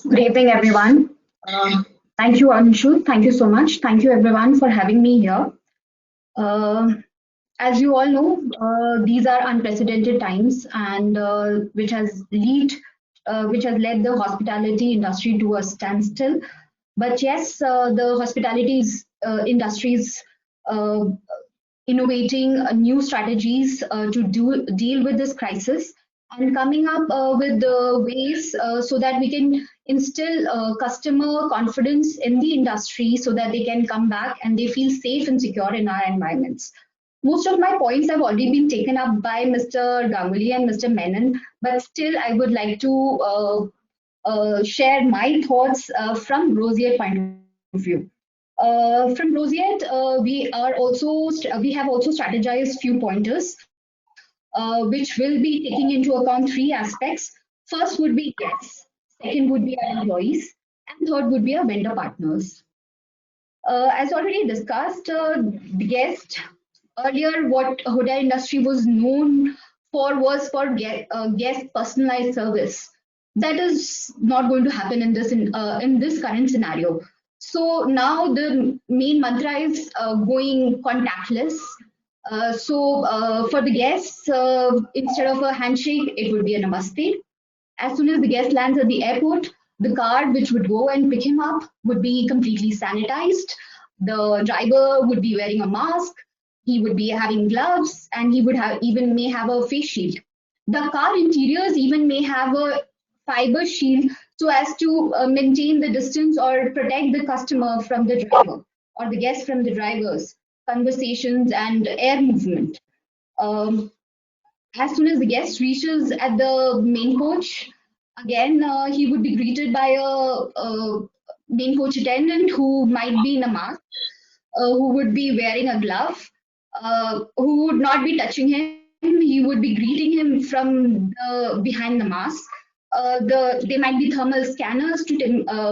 Good evening, everyone. Thank you, Anshu. Thank you so much. Thank you, everyone, for having me here. As you all know, these are unprecedented times, and which has led the hospitality industry to a standstill. But yes, the hospitality industry is innovating new strategies to deal with this crisis and coming up with ways so that we can instill customer confidence in the industry so that they can come back and they feel safe and secure in our environments. Most of my points have already been taken up by Mr. Ganguly and Mr. Menon, but still I would like to share my thoughts from Roseate point of view. From Roseate, we have also strategized few pointers, which will be taking into account 3 aspects. First would be guests, second would be our employees, and third would be our vendor partners. As already discussed, the guest earlier, what hotel industry was known for was for guest personalized service. That is not going to happen in this current scenario. So now the main mantra is going contactless. For the guests, instead of a handshake, it would be a namaste. As soon as the guest lands at the airport, the car which would go and pick him up would be completely sanitized. The driver would be wearing a mask. He would be having gloves, and he would may have a face shield. The car interiors even may have a fiber shield so as to maintain the distance or protect the customer from the driver or the guest from the drivers, conversations and air movement. Um, as soon as the guest reaches at the main coach, again he would be greeted by a main coach attendant who might be in a mask, who would be wearing a glove, who would not be touching him. He would be greeting him from behind the mask. There might be thermal scanners to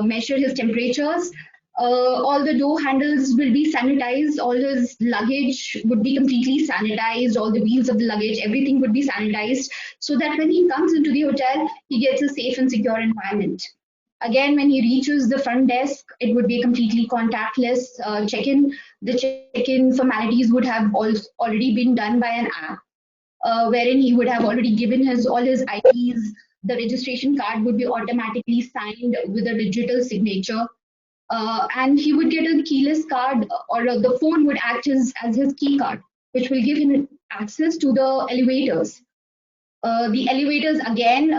measure his temperatures. All the door handles will be sanitized. All his luggage would be completely sanitized. All the wheels of the luggage, everything would be sanitized, so that when he comes into the hotel, he gets a safe and secure environment. Again, when he reaches the front desk, it would be a completely contactless check-in. The check-in formalities would have already been done by an app, wherein he would have already given all his IDs. The registration card would be automatically signed with a digital signature. And he would get a keyless card, or the phone would act as his key card, which will give him access to the elevators. The elevators, again,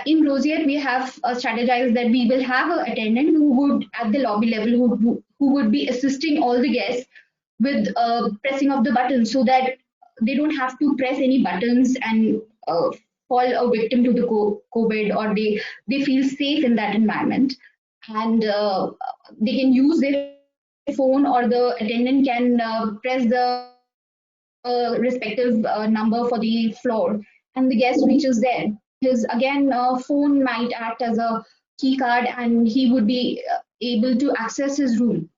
in Roseate, we have strategized that we will have an attendant who would, at the lobby level, who would be assisting all the guests with pressing of the buttons, so that they don't have to press any buttons and fall a victim to the COVID, or they feel safe in that environment. And they can use their phone, or the attendant can press the respective number for the floor, and the guest reaches there. His phone might act as a key card, and he would be able to access his room.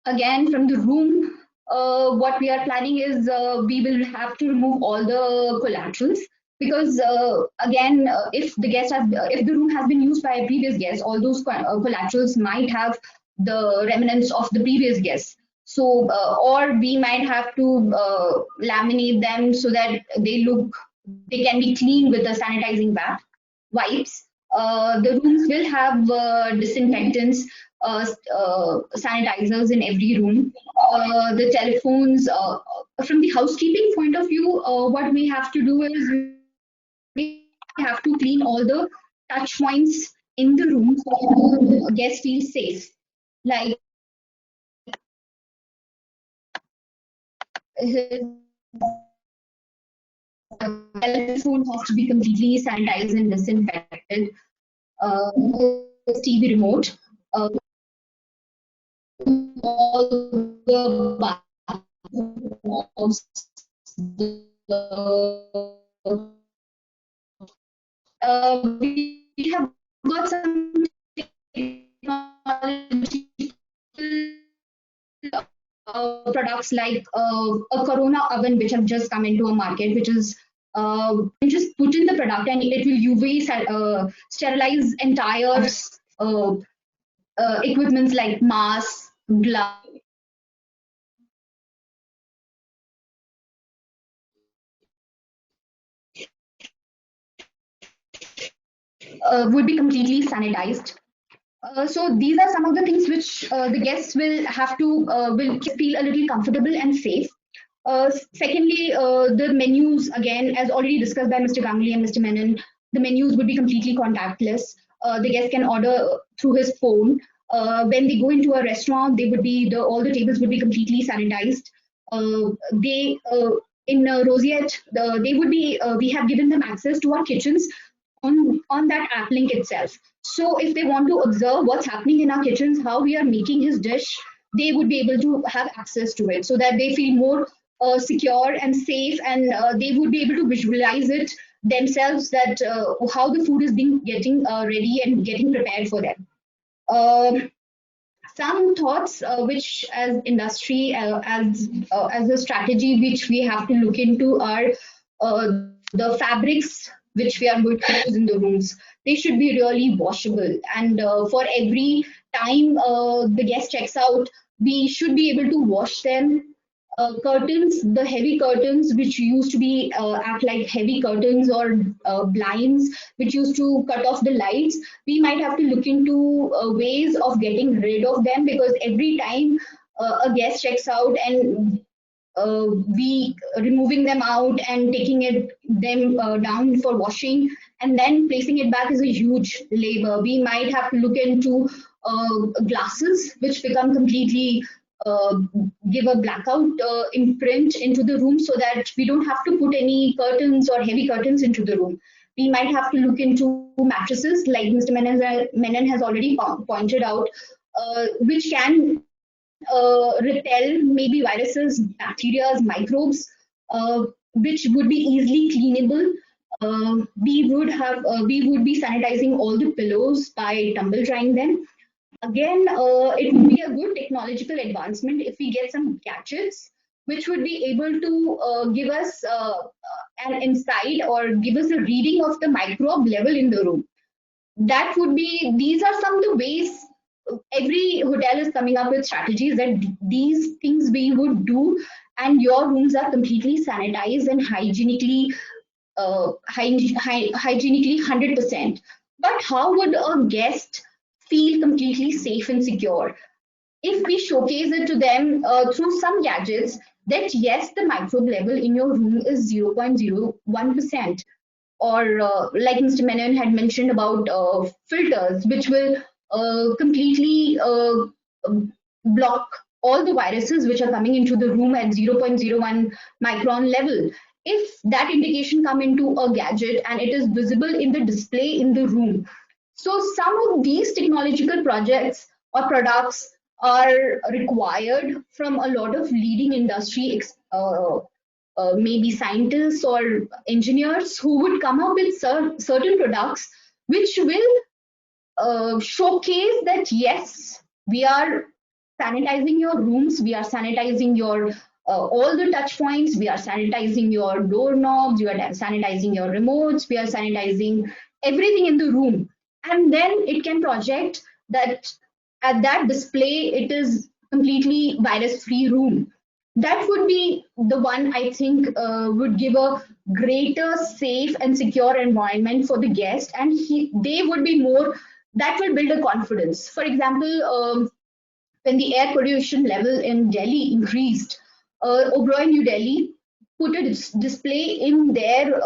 Again, from the room, what we are planning is we will have to remove all the collaterals, because if the room has been used by a previous guest, all those collaterals might have the remnants of the previous guests. So, or we might have to laminate them so that they can be cleaned with the sanitizing wipes. The rooms will have disinfectants, sanitizers in every room. The telephones, from the housekeeping point of view, what we have to do is we have to clean all the touch points in the room so that the guest feels safe. Like his telephone has to be completely sanitized and disinfected. His TV remote, all the bathrooms, we have got some technology products like a Corona oven, which have just come into a market, which is just put in the product and it will UV sterilize entire equipments like masks, gloves. Would be completely sanitized. So these are some of the things which the guests will have to will feel a little comfortable and safe. Secondly, the menus, again, as already discussed by Mr. Ganguly and Mr. Menon, the menus would be completely contactless. The guest can order through his phone. When they go into a restaurant, all the tables would be completely sanitized. In Roseate, we have given them access to our kitchens on that app link itself. So if they want to observe what's happening in our kitchens, how we are making his dish, they would be able to have access to it, so that they feel more secure and safe, and they would be able to visualize it themselves, that how the food is getting ready and getting prepared for them. Some thoughts which as industry, as a strategy which we have to look into are the fabrics which we are going to use in the rooms. They should be really washable, and for every time the guest checks out, we should be able to wash them. Curtains, the heavy curtains which used to be act like heavy curtains, or blinds which used to cut off the lights, we might have to look into ways of getting rid of them, because every time a guest checks out and we removing them out and taking them down for washing, and then placing it back is a huge labor. We might have to look into glasses which become completely give a blackout imprint into the room, so that we don't have to put any curtains or heavy curtains into the room. We might have to look into mattresses, like Mr. Menon has already pointed out, which can repel maybe viruses, bacteria, microbes, which would be easily cleanable. We would be sanitizing all the pillows by tumble drying them. Again, it would be a good technological advancement if we get some gadgets which would be able to give us an insight or give us a reading of the microbe level in the room. That would be, these are some of the ways every hotel is coming up with strategies that these things we would do, and your rooms are completely sanitized and hygienically hygienically 100%. But how would a guest feel completely safe and secure if we showcase it to them through some gadgets that yes, the microbe level in your room is 0.01%, or like Mr. Menon had mentioned about filters, which will completely block all the viruses which are coming into the room at 0.01 micron level. If that indication come into a gadget and it is visible in the display in the room. So some of these technological projects or products are required from a lot of leading industry maybe scientists or engineers who would come up with certain products which will showcase that yes, we are sanitizing your rooms, we are sanitizing your all the touch points, we are sanitizing your doorknobs, we are sanitizing your remotes, we are sanitizing everything in the room. And then it can project that at that display it is completely virus free room. That would be the one I think would give a greater safe and secure environment for the guest, and they would be more, that will build a confidence. For example, when the air pollution level in Delhi increased, Oberoi New Delhi put a display in their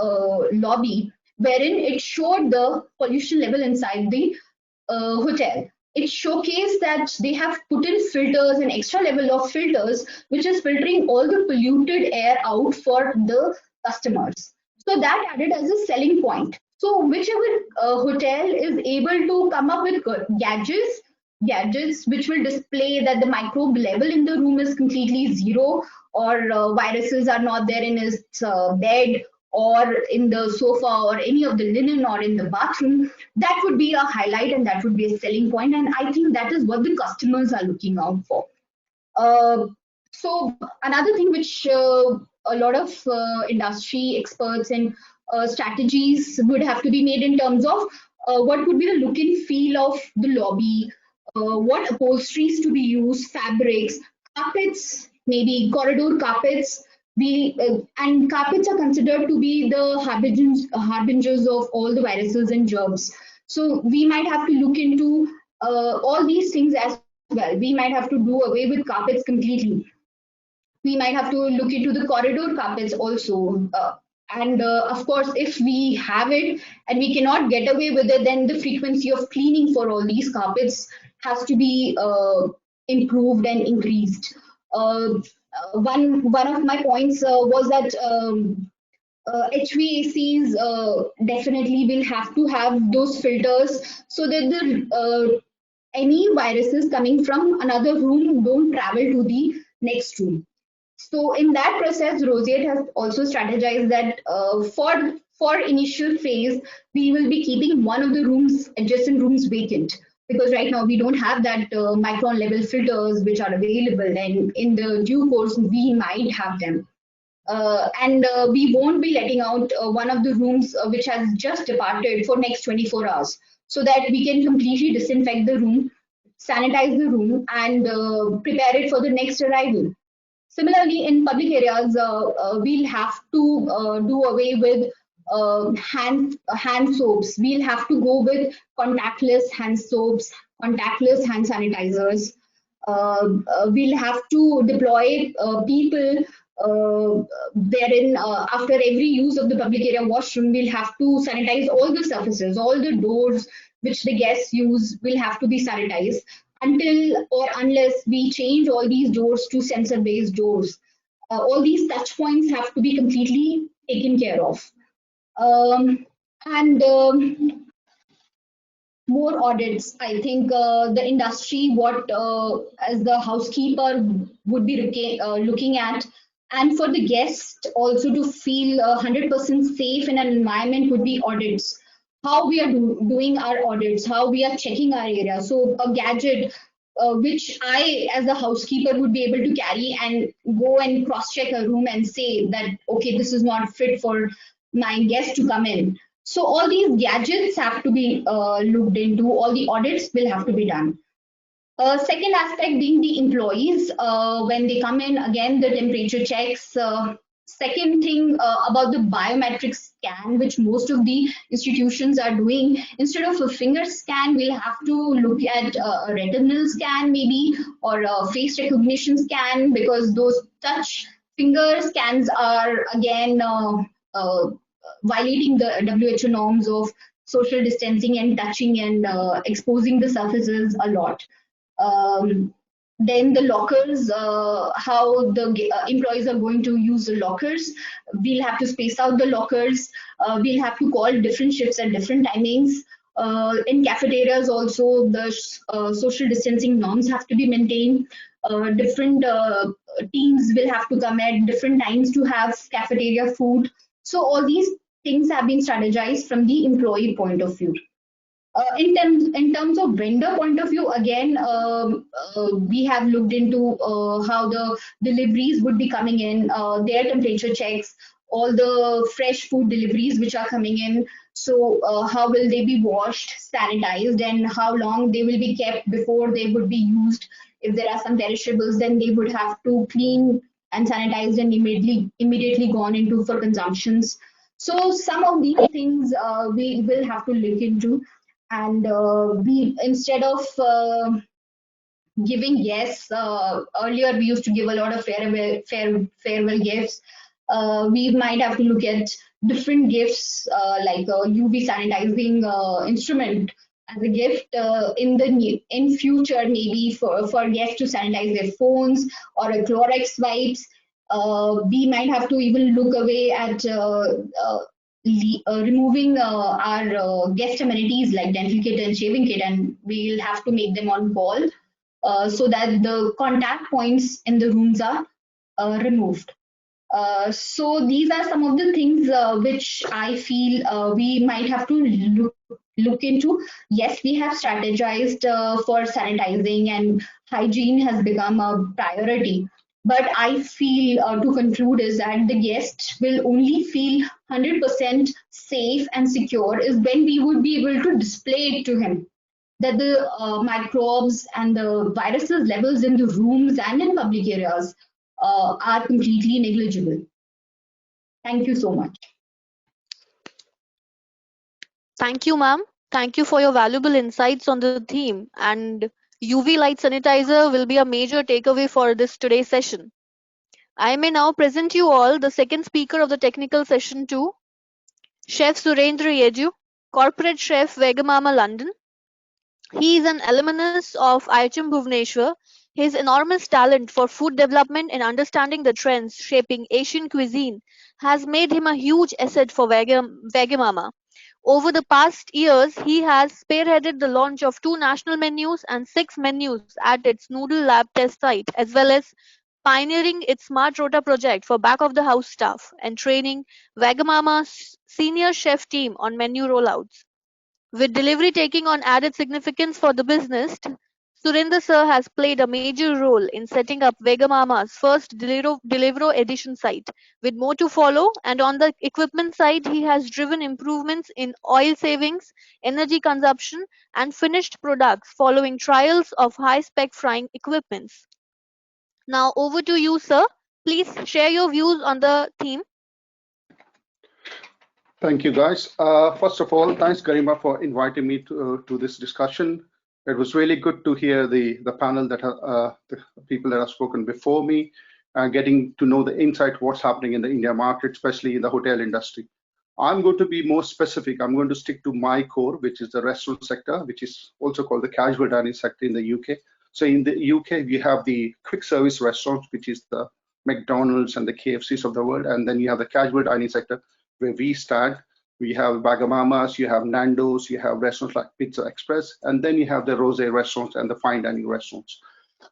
lobby wherein it showed the pollution level inside the hotel. It showcased that they have put in filters, an extra level of filters, which is filtering all the polluted air out for the customers. So that added as a selling point. So whichever hotel is able to come up with gadgets which will display that the microbe level in the room is completely zero, or viruses are not there in its bed or in the sofa or any of the linen or in the bathroom, that would be a highlight and that would be a selling point. And I think that is what the customers are looking out for. So another thing which a lot of industry experts and strategies would have to be made in terms of what would be the look and feel of the lobby, what upholsteries to be used, fabrics, carpets, maybe corridor carpets. And carpets are considered to be the harbingers of all the viruses and germs. So we might have to look into all these things as well. We might have to do away with carpets completely. We might have to look into the corridor carpets also. And of course, if we have it and we cannot get away with it, then the frequency of cleaning for all these carpets has to be improved and increased. One of my points was that HVACs definitely will have to have those filters so that the any viruses coming from another room don't travel to the next room. So in that process, Roseate has also strategized that for initial phase, we will be keeping one of the rooms, adjacent rooms, vacant, because right now we don't have that micron level filters which are available, and in the due course we might have them. And we won't be letting out one of the rooms which has just departed for next 24 hours, so that we can completely disinfect the room, sanitize the room, and prepare it for the next arrival. Similarly, in public areas, we'll have to do away with hand soaps. We'll have to go with contactless hand soaps, contactless hand sanitizers. We'll have to deploy people wherein after every use of the public area washroom, we'll have to sanitize all the surfaces, all the doors which the guests use will have to be sanitized until or unless we change all these doors to sensor-based doors. All these touch points have to be completely taken care of. And more audits. I think the industry, what as the housekeeper would be looking at, and for the guest also to feel 100% safe in an environment would be audits. How we are doing our audits, how we are checking our area. So a gadget which I, as a housekeeper, would be able to carry and go and cross-check a room and say that, okay, this is not fit for my guest to come in. So all these gadgets have to be looked into, all the audits will have to be done. Second aspect being the employees. When they come in, again, the temperature checks. Second thing about the biometric scan, which most of the institutions are doing, instead of a finger scan, we'll have to look at a retinal scan maybe, or a face recognition scan, because those touch finger scans are again violating the WHO norms of social distancing and touching and exposing the surfaces a lot. Then the lockers, how the employees are going to use the lockers. We'll have to space out the lockers. We'll have to call different shifts at different timings. In cafeterias also, the social distancing norms have to be maintained. Different teams will have to come at different times to have cafeteria food. So all these things have been strategized from the employee point of view. In terms of vendor point of view, again, we have looked into how the deliveries would be coming in, their temperature checks, all the fresh food deliveries which are coming in. So how will they be washed, sanitized, and how long they will be kept before they would be used. If there are some perishables, then they would have to clean and sanitize and immediately gone into for consumptions. So some of these things we will have to look into. And we, instead of giving yes, earlier we used to give a lot of farewell gifts. We might have to look at different gifts like a UV sanitizing instrument as a gift in future, maybe for guests to sanitize their phones, or a Clorox wipes. We might have to even look away at removing our guest amenities like dental kit and shaving kit, and we'll have to make them on wall so that the contact points in the rooms are removed. So these are some of the things which I feel we might have to look into. Yes, we have strategized for sanitizing, and hygiene has become a priority. But I feel to conclude is that the guest will only feel 100% safe and secure is when we would be able to display it to him that the microbes and the viruses levels in the rooms and in public areas are completely negligible. Thank you so much. Thank you, ma'am. Thank you for your valuable insights on the theme, and UV light sanitizer will be a major takeaway for this today's session. I may now present you all the second speaker of the technical session 2, Chef Surendra Yeju, Corporate Chef, Vegamama, London. He is an alumnus of IHM Bhubaneswar. His enormous talent for food development and understanding the trends shaping Asian cuisine has made him a huge asset for Vegamama. Over the past years, he has spearheaded the launch of 2 national menus and 6 menus at its Noodle Lab test site, as well as pioneering its Smart Rota project for back-of-the-house staff and training Wagamama's senior chef team on menu rollouts. With delivery taking on added significance for the business, Surinder sir has played a major role in setting up Vegamama's first Deliveroo edition site, with more to follow. And on the equipment side, he has driven improvements in oil savings, energy consumption, and finished products following trials of high-spec frying equipments. Now over to you, sir. Please share your views on the theme. Thank you, guys. First of all, thanks, Garima, for inviting me to this discussion. It was really good to hear the panel that the people that have spoken before me. getting to know the insight what's happening in the India market, especially in the hotel industry. I'm going to be more specific. I'm going to stick to my core, which is the restaurant sector, which is also called the casual dining sector in the UK. So in the UK, we have the quick service restaurants, which is the McDonald's and the KFCs of the world. And then you have the casual dining sector where we stand. We have Wagamama's, you have Nando's, you have restaurants like Pizza Express, and then you have the rosé restaurants and the fine dining restaurants.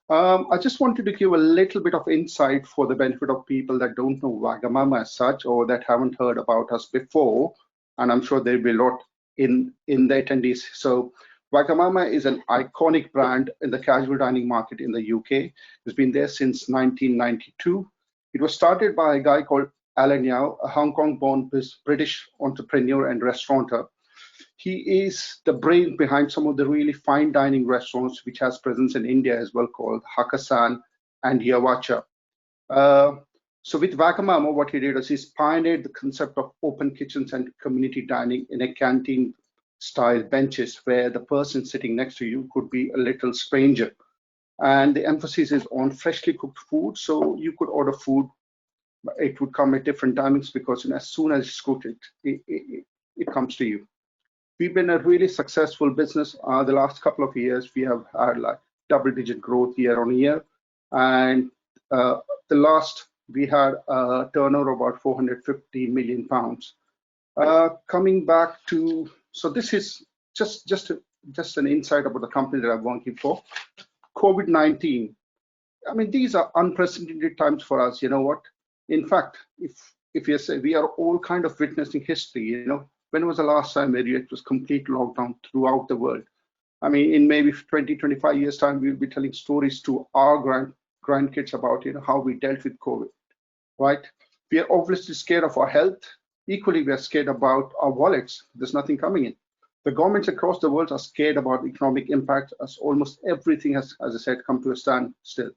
I just wanted to give a little bit of insight for the benefit of people that don't know Wagamama as such or that haven't heard about us before, and I'm sure there'll be a lot in the attendees. So Wagamama is an iconic brand in the casual dining market in the UK. It's been there since 1992. It was started by a guy called Alan Yao, a Hong Kong-born British entrepreneur and restaurateur. He is the brain behind some of the really fine dining restaurants which has presence in India as well, called Hakkasan and Yavacha. So with Wagamama, what he did is he's pioneered the concept of open kitchens and community dining in a canteen style benches where the person sitting next to you could be a little stranger. And the emphasis is on freshly cooked food. So you could order food, it would come at different timings because as soon as it's cooked, it comes to you. We've been a really successful business. The last couple of years, we have had like double-digit growth year on year. And the last, we had a turnover of about 450 million pounds. Coming back to, so this is just an insight about the company that I'm working for. COVID-19. I mean, these are unprecedented times for us. You know what? In fact, if you say we are all kind of witnessing history, you know, when was the last time where it was complete lockdown throughout the world? I mean, in maybe 20, 25 years time, we'll be telling stories to our grandkids about, you know, how we dealt with COVID, right? We are obviously scared of our health. Equally, we are scared about our wallets. There's nothing coming in. The governments across the world are scared about economic impact as almost everything has, as I said, come to a standstill.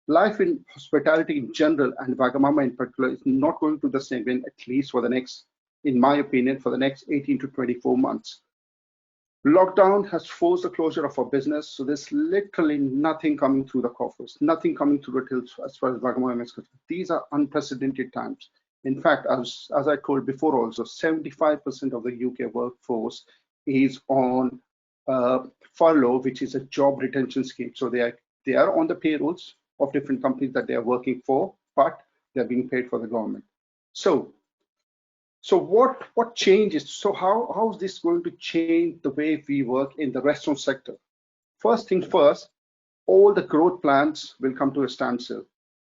Life in hospitality in general and Wagamama in particular is not going to the same way, at least for the next, in my opinion, for the next 18 to 24 months. Lockdown has forced the closure of our business, so there's literally nothing coming through the coffers, nothing coming through the tills as far as Wagamama is concerned. These are unprecedented times. In fact, as I told before also, 75% of the UK workforce is on furlough, which is a job retention scheme. So they are on the payrolls of different companies that they are working for, but they're being paid for the government. So what changes? So how is this going to change the way we work in the restaurant sector? First things first, all the growth plans will come to a standstill.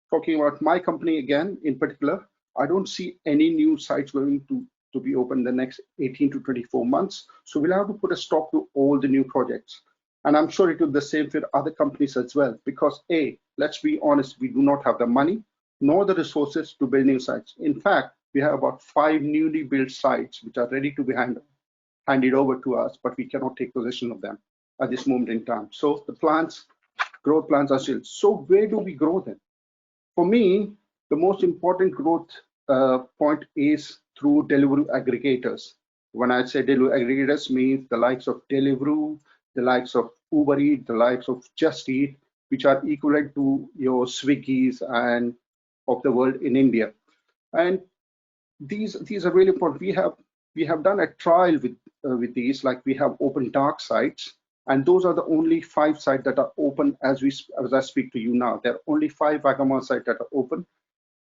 Talking about my company again, in particular, I don't see any new sites going to be open in the next 18 to 24 months. So we'll have to put a stop to all the new projects. And I'm sure it will be the same for other companies as well, because let's be honest, we do not have the money nor the resources to build new sites. In fact, we have about 5 newly built sites which are ready to be handed over to us, but we cannot take possession of them at this moment in time. So the growth plans are still. So where do we grow then? For me, the most important growth point is through delivery aggregators. When I say delivery aggregators, means the likes of Deliveroo, the likes of Uber Eats, the likes of Just Eat, which are equivalent to your Swiggies and of the world in India. And these are really important. We have done a trial with these, like we have open dark sites, and those are the only 5 sites that are open as I speak to you now. There are only 5 Wagamama sites that are open.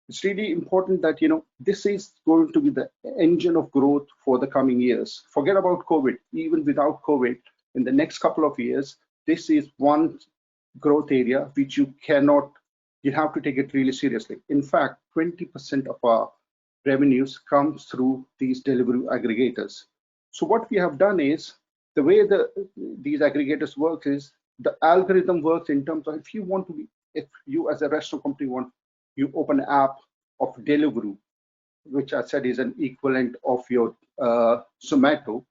It's really important that, you know, this is going to be the engine of growth for the coming years. Forget about COVID. Even without COVID, in the next couple of years, this is one growth area which you have to take it really seriously. In fact, 20% of our revenues comes through these delivery aggregators. So what we have done is, the way these aggregators work is, the algorithm works in terms of if you as a restaurant company you open an app of Deliveroo, which I said is an equivalent of your Zomato,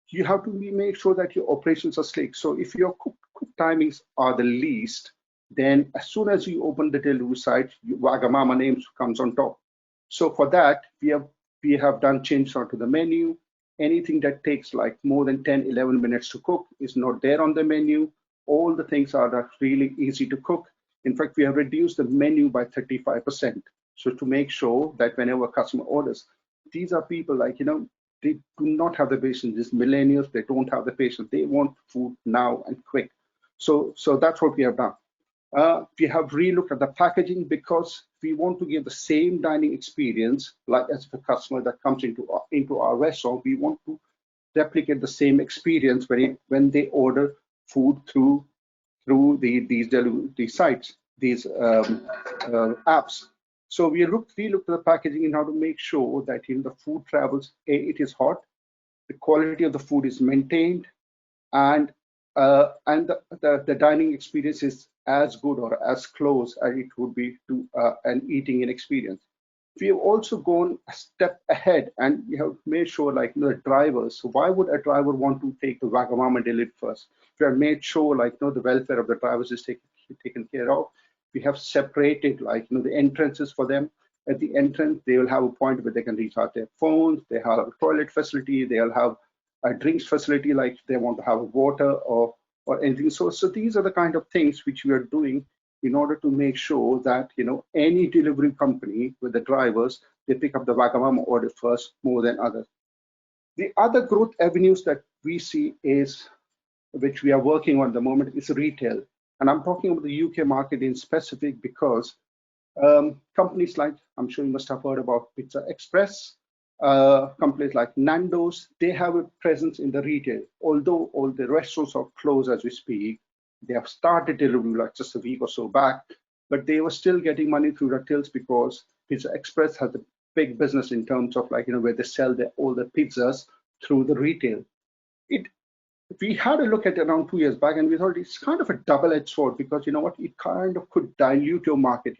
you have to make sure that your operations are slick. So if your cook timings are the least, then as soon as you open the delivery site, Wagamama names comes on top. So for that, we have done changes onto the menu. Anything that takes like more than 10, 11 minutes to cook is not there on the menu. All the things are really easy to cook. In fact, we have reduced the menu by 35%. So to make sure that whenever a customer orders, these are people like, they do not have the patience. These millennials, they don't have the patience. They want food now and quick. So that's what we have done. We have relooked at the packaging because we want to give the same dining experience like as a customer that comes into our restaurant. We want to replicate the same experience when they order food through these sites, these apps. So we looked at the packaging and how to make sure that the food travels. It is hot, the quality of the food is maintained, and the dining experience is as good or as close as it would be to an eating in experience. We have also gone a step ahead and we have made sure the drivers. So why would a driver want to take the Wagamama delivery first? We have made sure the welfare of the drivers is taken care of. We have separated the entrances for them. At the entrance, they will have a point where they can recharge their phones. They have a toilet facility. They'll have a drinks facility, like they want to have water or anything. So these are the kind of things which we are doing in order to make sure that any delivery company with the drivers, they pick up the Wagamama order first more than others. The other growth avenues that we see is, which we are working on at the moment, is retail. And I'm talking about the UK market in specific because companies like, I'm sure you must have heard about Pizza Express, companies like Nando's, they have a presence in the retail. Although all the restaurants are closed as we speak, they have started delivering like just a week or so back, but they were still getting money through the tills because Pizza Express has a big business in terms of where they sell all the pizzas through the retail. We had a look at it around 2 years back and we thought it's kind of a double-edged sword because it kind of could dilute your market.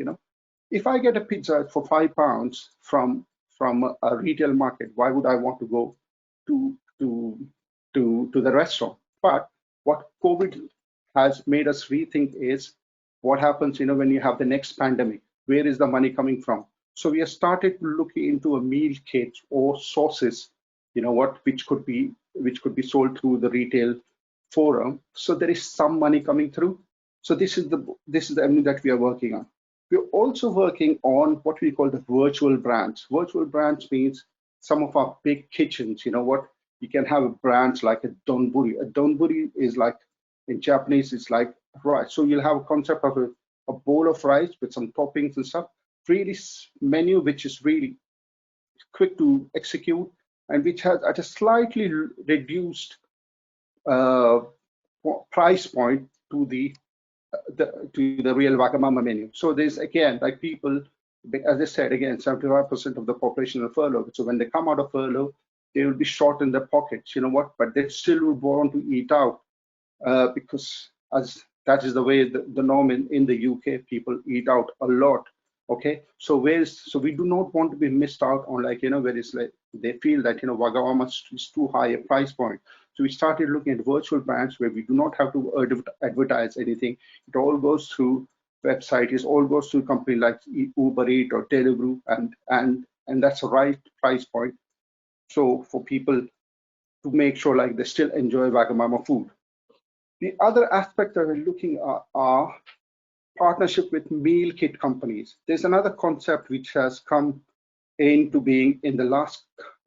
If I get a pizza for £5 from a retail market, why would I want to go to the restaurant? But what COVID has made us rethink is what happens when you have the next pandemic. Where is the money coming from? So we have started looking into a meal kit or sauces, which could be sold through the retail forum. So there is some money coming through. So this is the avenue that we are working on. We're also working on what we call the virtual brands. Virtual brands means some of our big kitchens, you can have brands like a donburi. A donburi is like, in Japanese, it's like rice. So you'll have a concept of a bowl of rice with some toppings and stuff. Really menu which is really quick to execute and which has at a slightly reduced price point to the real Wagamama menu. So there's again people, as I said again, 75% of the population are furloughed. So when they come out of furlough, they will be short in their pockets. But they still would want to eat out because as that is the way the norm in the UK, people eat out a lot. Okay, so we do not want to be missed out on where it's they feel that Wagamama is too high a price point. So we started looking at virtual brands where we do not have to advertise anything. It all goes through website. It all goes through company like Uber Eats or Deliveroo, and that's the right price point. So for people to make sure they still enjoy Wagamama food. The other aspect that we're looking at are partnership with meal kit companies. There's another concept which has come into being in the last,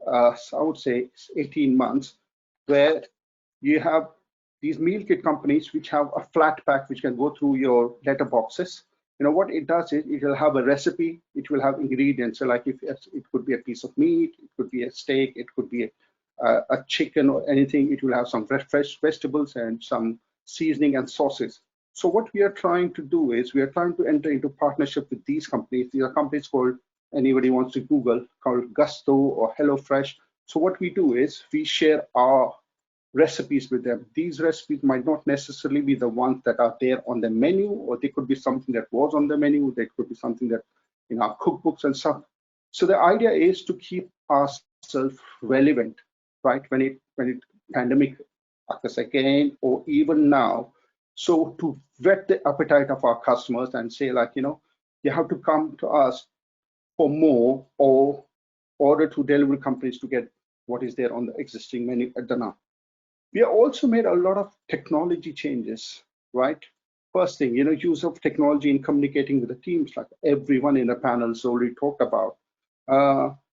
I would say, 18 months, where you have these meal kit companies which have a flat pack which can go through your letterboxes. What it does is it will have a recipe, it will have ingredients. So if it could be a piece of meat, it could be a steak, it could be a chicken or anything. It will have some fresh vegetables and some seasoning and sauces. So what we are trying to do is we are trying to enter into partnership with these companies. These are companies called, anybody wants to Google, called Gusto or HelloFresh. So what we do is we share our recipes with them. These recipes might not necessarily be the ones that are there on the menu, or they could be something that was on the menu. They could be something that in our cookbooks and stuff. So the idea is to keep ourselves relevant, right? When pandemic occurs again, or even now. So to whet the appetite of our customers and say you have to come to us for more or order to delivery companies to get what is there on the existing menu at the now. We have also made a lot of technology changes, right? first thing, use of technology in communicating with the teams, like everyone in the panels already talked about.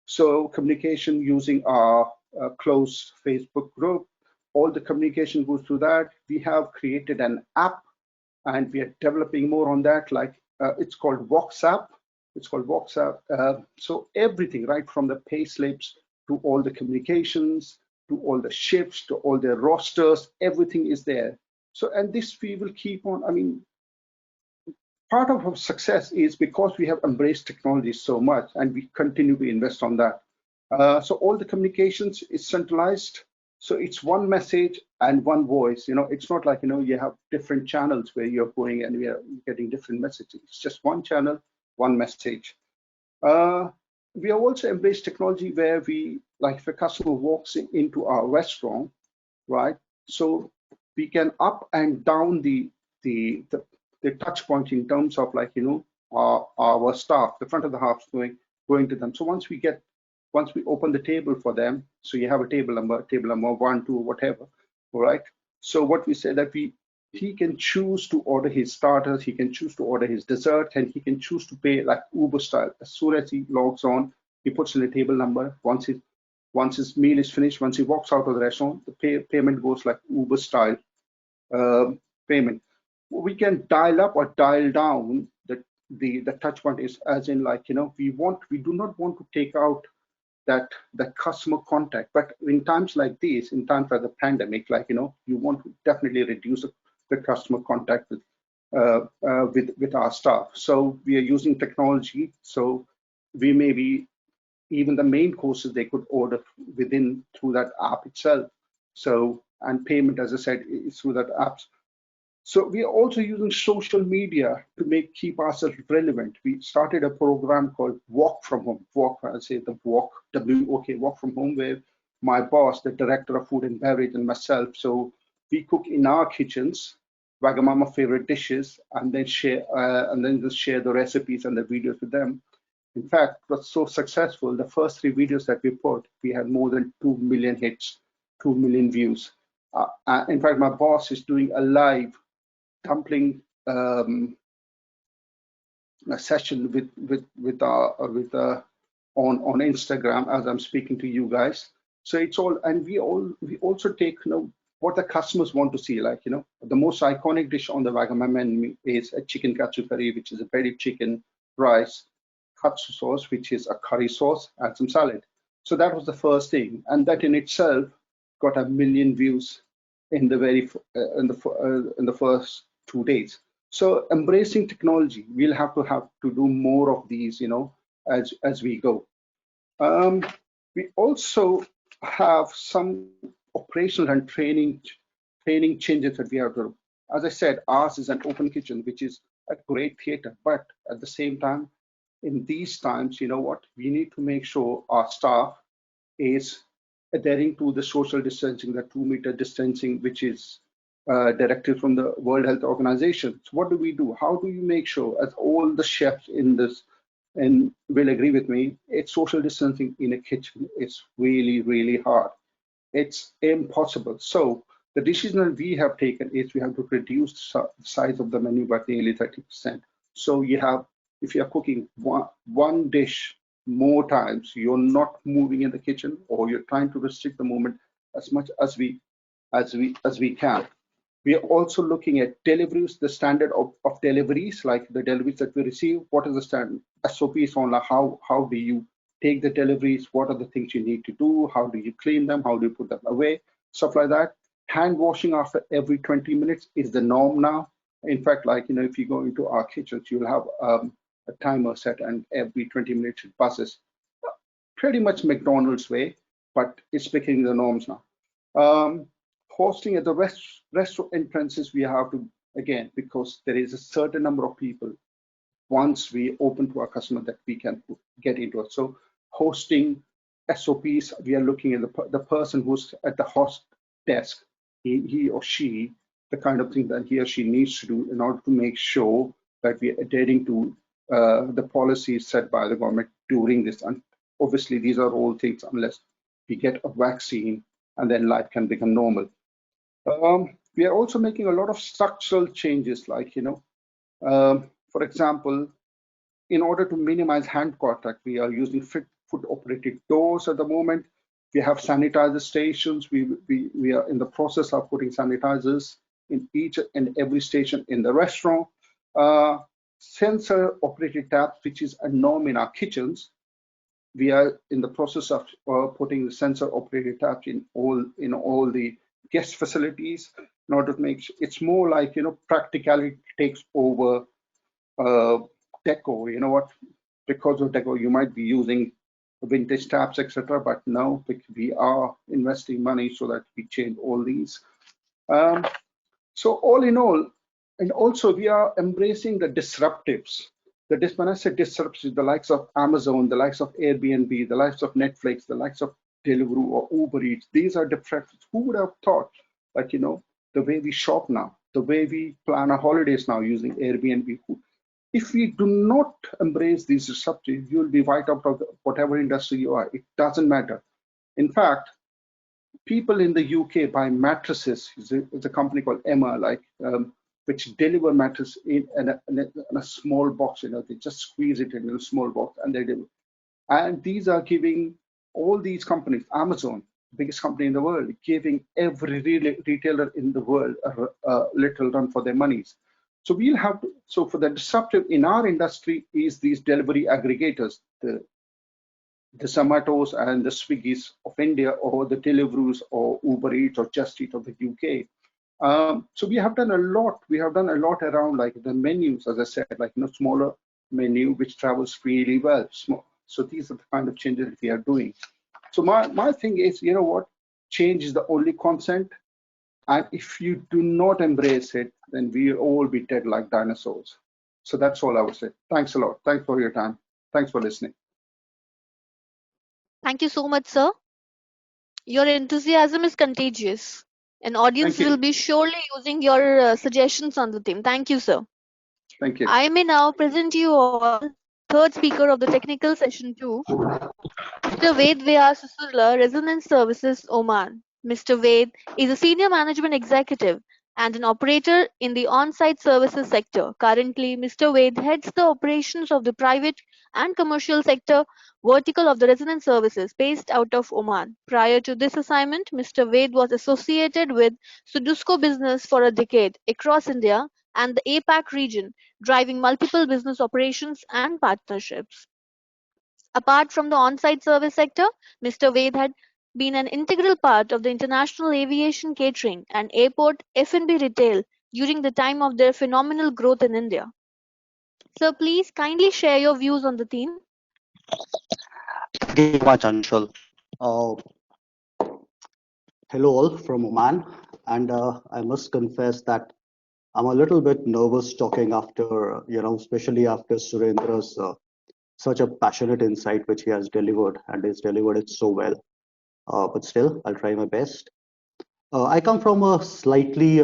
So communication using our closed Facebook group, all the communication goes through that. We have created an app and we are developing more on that, like it's called WhatsApp. It's called WhatsApp. So everything, right from the pay slips to all the communications, to all the shifts, to all the rosters, everything is there. So, and this we will keep on, I mean, part of our success is because we have embraced technology so much and we continue to invest on that. So all the communications is centralized. So it's one message and one voice. It's not like, you have different channels where you're going and we are getting different messages. It's just one channel, one message. We have also embraced technology where we, like if a customer walks into our restaurant, right? So we can up and down the touch point in terms of like, our staff, the front of the house going to them. So once we open the table for them, so you have a table number 1, 2, whatever, all right? So what we say that he can choose to order his starters, he can choose to order his dessert, and he can choose to pay like Uber style. As soon as he logs on, he puts in a table number. Once his meal is finished, once he walks out of the restaurant, the payment goes like Uber style payment. We can dial up or dial down the touch point is as in like, we do not want to take out that customer contact, but in times like this, in times like the pandemic, like, you want to definitely reduce the customer contact with our staff. So we are using technology. So we may be, even the main courses they could order through that app itself. So, and payment, as I said, is through that app. So we are also using social media to keep ourselves relevant. We started a program called Walk from Home. Walk from Home, where my boss, the director of food and beverage, and myself, so we cook in our kitchens, Wagamama favorite dishes, and then just share the recipes and the videos with them. In fact, it was so successful. The first 3 videos that we put, we had more than 2 million hits, 2 million views. In fact, my boss is doing a live dumpling a session on Instagram as I'm speaking to you guys. So it's all, and we also take what the customers want to see. Like the most iconic dish on the Wagamama menu is a chicken katsu curry, which is a breaded chicken, rice, katsu sauce, which is a curry sauce, and some salad. So that was the first thing, and that in itself got 1 million views in the first 2 days. So embracing technology, we'll have to do more of these, as we go. We also have some operational and training changes that we have to do. As I said, ours is an open kitchen, which is a great theater, but at the same time, in these times, we need to make sure our staff is adhering to the social distancing, the 2-meter distancing, which is directive from the World Health Organization. So what do we do? How do you make sure, as all the chefs in this and will agree with me, it's social distancing in a kitchen is really, really hard. It's impossible. So the decision that we have taken is we have to reduce the size of the menu by nearly 30%. So if you are cooking one dish more times, you're not moving in the kitchen, or you're trying to restrict the movement as much as we can. We are also looking at deliveries, the standard of deliveries, like the deliveries that we receive. What is the standard SOPs on how do you take the deliveries? What are the things you need to do? How do you clean them? How do you put them away? Stuff like that. Hand washing after every 20 minutes is the norm now. In fact, like, if you go into our kitchens, you'll have a timer set, and every 20 minutes it passes. Pretty much McDonald's way, but it's becoming the norms now. Hosting at the restaurant entrances, we have to, again, because there is a certain number of people once we open to our customer that we can get into it. So hosting SOPs, we are looking at the person who's at the host desk, he or she, the kind of thing that he or she needs to do in order to make sure that we are adhering to the policies set by the government during this. And obviously, these are all things unless we get a vaccine, and then life can become normal. we are also making a lot of structural changes, like, for example, in order to minimize hand contact, we are using foot operated doors at the moment. We have sanitizer stations. We are in the process of putting sanitizers in each and every station in the restaurant. Sensor operated taps, which is a norm in our kitchens. We are in the process of putting the sensor operated taps in all the guest facilities in order to make it's more like, practicality takes over deco. You know what? Because of deco, you might be using vintage taps, etc. But now we are investing money so that we change all these. So all in all, and also we are embracing the disruptives. When I say disruptives, the likes of Amazon, the likes of Airbnb, the likes of Netflix, the likes of Deliveroo or Uber Eats. These are disruptives. Who would have thought, like, the way we shop now, the way we plan our holidays now using Airbnb. If we do not embrace these disruptives, you'll be right out of whatever industry you are. It doesn't matter. In fact, people in the UK buy mattresses. It's a company called Emma, which deliver mattress in a small box. They just squeeze it in a small box and they deliver. And these are giving all these companies, Amazon, biggest company in the world, giving every retailer in the world a little run for their monies. So we'll have to. So for the disruptive in our industry is these delivery aggregators, the Zomato's and the Swiggy's of India, or the Deliveroos or Uber Eats or Just Eat of the UK. So we have done a lot. We have done a lot around like the menus, as I said, like smaller menu which travels really well. So these are the kind of changes that we are doing. So my thing is, what? Change is the only constant. And if you do not embrace it, then we'll all be dead like dinosaurs. So that's all I would say. Thanks a lot. Thanks for your time. Thanks for listening. Thank you so much, sir. Your enthusiasm is contagious. An audience will be surely using your suggestions on the theme. Thank you, sir. Thank you. I may now present you all third speaker of the technical session 2, Mr. Ved Susurla, Resonance Services, Oman. Mr. Ved is a senior management executive and an operator in the on-site services sector. Currently, Mr. Ved heads the operations of the private and commercial sector vertical of the Resonance Services based out of Oman. Prior to this assignment, Mr. Ved was associated with Sudusco Business for a decade across India and the APAC region, driving multiple business operations and partnerships. Apart from the on-site service sector, Mr. Ved had been an integral part of the international aviation catering and airport F&B retail during the time of their phenomenal growth in India. Sir, please kindly share your views on the theme. Thank you so much, Anshul. Hello all from Oman, and I must confess that I'm a little bit nervous talking after, especially after Surendra's such a passionate insight which he has delivered, and he's delivered it so well. But still, I'll try my best. I come from a slightly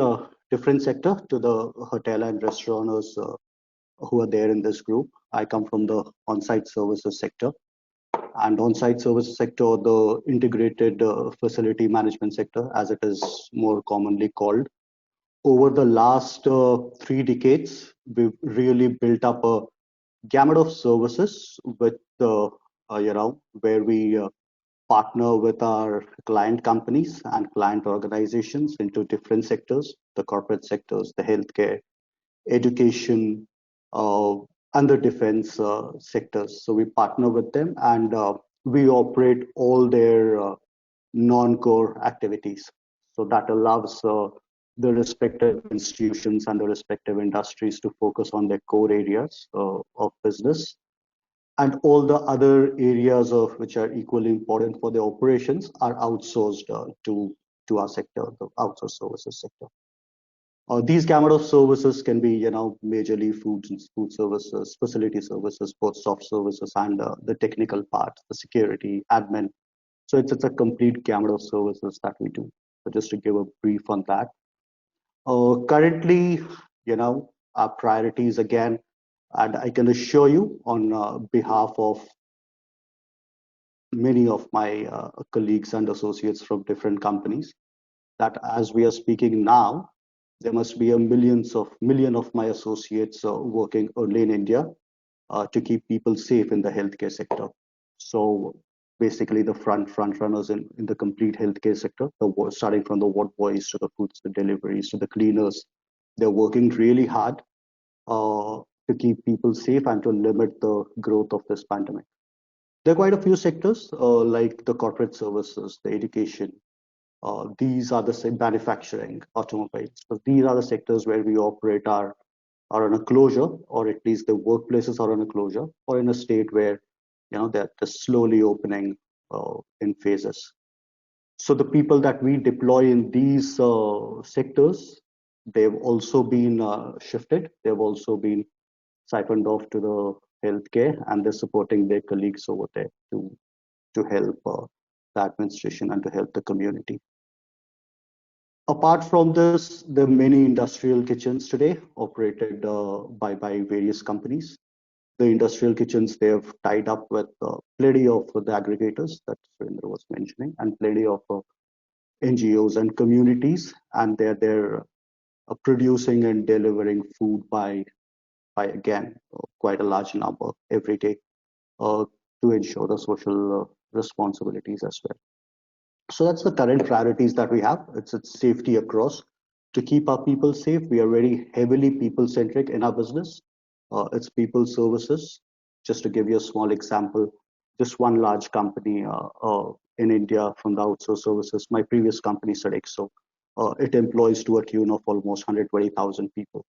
different sector to the hotel and restaurants who are there in this group. I come from the on-site services sector. And on-site services sector, the integrated facility management sector, as it is more commonly called. Over the last 3 decades, we've really built up a gamut of services with where we partner with our client companies and client organizations into different sectors, the corporate sectors, the healthcare, education, and the defense sectors. So we partner with them, and we operate all their non-core activities. So that allows the respective institutions and the respective industries to focus on their core areas of business, and all the other areas of which are equally important for the operations are outsourced to our sector, the outsourced services sector. These gamut of services can be, majorly food services, facility services, both soft services and the technical part, the security, admin. So it's a complete gamut of services that we do. So just to give a brief on that. Currently, our priorities again, and I can assure you on behalf of many of my colleagues and associates from different companies that as we are speaking now, There must be a million of my associates working only in India to keep people safe in the healthcare sector. So basically the front runners in the complete healthcare sector, starting from the ward boys to the foods, the deliveries to the cleaners, they're working really hard to keep people safe and to limit the growth of this pandemic. There are quite a few sectors like the corporate services, the education. These are the manufacturing, automobiles. So these are the sectors where we operate are on a closure, or at least the workplaces are on a closure, or in a state where they're slowly opening in phases. So the people that we deploy in these sectors, they've also been shifted. They've also been siphoned off to the healthcare, and they're supporting their colleagues over there to help the administration and to help the community. Apart from this, there are many industrial kitchens today operated by various companies. The industrial kitchens, they have tied up with plenty of the aggregators that Surendra was mentioning, and plenty of NGOs and communities, and they're producing and delivering food by again quite a large number every day to ensure the social responsibilities as well. So that's the current priorities that we have. It's safety across. To keep our people safe, we are very heavily people-centric in our business. It's people services. Just to give you a small example, just one large company in India from the outsourced services, my previous company, Sodexo, it employs to a tune of almost 120,000 people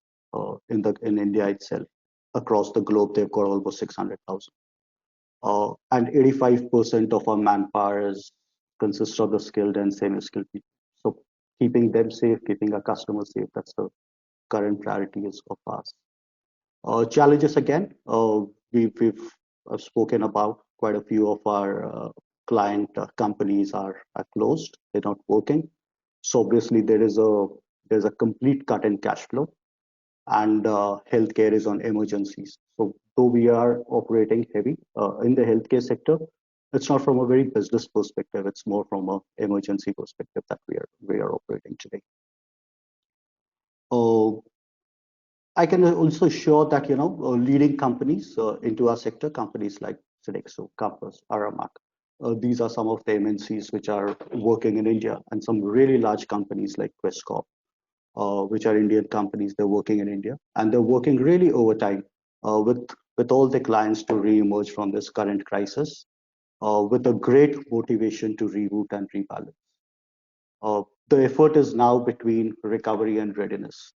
in India itself. Across the globe, they've got almost 600,000. And 85% of our manpower consists of the skilled and semi-skilled people. So keeping them safe, keeping our customers safe, that's the current priority of ours. Challenges again, we've spoken about quite a few of our client companies are closed, they're not working. So obviously there's a complete cut in cash flow, and healthcare is on emergencies. So though we are operating heavy in the healthcare sector, it's not from a very business perspective, it's more from an emergency perspective that we are operating today. I can also share that leading companies into our sector, companies like Sodexo, Campus, Aramark, these are some of the MNCs which are working in India, and some really large companies like Questcorp, which are Indian companies, they're working in India, and they're working really overtime with all the clients to re-emerge from this current crisis with a great motivation to reboot and rebalance. The effort is now between recovery and readiness.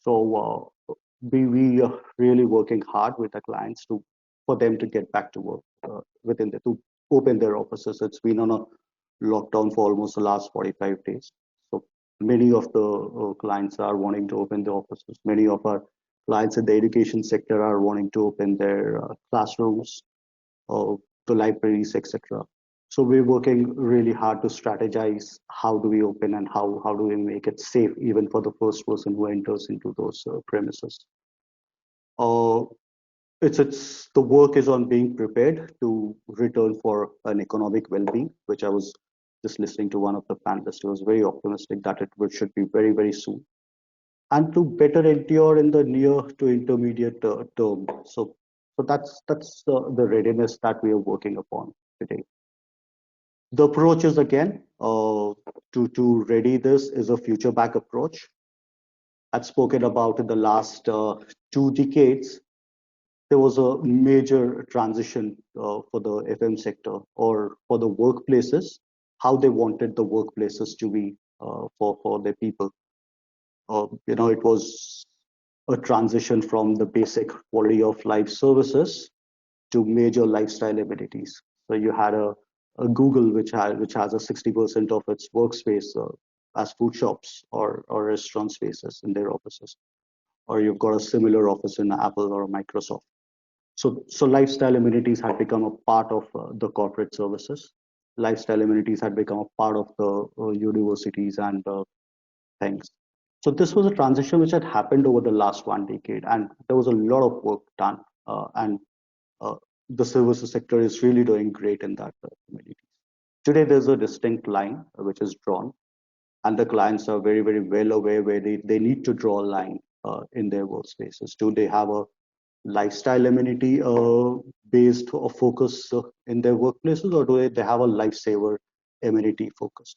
So we are really working hard with the clients for them to get back to work to open their offices. It's been on a lockdown for almost the last 45 days. So many of the clients are wanting to open their offices. Many of our clients in the education sector are wanting to open their classrooms, the libraries, etc. So we're working really hard to strategize how do we open and how do we make it safe even for the first person who enters into those premises. It's the work is on being prepared to return for an economic well-being, which I was just listening to one of the panelists who was very optimistic that should be very, very soon, and to better endure in the near to intermediate term. So that's the readiness that we are working upon today. The approach is again to ready this is a future back approach. I've spoken about in the last 2 decades. There was a major transition for the FM sector or for the workplaces, how they wanted the workplaces to be for their people. It was a transition from the basic quality of life services to major lifestyle amenities. So you had a Google which has a 60% of its workspace as food shops or restaurant spaces in their offices, or you've got a similar office in Apple or Microsoft. So lifestyle amenities had become a part of the corporate services. Lifestyle amenities had become a part of the universities and things. So this was a transition which had happened over the last 1 decade, and there was a lot of work done, and the services sector is really doing great in that amenities. Today, there's a distinct line which is drawn. and the clients are very, very well aware where they need to draw a line in their workspaces. Do they have a lifestyle amenity based or focus in their workplaces, or do they have a lifesaver amenity focus?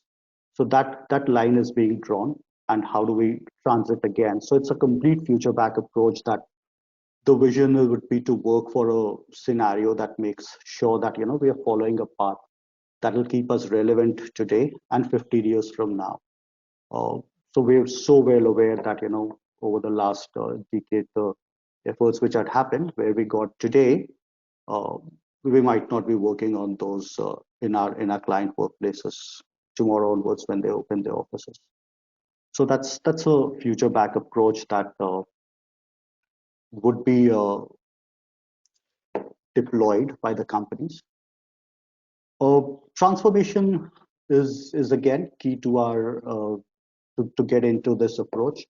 So that line is being drawn, and how do we transit again? So it's a complete future back approach that the vision would be to work for a scenario that makes sure that we are following a path that will keep us relevant today and 15 years from now. So we're so well aware that over the last decade, the efforts which had happened where we got today, we might not be working on those in our client workplaces tomorrow onwards when they open their offices. So that's a future back approach that would be deployed by the companies. Transformation is again key to our to get into this approach,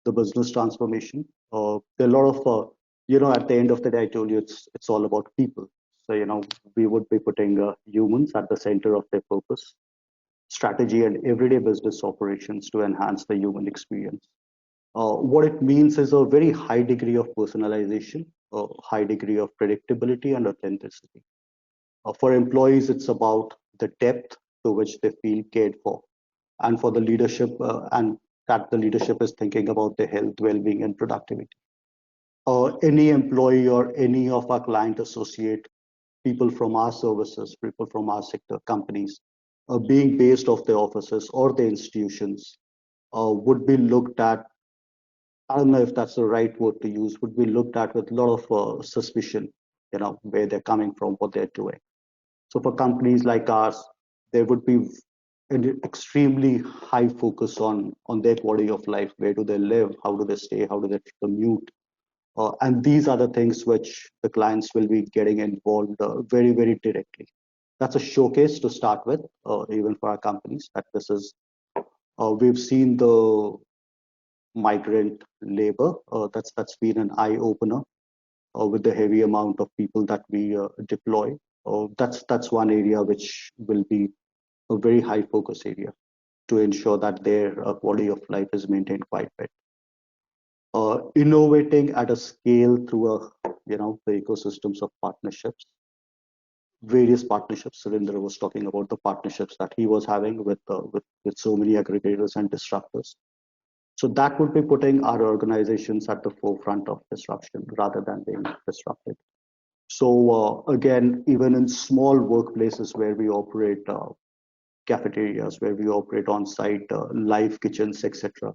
the business transformation. There are a lot of at the end of the day, I told you it's all about people. So we would be putting humans at the center of their purpose, strategy, and everyday business operations to enhance the human experience. What it means is a very high degree of personalization, a high degree of predictability and authenticity. For employees, it's about the depth to which they feel cared for, and for the leadership, and that the leadership is thinking about their health, well-being, and productivity. Any employee or any of our client associate, people from our services, people from our sector, companies, being based off their offices or the institutions, would be looked at. I don't know if that's the right word to use. Would be looked at with a lot of suspicion, where they're coming from, what they're doing. So for companies like ours, there would be an extremely high focus on their quality of life. Where do they live? How do they stay? How do they commute? And these are the things which the clients will be getting involved very, very directly. That's a showcase to start with, even for our companies, that this is, we've seen the migrant labor, that's been an eye opener with the heavy amount of people that we deploy. That's one area which will be a very high focus area to ensure that their quality of life is maintained quite well. Innovating at a scale through the ecosystems of partnerships, various partnerships. Surendra was talking about the partnerships that he was having with so many aggregators and disruptors. So that would be putting our organizations at the forefront of disruption rather than being disrupted. So again, even in small workplaces where we operate, cafeterias, where we operate on-site live kitchens, etc.,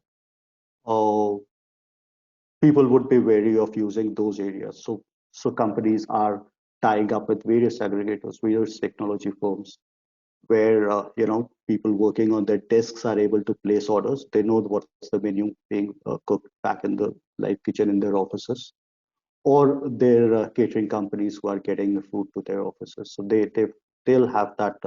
people would be wary of using those areas. So companies are tying up with various aggregators, various technology firms, where people working on their desks are able to place orders. They know what's the menu being cooked back in the live kitchen in their offices, or their catering companies who are getting the food to their offices. So they'll have that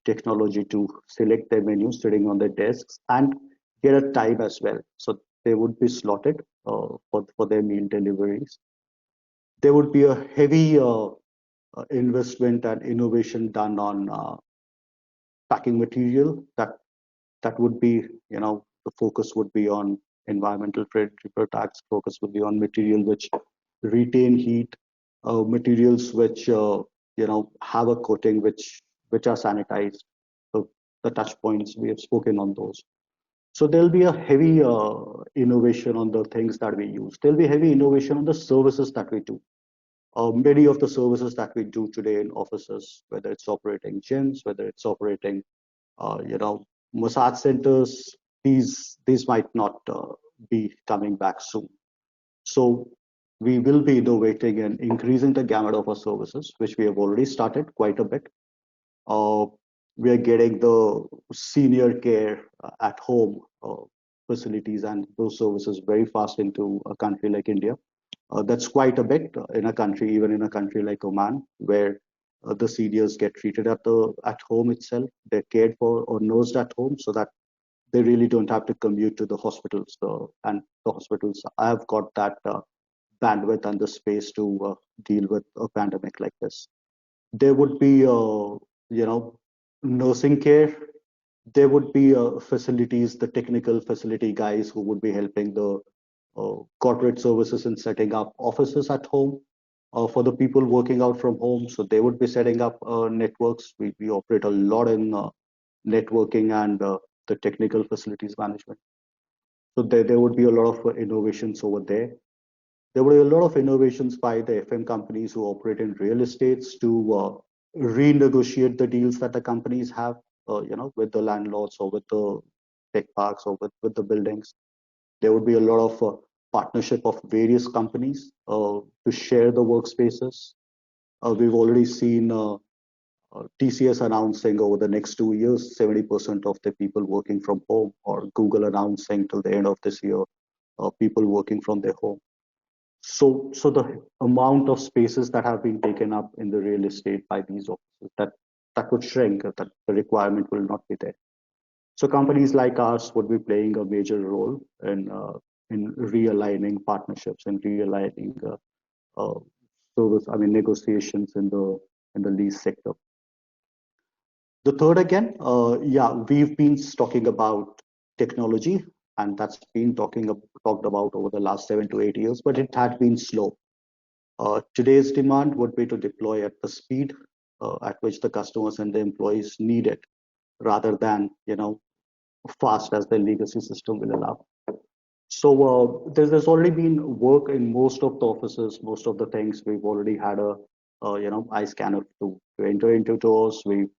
technology to select their menus sitting on their desks and get a time as well. So they would be slotted for their meal deliveries. There would be a heavy investment and innovation done on packing material. That would be, the focus would be on environmental friendly products. Focus would be on material which retain heat, materials which have a coating which are sanitized. So the touch points, we have spoken on those. So there'll be a heavy innovation on the things that we use. There'll be heavy innovation on the services that we do. Many of the services that we do today in offices, whether it's operating gyms, whether it's operating, massage centers, these might not be coming back soon. So we will be innovating and increasing the gamut of our services, which we have already started quite a bit. We are getting the senior care at home facilities and those services very fast into a country like India. That's quite a bit in a country, even in a country like Oman, where the seniors get treated at home itself. They're cared for or nursed at home, so that they really don't have to commute to the hospitals. And the hospitals have got that bandwidth and the space to deal with a pandemic like this. There would be, nursing care. there would be facilities, the technical facility guys who would be helping the corporate services in setting up offices at home for the people working out from home. So they would be setting up networks. We operate a lot in networking and the technical facilities management. So there would be a lot of innovations over there. There were a lot of innovations by the FM companies who operate in real estates to renegotiate the deals that the companies have, with the landlords or with the tech parks or with the buildings. There would be a lot of partnership of various companies to share the workspaces. We've already seen TCS announcing over the next 2 years, 70% of the people working from home, or Google announcing till the end of this year, people working from their home. So the amount of spaces that have been taken up in the real estate by these offices, that would shrink, that the requirement will not be there. So companies like ours would be playing a major role in realigning partnerships and realigning negotiations in the lease sector. The third again, we've been talking about technology, and that's been talked about over the last 7 to 8 years, but it had been slow. Today's demand would be to deploy at the speed at which the customers and the employees need it, rather than fast as the legacy system will allow. So there's already been work in most of the offices, most of the things. We've already had a eye scanner to enter into doors. We've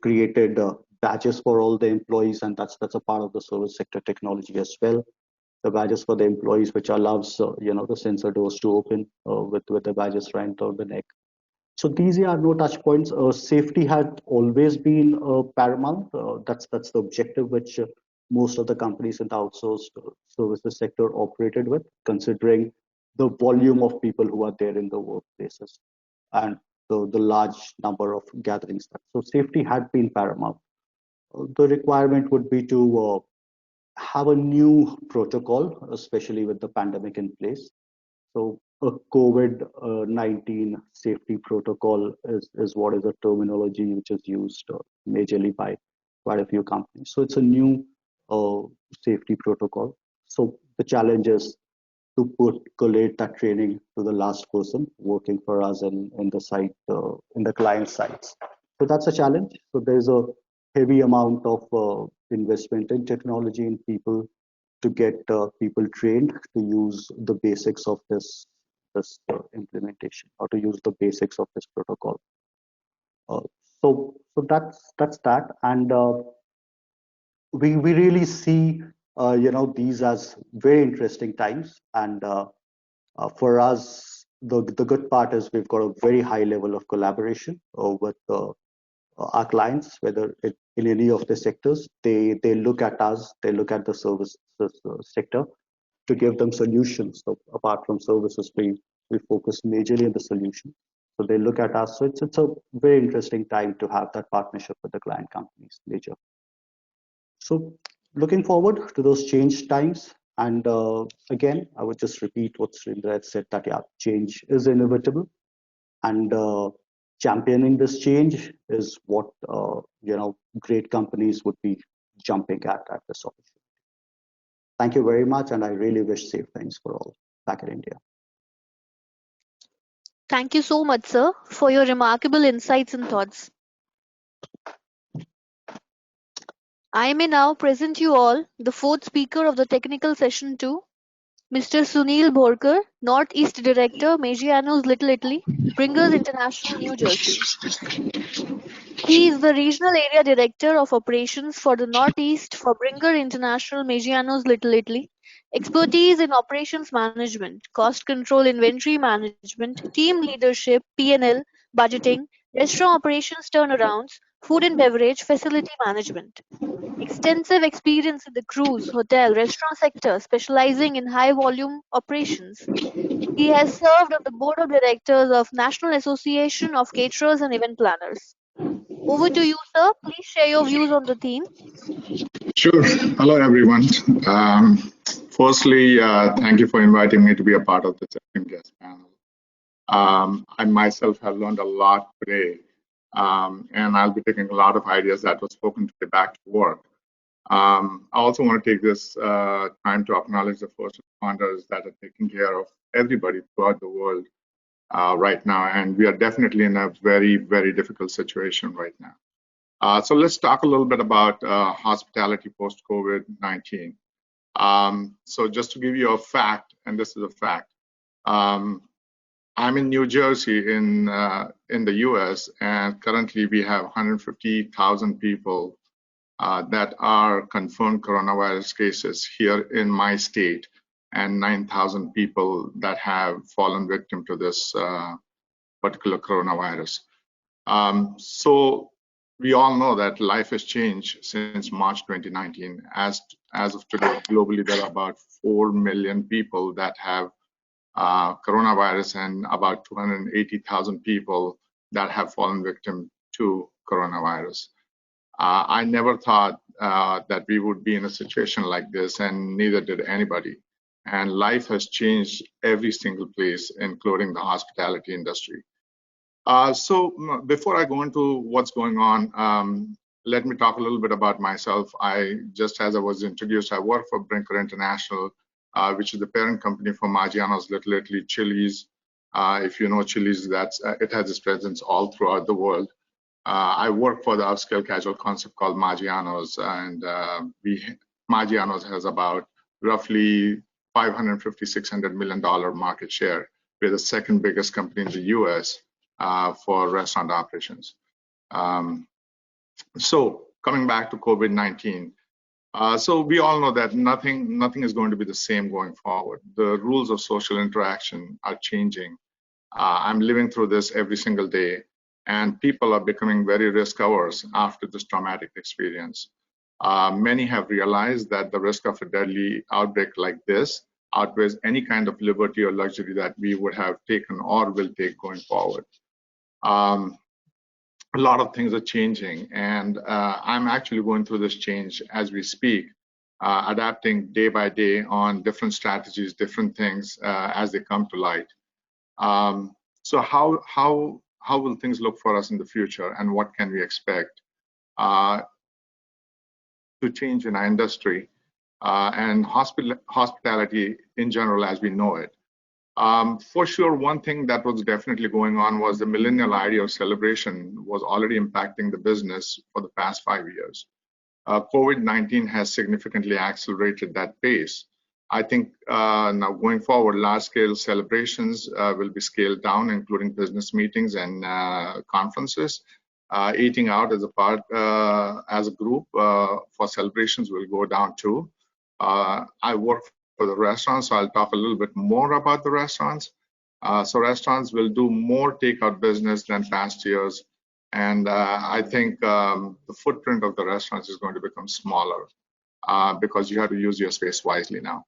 created badges for all the employees, and that's a part of the service sector technology as well. The badges for the employees, which allows the sensor doors to open with the badges right on the neck. So these are no touch points. Safety had always been paramount. That's the objective which most of the companies in the outsourced services sector operated with, considering the volume of people who are there in the workplaces and the large number of gatherings. So safety had been paramount. The requirement would be to have a new protocol, especially with the pandemic in place. So a COVID-19 safety protocol is what is a terminology which is used majorly by quite a few companies. So it's a new safety protocol. So the challenge is to collate that training to the last person working for us in the site, in the client sites. So that's a challenge. So there's a heavy amount of investment in technology and people to get people trained to use the basics of this implementation, or to use the basics of this protocol. So that's that, and we really see these as very interesting times. And for us, the good part is we've got a very high level of collaboration with our clients, whether in any of the sectors. They look at us, they look at the services sector to give them solutions. So apart from services, we focus majorly on the solution. So they look at us. So it's a very interesting time to have that partnership with the client companies major. So looking forward to those change times. And again, I would just repeat what Surendra had said, that change is inevitable, and championing this change is what great companies would be jumping at this opportunity. Thank you very much, and I really wish safe things for all back in India. Thank you so much, sir, for your remarkable insights and thoughts. I may now present you all the fourth speaker of the technical session 2, Mr. Sunil Borkar, Northeast Director, Maggiano's Little Italy, Bringers International, New Jersey. He is the Regional Area Director of Operations for the Northeast for Bringer International, Maggiano's Little Italy. Expertise in operations management, cost control, inventory management, team leadership, P&L, budgeting, restaurant operations turnarounds, food and beverage, facility management. Extensive experience in the cruise, hotel, restaurant sector, specializing in high volume operations. He has served on the board of directors of National Association of Caterers and Event Planners. Over to you, sir. Please share your views on the theme. Sure. Hello, everyone. Firstly, thank you for inviting me to be a part of the second guest panel. I myself have learned a lot today And I'll be taking a lot of ideas that were spoken today back to work. I also want to take this time to acknowledge the first responders that are taking care of everybody throughout the world right now. And we are definitely in a very, very difficult situation right now. So let's talk a little bit about hospitality post-COVID-19. So just to give you a fact, and this is a fact, I'm in New Jersey in the U.S., and currently we have 150,000 people that are confirmed coronavirus cases here in my state, and 9,000 people that have fallen victim to this particular coronavirus. So we all know that life has changed since March 2019. As of today, globally, there are about 4 million people that have coronavirus and about 280,000 people that have fallen victim to coronavirus. I never thought that we would be in a situation like this, and neither did anybody. And life has changed every single place, including the hospitality industry. So before I go into what's going on, let me talk a little bit about myself. Just as I was introduced, I work for Brinker International, which is the parent company for Maggiano's, Little Italy, Chili's. If you know Chili's, it has its presence all throughout the world. I work for the upscale casual concept called Maggiano's, and Maggiano's has about roughly $550, $600 million market share. We're the second biggest company in the U.S. For restaurant operations. So coming back to COVID-19, so we all know that nothing is going to be the same going forward. The rules of social interaction are changing. I'm living through this every single day, and people are becoming very risk averse after this traumatic experience. Many have realized that the risk of a deadly outbreak like this outweighs any kind of liberty or luxury that we would have taken or will take going forward. A lot of things are changing, and I'm actually going through this change as we speak, adapting day by day on different strategies, different things as they come to light. So how will things look for us in the future, and what can we expect to change in our industry and hospitality in general as we know it? For sure, one thing that was definitely going on was the millennial idea of celebration was already impacting the business for the past 5 years. COVID-19 has significantly accelerated that pace. I think now going forward, large-scale celebrations will be scaled down, including business meetings and conferences. Eating out as a group for celebrations will go down too. I work for the restaurants, so I'll talk a little bit more about the restaurants. So restaurants will do more takeout business than past years, and I think the footprint of the restaurants is going to become smaller because you have to use your space wisely now.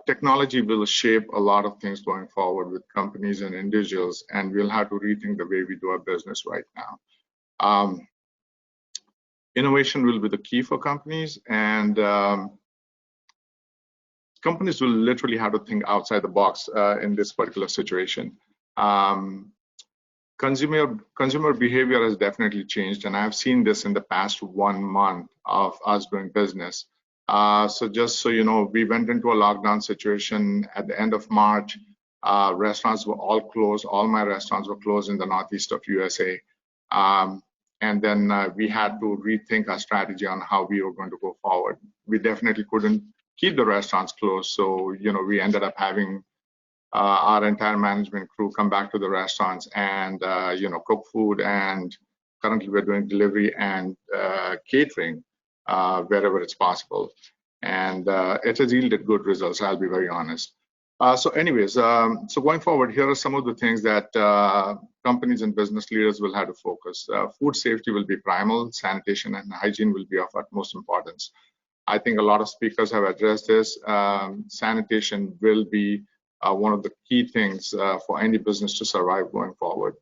Technology will shape a lot of things going forward with companies and individuals, and we'll have to rethink the way we do our business right now. Innovation will be the key for companies, and companies will literally have to think outside the box in this particular situation. Consumer behavior has definitely changed, and I've seen this in the past 1 month of us doing business. So just so you know, we went into a lockdown situation at the end of March. Restaurants were all closed. All my restaurants were closed in the northeast of USA. And then we had to rethink our strategy on how we were going to go forward. We definitely couldn't keep the restaurants closed. So, you know, we ended up having our entire management crew come back to the restaurants and, you know, cook food. And currently we're doing delivery and catering wherever it's possible. And it has yielded good results, I'll be very honest. So anyways, so going forward, here are some of the things that companies and business leaders will have to focus. Food safety will be primal, sanitation and hygiene will be of utmost importance. I think a lot of speakers have addressed this. Sanitation will be one of the key things for any business to survive going forward.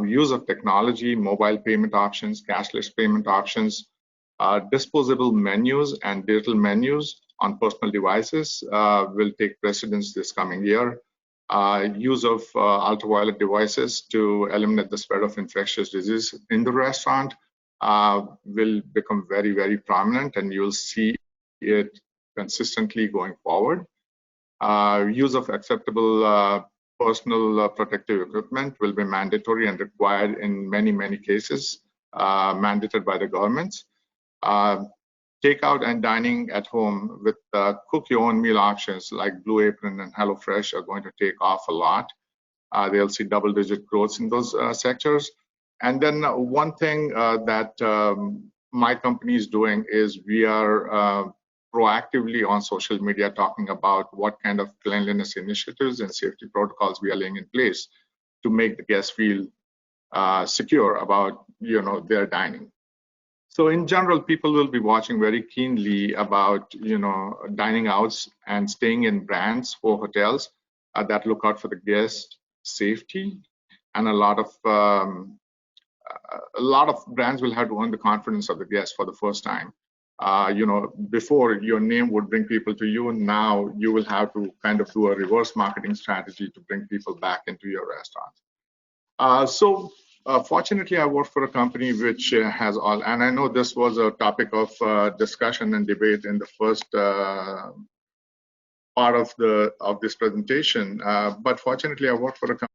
Use of technology, mobile payment options, cashless payment options, disposable menus and digital menus on personal devices will take precedence this coming year. use of ultraviolet devices to eliminate the spread of infectious disease in the restaurant will become very, very prominent, and you'll see it consistently going forward. Use of acceptable personal protective equipment will be mandatory and required in many, many cases, mandated by the governments. Takeout and dining at home with cook your own meal options like Blue Apron and HelloFresh are going to take off a lot. They'll see double-digit growth in those sectors. And then one thing that my company is doing is we are proactively on social media talking about what kind of cleanliness initiatives and safety protocols we are laying in place to make the guests feel secure about their dining. So in general, people will be watching very keenly about dining outs and staying in brands for hotels that look out for the guest safety, and a lot of brands will have to earn the confidence of the guests for the first time. Before your name would bring people to you, now you will have to kind of do a reverse marketing strategy to bring people back into your restaurant. Fortunately, I work for a company which has all, and I know this was a topic of discussion and debate in the first part of this presentation. But fortunately, I work for a company.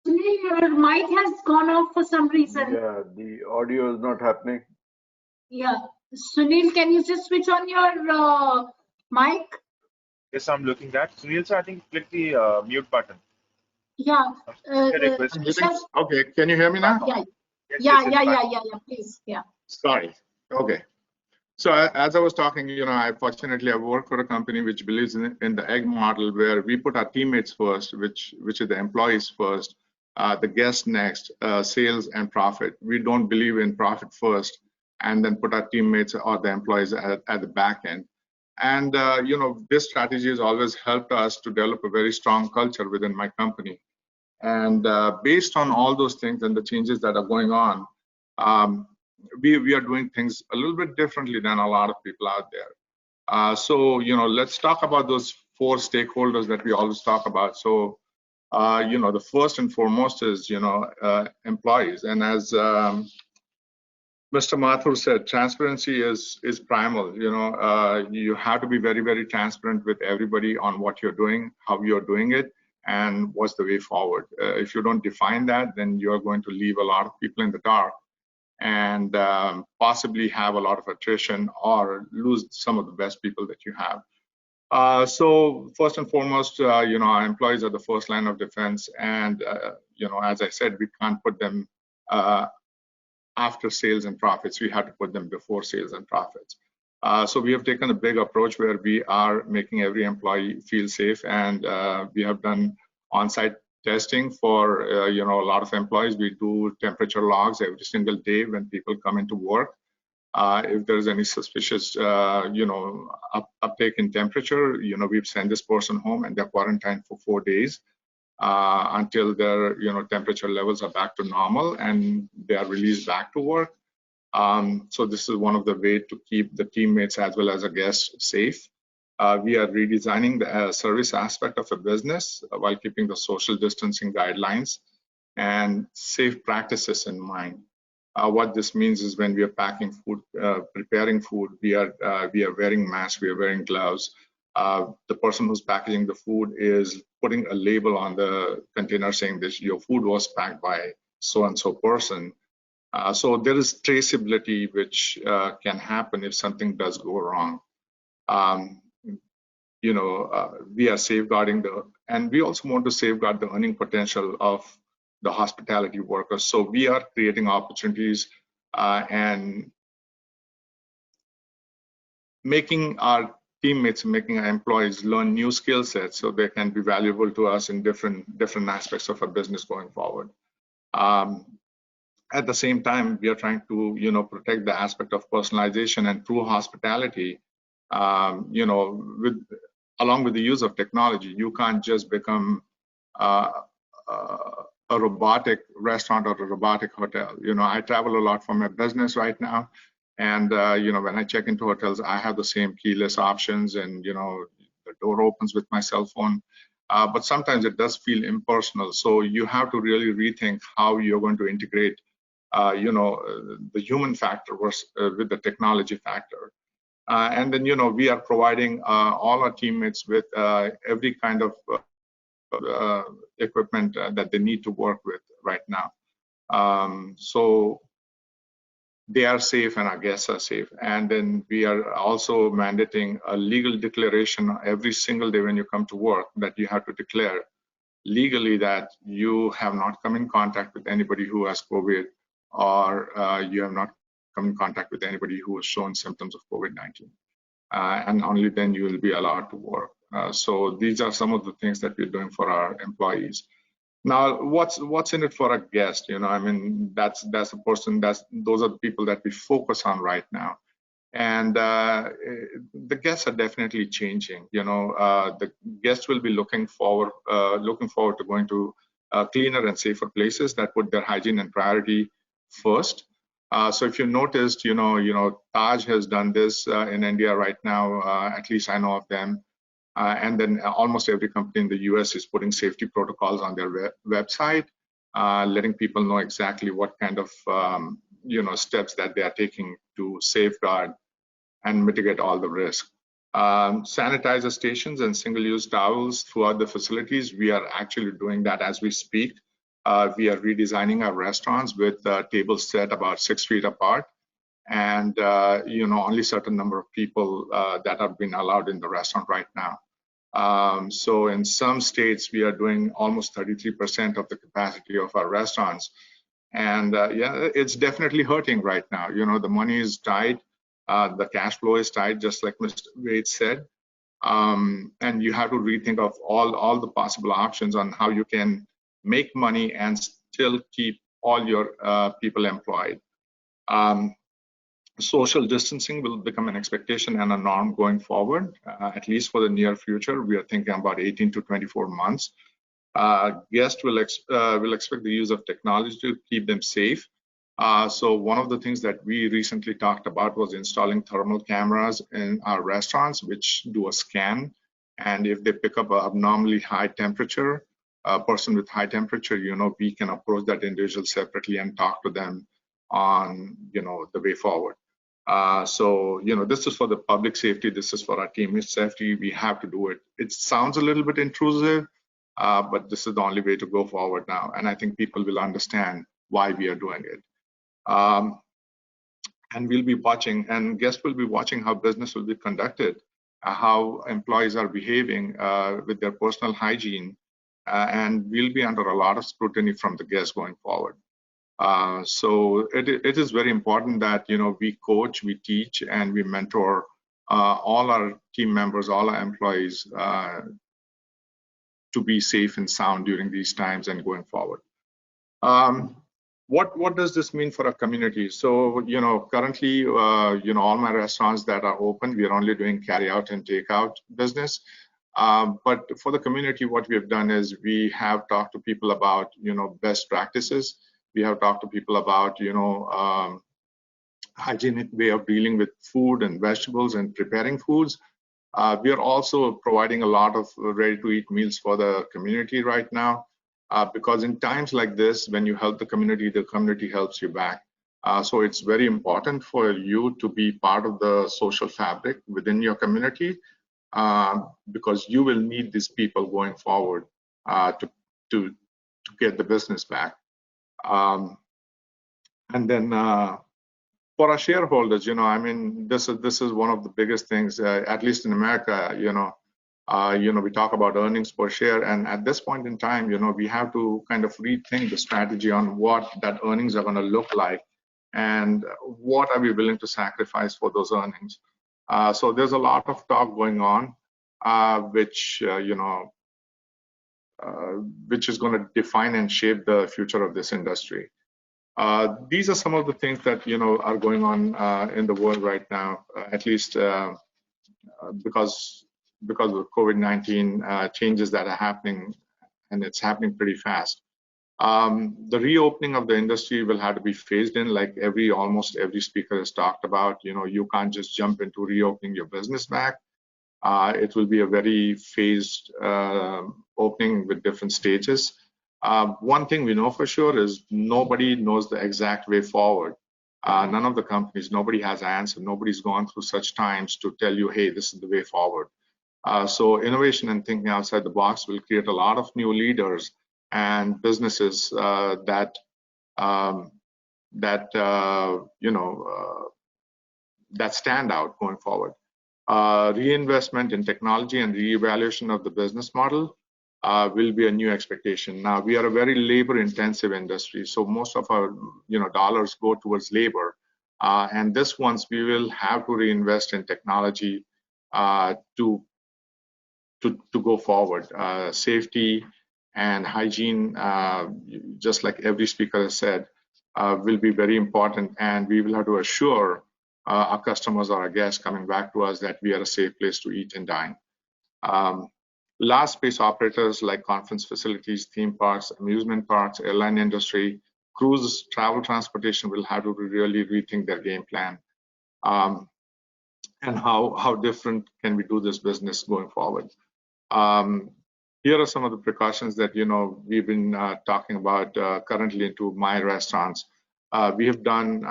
Your mic has gone off for some reason. Yeah, the audio is not happening. Yeah. Sunil, can you just switch on your mic? Yes, I'm looking at that. Sunil sir, I think click the mute button. Yeah. Okay, can you hear me now? Yeah. Yes, Yeah. Please. Yeah. Sorry. Okay. So as I was talking, I fortunately work for a company which believes in the egg model, where we put our teammates first, which is the employees first, the guests next, sales and profit. We don't believe in profit first and then put our teammates or the employees at the back end. And this strategy has always helped us to develop a very strong culture within my company. And based on all those things and the changes that are going on, we are doing things a little bit differently than a lot of people out there. So let's talk about those 4 stakeholders that we always talk about. So the first and foremost is employees. And as Mr. Mathur said, transparency is primal. You have to be very, very transparent with everybody on what you're doing, how you're doing it, and what's the way forward. If you don't define that, then you're going to leave a lot of people in the dark and possibly have a lot of attrition or lose some of the best people that you have. So first and foremost, our employees are the first line of defense, and as I said, we can't put them after sales and profits. We have to put them before sales and profits. So we have taken a big approach where we are making every employee feel safe, and we have done on-site testing for a lot of employees. We do temperature logs every single day when people come into work. If there's any suspicious uptake in temperature, we send this person home and they're quarantined for 4 days until their temperature levels are back to normal and they are released back to work. So this is one of the ways to keep the teammates as well as a guest safe. We are redesigning the service aspect of a business while keeping the social distancing guidelines and safe practices in mind. What this means is when we are packing food, preparing food, we are wearing masks, we are wearing gloves. The person who's packaging the food is putting a label on the container saying this, your food was packed by so-and-so person. So there is traceability which can happen if something does go wrong. We are safeguarding and we also want to safeguard the earning potential of the hospitality workers. So we are creating opportunities and making our teammates, making our employees learn new skill sets so they can be valuable to us in different aspects of our business going forward. At the same time, we are trying to protect the aspect of personalization and true hospitality. Along with the use of technology, you can't just become a a robotic restaurant or a robotic hotel. I travel a lot for my business right now, and when I check into hotels, I have the same keyless options, and the door opens with my cell phone. But sometimes it does feel impersonal, so you have to really rethink how you're going to integrate, the human factor versus, with the technology factor. And then, we are providing all our teammates with every kind of equipment that they need to work with right now. So they are safe and our guests are safe. And then we are also mandating a legal declaration every single day when you come to work, that you have to declare legally that you have not come in contact with anybody who has COVID, or you have not come in contact with anybody who has shown symptoms of COVID-19. And only then you will be allowed to work. So these are some of the things that we're doing for our employees. Now, what's in it for a guest? That's a person. Those are the people that we focus on right now. And the guests are definitely changing. The guests will be looking forward to going to cleaner and safer places that put their hygiene and priority first. So if you noticed, Taj has done this in India right now. At least I know of them. And then almost every company in the US is putting safety protocols on their website, letting people know exactly what kind of steps that they are taking to safeguard and mitigate all the risk. Sanitizer stations and single-use towels throughout the facilities, we are actually doing that as we speak. We are redesigning our restaurants with tables set about 6 feet apart, and only certain number of people that have been allowed in the restaurant right now. So in some states, we are doing almost 33% of the capacity of our restaurants. And yeah, it's definitely hurting right now. The money is tight, the cash flow is tight, just like Mr. Wade said. And you have to rethink of all the possible options on how you can make money and still keep all your people employed. Social distancing will become an expectation and a norm going forward, at least for the near future. We are thinking about 18 to 24 months. Guests will expect the use of technology to keep them safe. So one of the things that we recently talked about was installing thermal cameras in our restaurants, which do a scan. And if they pick up an abnormally high temperature, a person with high temperature, we can approach that individual separately and talk to them on, the way forward. So, this is for the public safety. This is for our teammates' safety. We have to do it. It sounds a little bit intrusive, but this is the only way to go forward now. And I think people will understand why we are doing it. And we'll be watching, and guests will be watching how business will be conducted, how employees are behaving with their personal hygiene, and we'll be under a lot of scrutiny from the guests going forward. So it is very important that we coach, we teach, and we mentor all our team members, all our employees to be safe and sound during these times and going forward. What does this mean for our community? So currently all my restaurants that are open, we are only doing carry out and takeout business. But for the community, what we have done is we have talked to people about best practices. We have talked to people about, hygienic way of dealing with food and vegetables and preparing foods. We are also providing a lot of ready-to-eat meals for the community right now, because in times like this, when you help the community helps you back. So it's very important for you to be part of the social fabric within your community, because you will need these people going forward to get the business back. And then for our shareholders, this is one of the biggest things, at least in America. We talk about earnings per share, and at this point in time, we have to kind of rethink the strategy on what that earnings are going to look like, and what are we willing to sacrifice for those earnings. So there's a lot of talk going on, which is going to define and shape the future of this industry. These are some of the things that are going on in the world right now, at least because of COVID-19 changes that are happening, and it's happening pretty fast. The reopening of the industry will have to be phased in, like almost every speaker has talked about. You can't just jump into reopening your business back. It will be a very phased opening with different stages. One thing we know for sure is nobody knows the exact way forward. None of the companies, nobody has an answer. Nobody's gone through such times to tell you, hey, this is the way forward. So innovation and thinking outside the box will create a lot of new leaders and businesses that stand out going forward. Reinvestment in technology and reevaluation of the business model will be a new expectation. Now, we are a very labor-intensive industry, so most of our dollars go towards labor. And this once we will have to reinvest in technology to go forward. Safety and hygiene, just like every speaker has said, will be very important, and we will have to assure our customers or our guests coming back to us that we are a safe place to eat and dine. Large space operators like conference facilities, theme parks, amusement parks, airline industry, cruise, travel transportation will have to really rethink their game plan. And how different can we do this business going forward? Here are some of the precautions that we've been talking about currently into my restaurants. We have done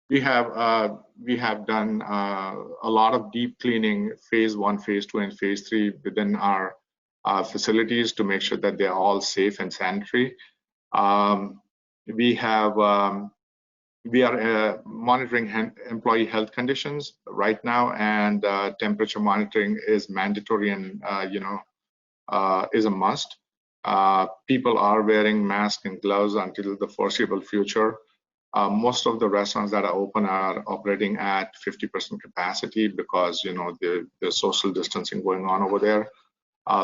we have done a lot of deep cleaning, phase 1, phase 2, and phase 3 within our facilities to make sure that they're all safe and sanitary. We are monitoring employee health conditions right now, and temperature monitoring is mandatory and is a must. People are wearing masks and gloves until the foreseeable future. Most of the restaurants that are open are operating at 50% capacity because there's social distancing going on over there.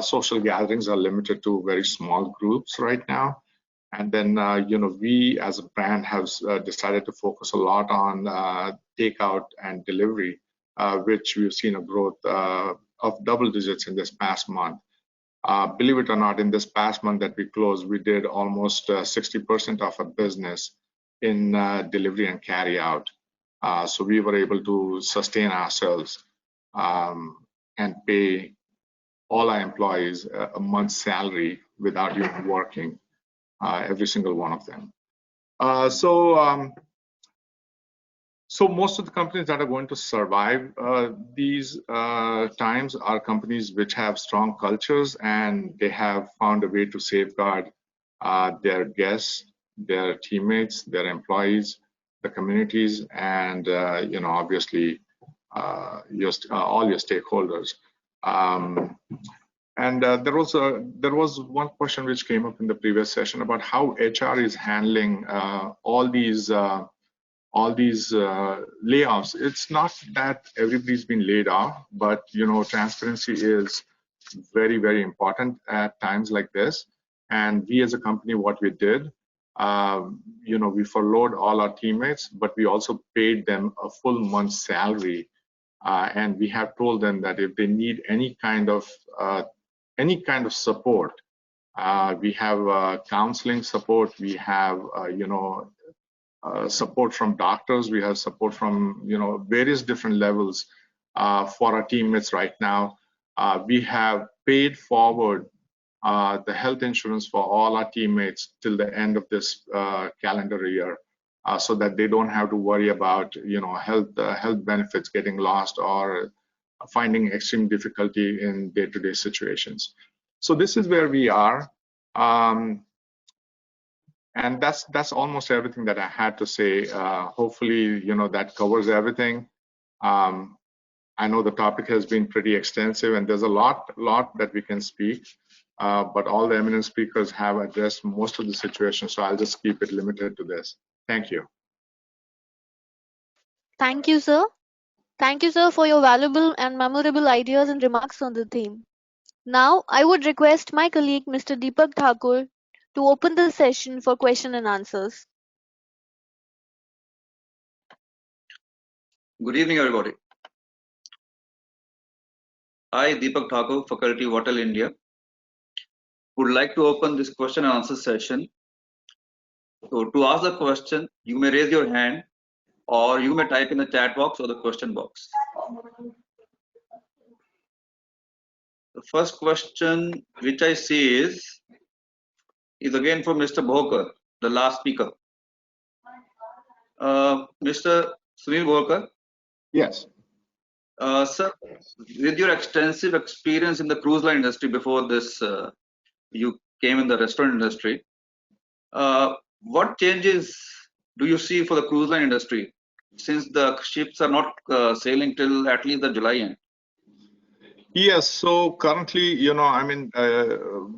Social gatherings are limited to very small groups right now. And then, we as a brand have decided to focus a lot on takeout and delivery, which we've seen a growth of double digits in this past month. Believe it or not, in this past month that we closed, we did almost 60% of our business in delivery and carry out. So we were able to sustain ourselves and pay all our employees a month's salary without even working. Every single one of them. So most of the companies that are going to survive these times are companies which have strong cultures, and they have found a way to safeguard their guests, their teammates, their employees, the communities, and obviously all your stakeholders. And there was one question which came up in the previous session about how HR is handling all these layoffs. It's not that everybody's been laid off, but transparency is very, very important at times like this. And we as a company, what we did, we furloughed all our teammates, but we also paid them a full month's salary. And we have told them that if they need any kind of support, we have counseling support, we have support from doctors, we have support from various different levels for our teammates right now. We have paid forward the health insurance for all our teammates till the end of this calendar year, so that they don't have to worry about health benefits getting lost or finding extreme difficulty in day-to-day situations. So this is where we are, and that's almost everything that I had to say. Hopefully, that covers everything. I know the topic has been pretty extensive, and there's a lot that we can speak, but all the eminent speakers have addressed most of the situations, so I'll just keep it limited to this. Thank you. Thank you, sir. Thank you, sir, for your valuable and memorable ideas and remarks on the theme. Now, I would request my colleague, Mr. Deepak Thakur, to open the session for question and answers. Good evening, everybody. I, Deepak Thakur, Faculty Vatel, India, would like to open this question and answer session. So to ask the question, you may raise your hand or you may type in the chat box or the question box. The first question which I see is again from Mr. Bhokar, the last speaker. Mr. Sunil Bhokar. Yes. Sir, with your extensive experience in the cruise line industry before this, you came in the restaurant industry. What changes do you see for the cruise line industry since the ships are not sailing till at least the July end? Yes, so currently,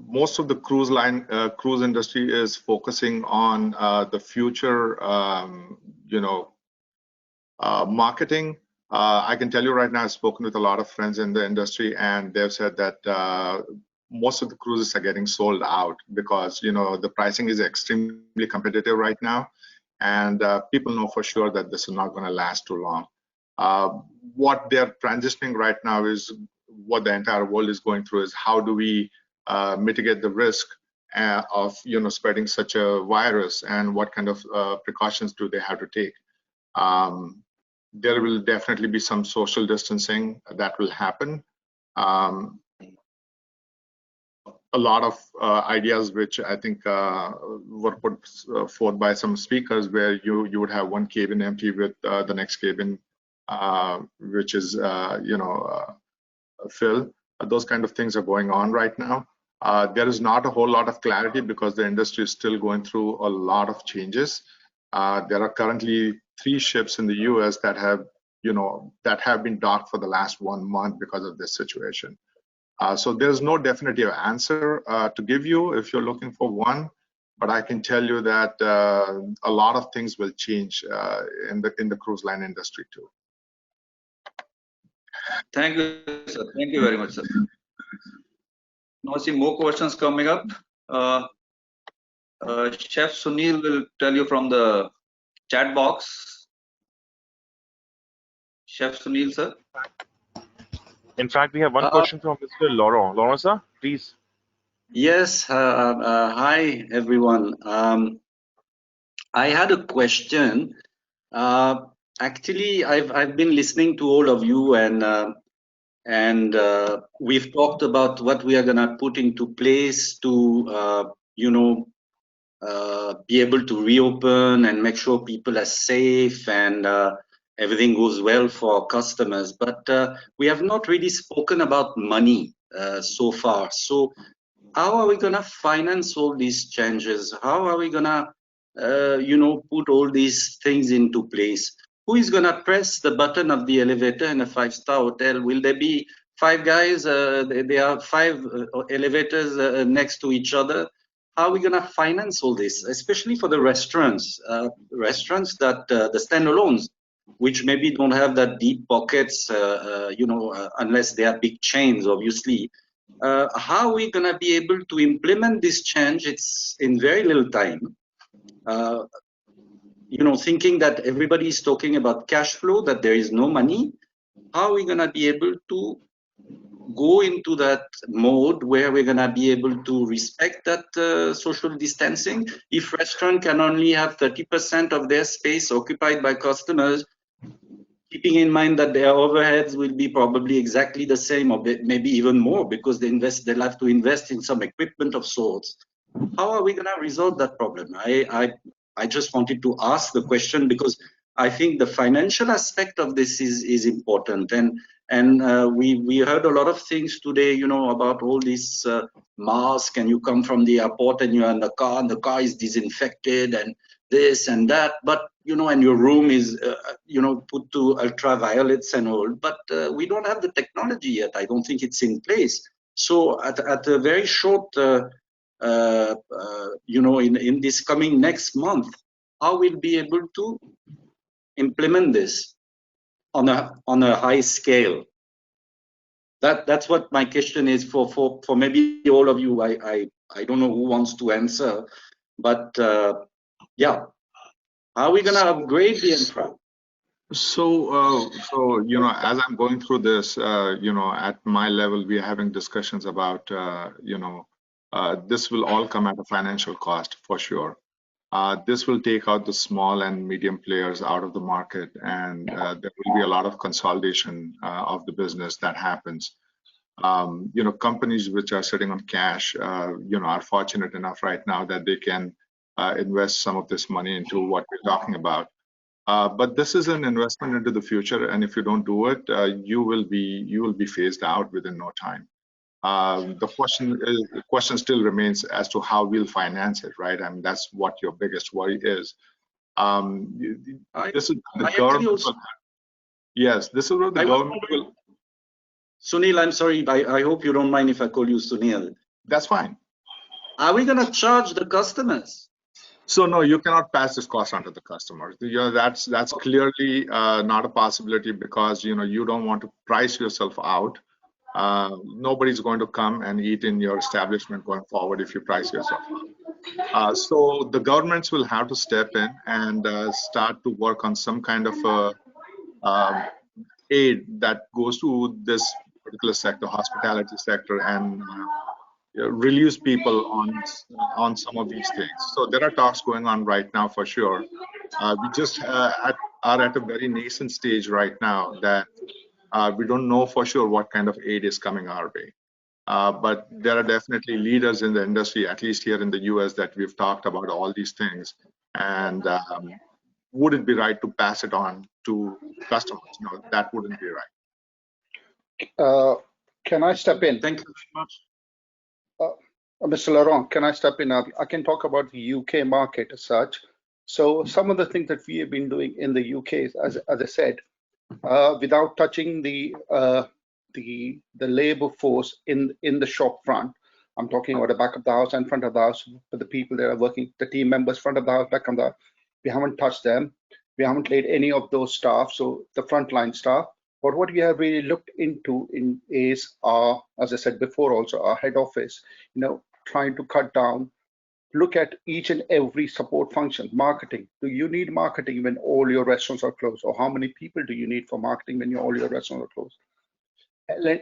most of the cruise industry is focusing on the future, marketing. I can tell you right now, I've spoken with a lot of friends in the industry, and they've said that most of the cruises are getting sold out because, the pricing is extremely competitive right now, and people know for sure that this is not going to last too long. What they're transitioning right now is what the entire world is going through is how do we mitigate the risk of spreading such a virus, and what kind of precautions do they have to take. There will definitely be some social distancing that will happen. A lot of ideas which I think were put forth by some speakers, where you would have one cabin empty with the next cabin which is filled. Those kind of things are going on right now. There is not a whole lot of clarity because the industry is still going through a lot of changes. There are currently 3 ships in the US that have been docked for the last 1 month because of this situation. So there's no definitive answer to give you if you're looking for one, but I can tell you that a lot of things will change in the cruise line industry too. Thank you, sir. Thank you very much, sir. Now I see more questions coming up. Chef Sunil will tell you from the chat box. Chef Sunil, sir. In fact, we have one question from Mr. Laurent. Laurent, sir, please. Yes. Hi, everyone. I had a question. Actually, I've been listening to all of you, and we've talked about what we are gonna put into place to be able to reopen and make sure people are safe and everything goes well for our customers. But we have not really spoken about money so far. So how are we gonna finance all these changes? How are we gonna put all these things into place? Who is gonna press the button of the elevator in a 5-star hotel? Will there be 5 guys? There are 5 elevators next to each other. How are we gonna finance all this, especially for the restaurants? Restaurants that the standalones, which maybe don't have that deep pockets, unless they are big chains, obviously. How are we gonna be able to implement this change? It's in very little time. Thinking that everybody is talking about cash flow, that there is no money. How are we gonna be able to go into that mode where we're gonna be able to respect that social distancing? If restaurant can only have 30% of their space occupied by customers, keeping in mind that their overheads will be probably exactly the same, or maybe even more, because they'll have to invest in some equipment of sorts. How are we gonna resolve that problem? I just wanted to ask the question because I think the financial aspect of this is important, and we heard a lot of things today, about all this mask, and you come from the airport and you're in the car, and the car is disinfected and this and that, but and your room is put to ultraviolets and all, but we don't have the technology yet. I don't think it's in place. So at a very short in this coming next month, how we'll be able to implement this on a high scale? That's what my question is for maybe all of you. I don't know who wants to answer, but yeah, how are we gonna upgrade the infra? So as I'm going through this, at my level, we are having discussions about this will all come at a financial cost for sure. This will take out the small and medium players out of the market, and there will be a lot of consolidation of the business that happens. Companies which are sitting on cash, are fortunate enough right now that they can invest some of this money into what we're talking about. But this is an investment into the future, and if you don't do it, you will be phased out within no time. The question still remains as to how we'll finance it, right? I mean, that's what your biggest worry is. This is the government. Yes, this is what the government will. Sunil, I'm sorry. I hope you don't mind if I call you Sunil. That's fine. Are we going to charge the customers? So no, you cannot pass this cost on to the customers. That's clearly not a possibility, because you don't want to price yourself out. Nobody's going to come and eat in your establishment going forward if you price yourself out. So the governments will have to step in and start to work on some kind of aid that goes to this particular sector, hospitality sector, and release people on some of these things. So there are talks going on right now for sure. We just are at a very nascent stage right now that we don't know for sure what kind of aid is coming our way. But there are definitely leaders in the industry, at least here in the US, that we've talked about all these things. And would it be right to pass it on to customers? No, that wouldn't be right. Can I step in? Thank you very much. Mr. Laurent, can I step in? I can talk about the UK market as such. So some of the things that we have been doing in the UK, as I said, without touching the labor force in the shop front. I'm talking about the back of the house and front of the house, for the people that are working, the team members, front of the house, back of the house. We haven't touched them. We haven't laid any of those staff, so the frontline staff. But what we have really looked into is our, as I said before, also our head office, trying to cut down, look at each and every support function. Marketing. Do you need marketing when all your restaurants are closed? Or how many people do you need for marketing when all your restaurants are closed?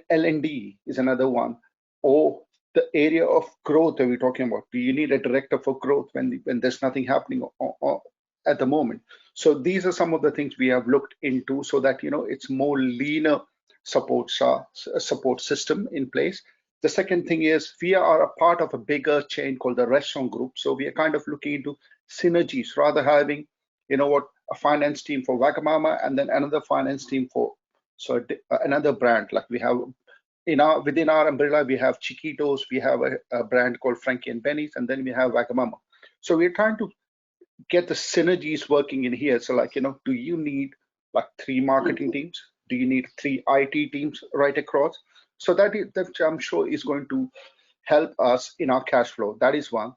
L&D is another one. Or the area of growth that we're talking about. Do you need a director for growth when there's nothing happening at the moment? So these are some of the things we have looked into, so that it's more leaner support system in place. The second thing is we are a part of a bigger chain called the Restaurant Group. So we are kind of looking into synergies, rather having, a finance team for Wagamama and then another finance team for another brand. Like we have within our umbrella, we have Chiquitos, we have a brand called Frankie and Benny's, and then we have Wagamama. So we're trying to get the synergies working in here. So do you need like 3 marketing teams? Do you need 3 IT teams right across? So that I'm sure is going to help us in our cash flow. That is one.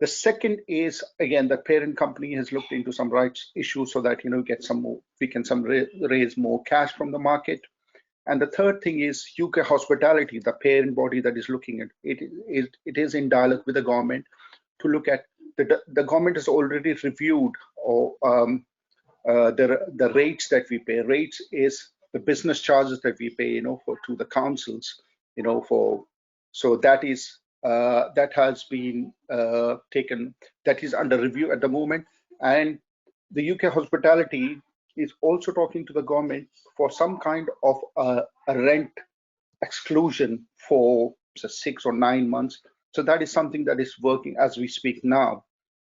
The second is, again, the parent company has looked into some rights issues so that get some more, we can raise more cash from the market. And the third thing is UK Hospitality, the parent body that is looking at it. It is in dialogue with the government to look at the government has already reviewed the rates that we pay. Rates is the business charges that we pay, to the councils, so that is that has been taken, that is under review at the moment. And the UK Hospitality is also talking to the government for some kind of a rent exclusion for 6 or 9 months. So that is something that is working as we speak now.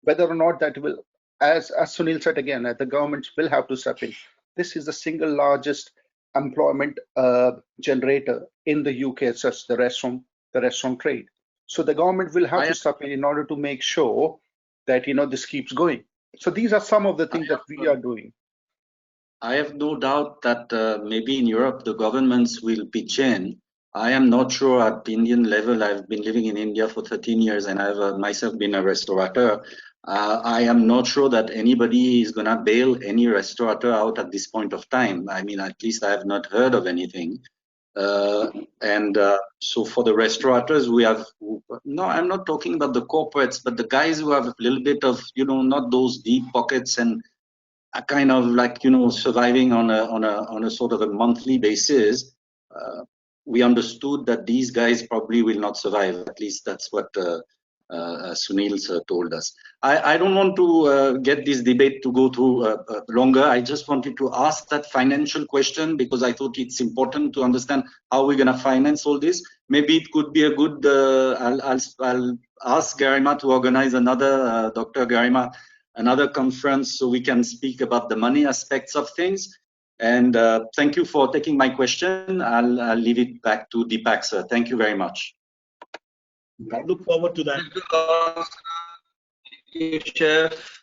Whether or not that will, as Sunil said again, the governments will have to step in. This is the single largest employment generator in the UK, such the restaurant trade. So the government will have to step in order to make sure that this keeps going. So these are some of the things that we are doing. I have no doubt that maybe in Europe the governments will pitch in. I am not sure at the Indian level. I've been living in India for 13 years and I've myself been a restaurateur. I am not sure that anybody is going to bail any restaurateur out at this point of time. I mean, at least I have not heard of anything. So for the restaurateurs, we have, no, I'm not talking about the corporates, but the guys who have a little bit of, not those deep pockets and are kind of like, surviving on a sort of a monthly basis. we understood that these guys probably will not survive. At least that's what Sunil sir told us. I don't want to get this debate to go through longer. I just wanted to ask that financial question because I thought it's important to understand how we're going to finance all this. Maybe it could be a good, I'll ask Garima to organize another, Dr. Garima, another conference so we can speak about the money aspects of things. And thank you for taking my question. I'll leave it back to Deepak, sir. Thank you very much. I look forward to that. Thank you, Chef.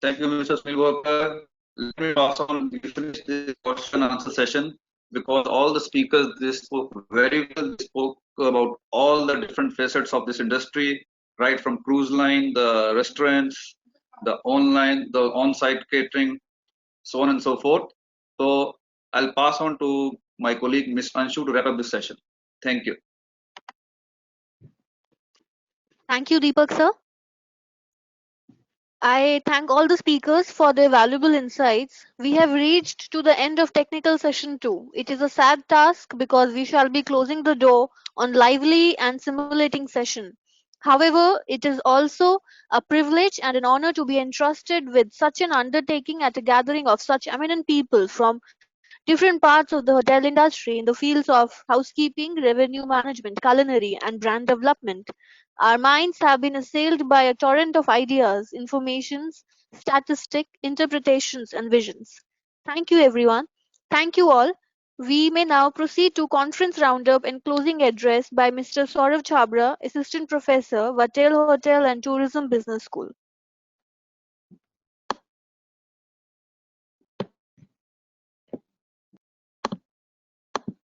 Thank you, Mr. Sunil Walker. Let me also finish this question and answer session because all the speakers they spoke very well. They spoke about all the different facets of this industry, right from cruise line, the restaurants, the online, the on-site catering, so on and so forth. So I'll pass on to my colleague, Ms. Anshu, to wrap up this session. Thank you. Thank you, Deepak sir. I thank all the speakers for their valuable insights. We have reached to the end of technical session 2. It is a sad task because we shall be closing the door on lively and simulating session. However, it is also a privilege and an honor to be entrusted with such an undertaking at a gathering of such eminent people from different parts of the hotel industry in the fields of housekeeping, revenue management, culinary, and brand development. Our minds have been assailed by a torrent of ideas, informations, statistics, interpretations, and visions. Thank you, everyone. Thank you all. We may now proceed to conference roundup and closing address by Mr. Saurav Chhabra, Assistant Professor, Vatel Hotel and Tourism Business School.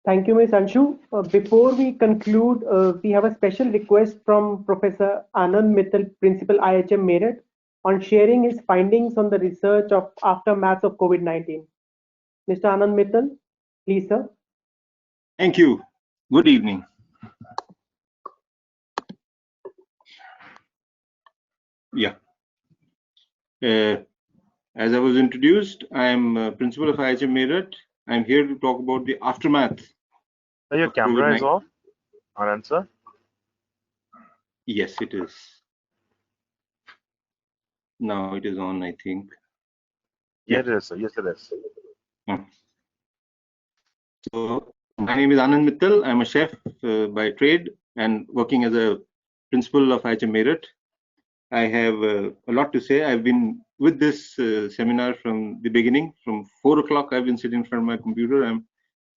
Thank you, Ms. Anshu. Before we conclude, we have a special request from Professor Anand Mittal, Principal IHM Meerut, on sharing his findings on the research of aftermath of COVID-19. Mr. Anand Mittal, please, sir. Thank you. Good evening. Yeah. As I was introduced, I am Principal of IHM Meerut. I'm here to talk about the aftermath. So your camera is off, Anand sir? Yes, it is. Now it is on, I think. Yeah, it is, sir. Yes, it is. So my name is Anand Mittal. I'm a chef by trade and working as a principal of IHM Meerut. I have a lot to say. I've been with this seminar from the beginning. From 4 o'clock, I've been sitting in front of my computer.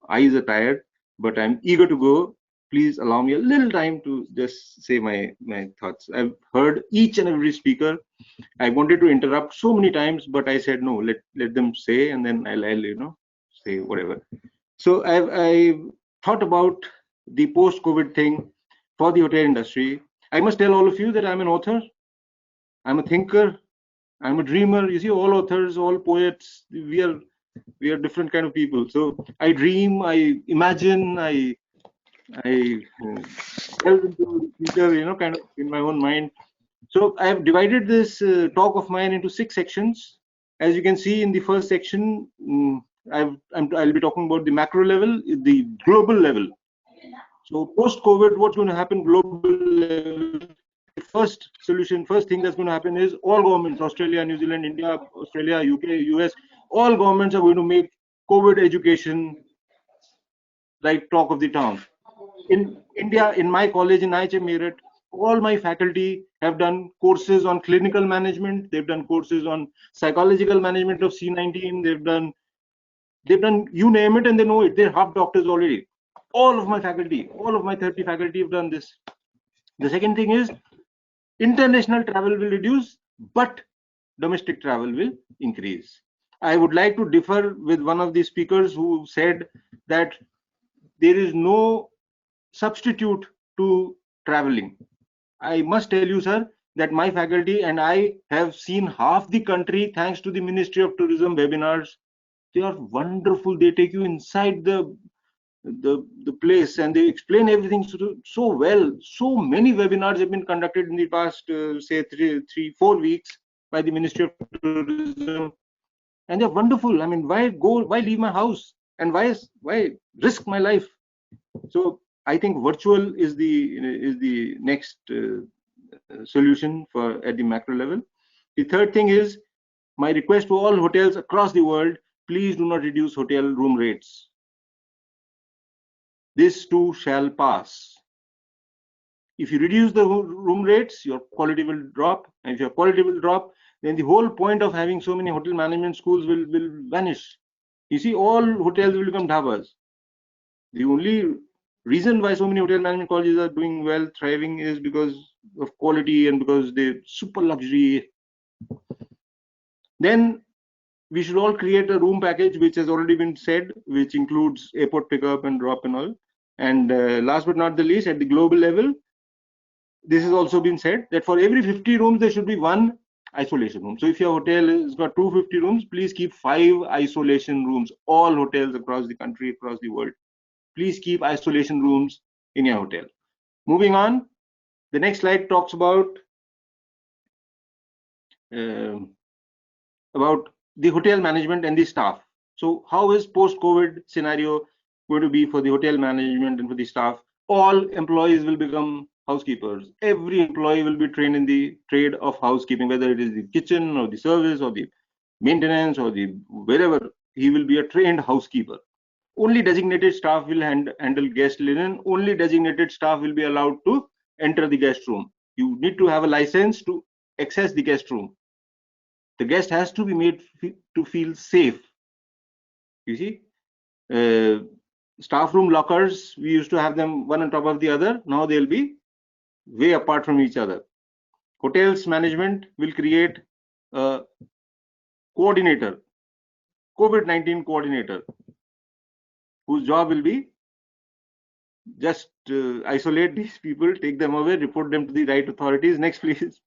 Eyes are tired, but I'm eager to go. Please allow me a little time to just say my thoughts. I've heard each and every speaker. I wanted to interrupt so many times, but I said no. Let them say, and then I'll say whatever. So I've thought about the post-COVID thing for the hotel industry. I must tell all of you that I'm an author. I'm a thinker. I'm a dreamer. You see, all authors, all poets, we are different kind of people. So I dream, I imagine, I delve into the future, kind of in my own mind. So I have divided this talk of mine into 6 sections. As you can see in the first section, I'll be talking about the macro level, the global level. So post-COVID, what's going to happen global level? First thing that's going to happen is all governments, Australia, New Zealand, India, Australia, UK, US, all governments are going to make COVID education like talk of the town. In India, in my college in IHM Meerut, all my faculty have done courses on clinical management. They've done courses on psychological management of C19. They've done, you name it, and they know it. They're half doctors already. All of my faculty, all of my 30 faculty have done this. The second thing is, international travel will reduce, but domestic travel will increase. I would like to differ with one of the speakers who said that there is no substitute to traveling. I must tell you, sir, that my faculty and I have seen half the country thanks to the Ministry of Tourism webinars. They are wonderful. They take you inside the place and they explain everything so well. So many webinars have been conducted in the past say 3-4 weeks by the Ministry of Tourism, and they're wonderful. I mean, why leave my house and why risk my life? So I think virtual is the next solution for at the macro level. The third thing is my request to all hotels across the world: please do not reduce hotel room rates. This too shall pass. If you reduce the room rates, your quality will drop, and if your quality will drop, then the whole point of having so many hotel management schools will vanish. You see, all hotels will become dhabas. The only reason why so many hotel management colleges are doing well, thriving, is because of quality and because they're super luxury. Then we should all create a room package, which has already been said, which includes airport pickup and drop and all. And last but not the least, at the global level, this has also been said that for every 50 rooms, there should be one isolation room. So if your hotel has got 250 rooms, please keep 5 isolation rooms. All hotels across the country, across the world, please keep isolation rooms in your hotel. Moving on, the next slide talks about the hotel management and the staff. So how is post-COVID scenario going to be for the hotel management and for the staff? All employees will become housekeepers. Every employee will be trained in the trade of housekeeping, whether it is the kitchen or the service or the maintenance or the wherever. He will be a trained housekeeper. Only designated staff will handle guest linen. Only designated staff will be allowed to enter the guest room. You need to have a license to access the guest room. The guest has to be made to feel safe. You see, staff room lockers, we used to have them one on top of the other. Now they'll be way apart from each other. Hotels management will create a coordinator, COVID-19 coordinator, whose job will be just isolate these people, take them away, report them to the right authorities. Next, please.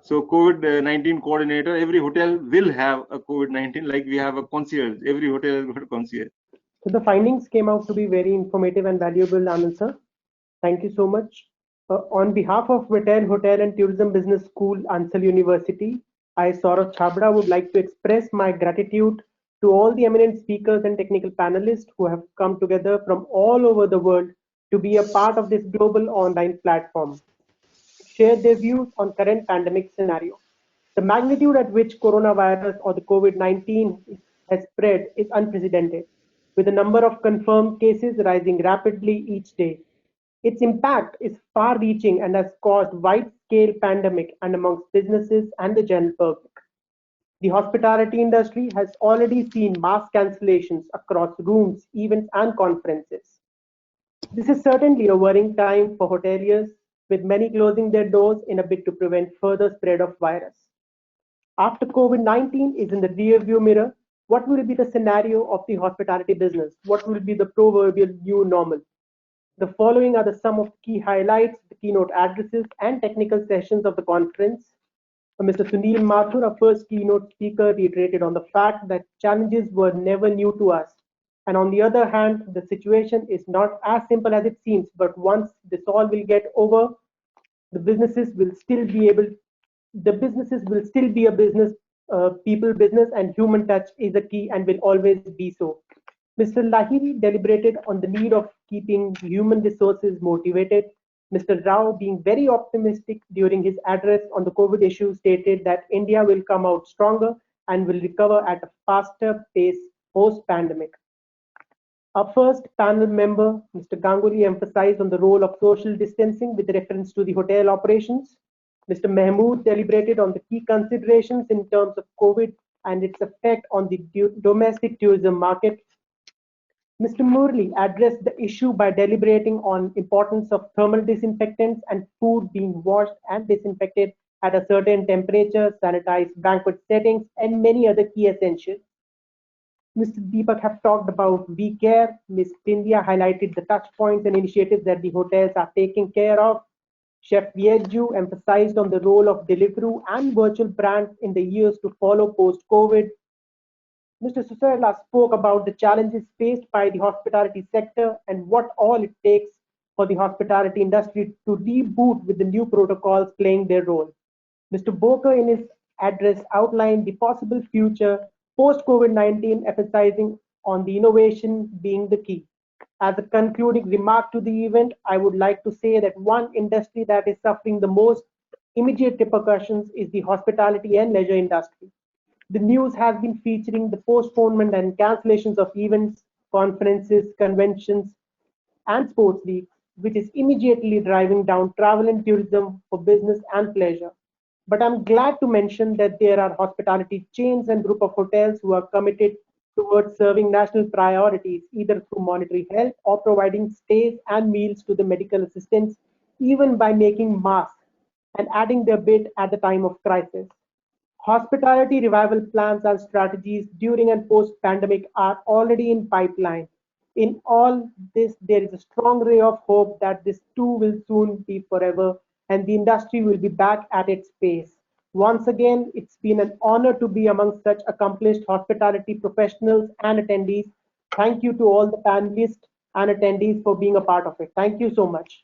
So COVID-19 coordinator, every hotel will have a COVID-19, like we have a concierge. Every hotel has got a concierge. So the findings came out to be very informative and valuable, Anand sir. Thank you so much. On behalf of Vatel Hotel and Tourism Business School, Ansal University, I, Saurav Chabra, would like to express my gratitude to all the eminent speakers and technical panelists who have come together from all over the world to be a part of this global online platform, share their views on current pandemic scenario. The magnitude at which coronavirus or the COVID-19 has spread is unprecedented, with the number of confirmed cases rising rapidly each day. Its impact is far-reaching and has caused wide-scale pandemic and amongst businesses and the general public. The hospitality industry has already seen mass cancellations across rooms, events, and conferences. This is certainly a worrying time for hoteliers, with many closing their doors in a bid to prevent further spread of virus. After COVID-19 is in the rear-view mirror, what will be the scenario of the hospitality business? What will be the proverbial new normal? The following are the some of key highlights, the keynote addresses, and technical sessions of the conference. Mr. Sunil Mathur, our first keynote speaker, reiterated on the fact that challenges were never new to us. And on the other hand, the situation is not as simple as it seems, but once this all will get over, the businesses will still be a business, people business, and human touch is a key and will always be so. Mr. Lahiri deliberated on the need of keeping human resources motivated. Mr. Rao, being very optimistic during his address on the COVID issue, stated that India will come out stronger and will recover at a faster pace post-pandemic. Our first panel member, Mr. Ganguly, emphasized on the role of social distancing with reference to the hotel operations. Mr. Mahmood deliberated on the key considerations in terms of COVID and its effect on the domestic tourism market. Mr. Murli addressed the issue by deliberating on importance of thermal disinfectants and food being washed and disinfected at a certain temperature, sanitized banquet settings, and many other key essentials. Mr. Deepak have talked about We Care. Ms. Pindia highlighted the touch points and initiatives that the hotels are taking care of. Chef Vieju emphasized on the role of Deliveroo and virtual brands in the years to follow post-COVID. Mr. Susarla spoke about the challenges faced by the hospitality sector and what all it takes for the hospitality industry to reboot with the new protocols playing their role. Mr. Boker in his address outlined the possible future post-COVID-19, emphasizing on the innovation being the key. As a concluding remark to the event, I would like to say that one industry that is suffering the most immediate repercussions is the hospitality and leisure industry. The news has been featuring the postponement and cancellations of events, conferences, conventions, and sports leagues, which is immediately driving down travel and tourism for business and pleasure. But I'm glad to mention that there are hospitality chains and group of hotels who are committed towards serving national priorities, either through monetary help or providing stays and meals to the medical assistants, even by making masks and adding their bit at the time of crisis. Hospitality revival plans and strategies during and post-pandemic are already in pipeline. In all this, there is a strong ray of hope that this too will soon be forever and the industry will be back at its pace. Once again, it's been an honor to be among such accomplished hospitality professionals and attendees. Thank you to all the panelists and attendees for being a part of it. Thank you so much.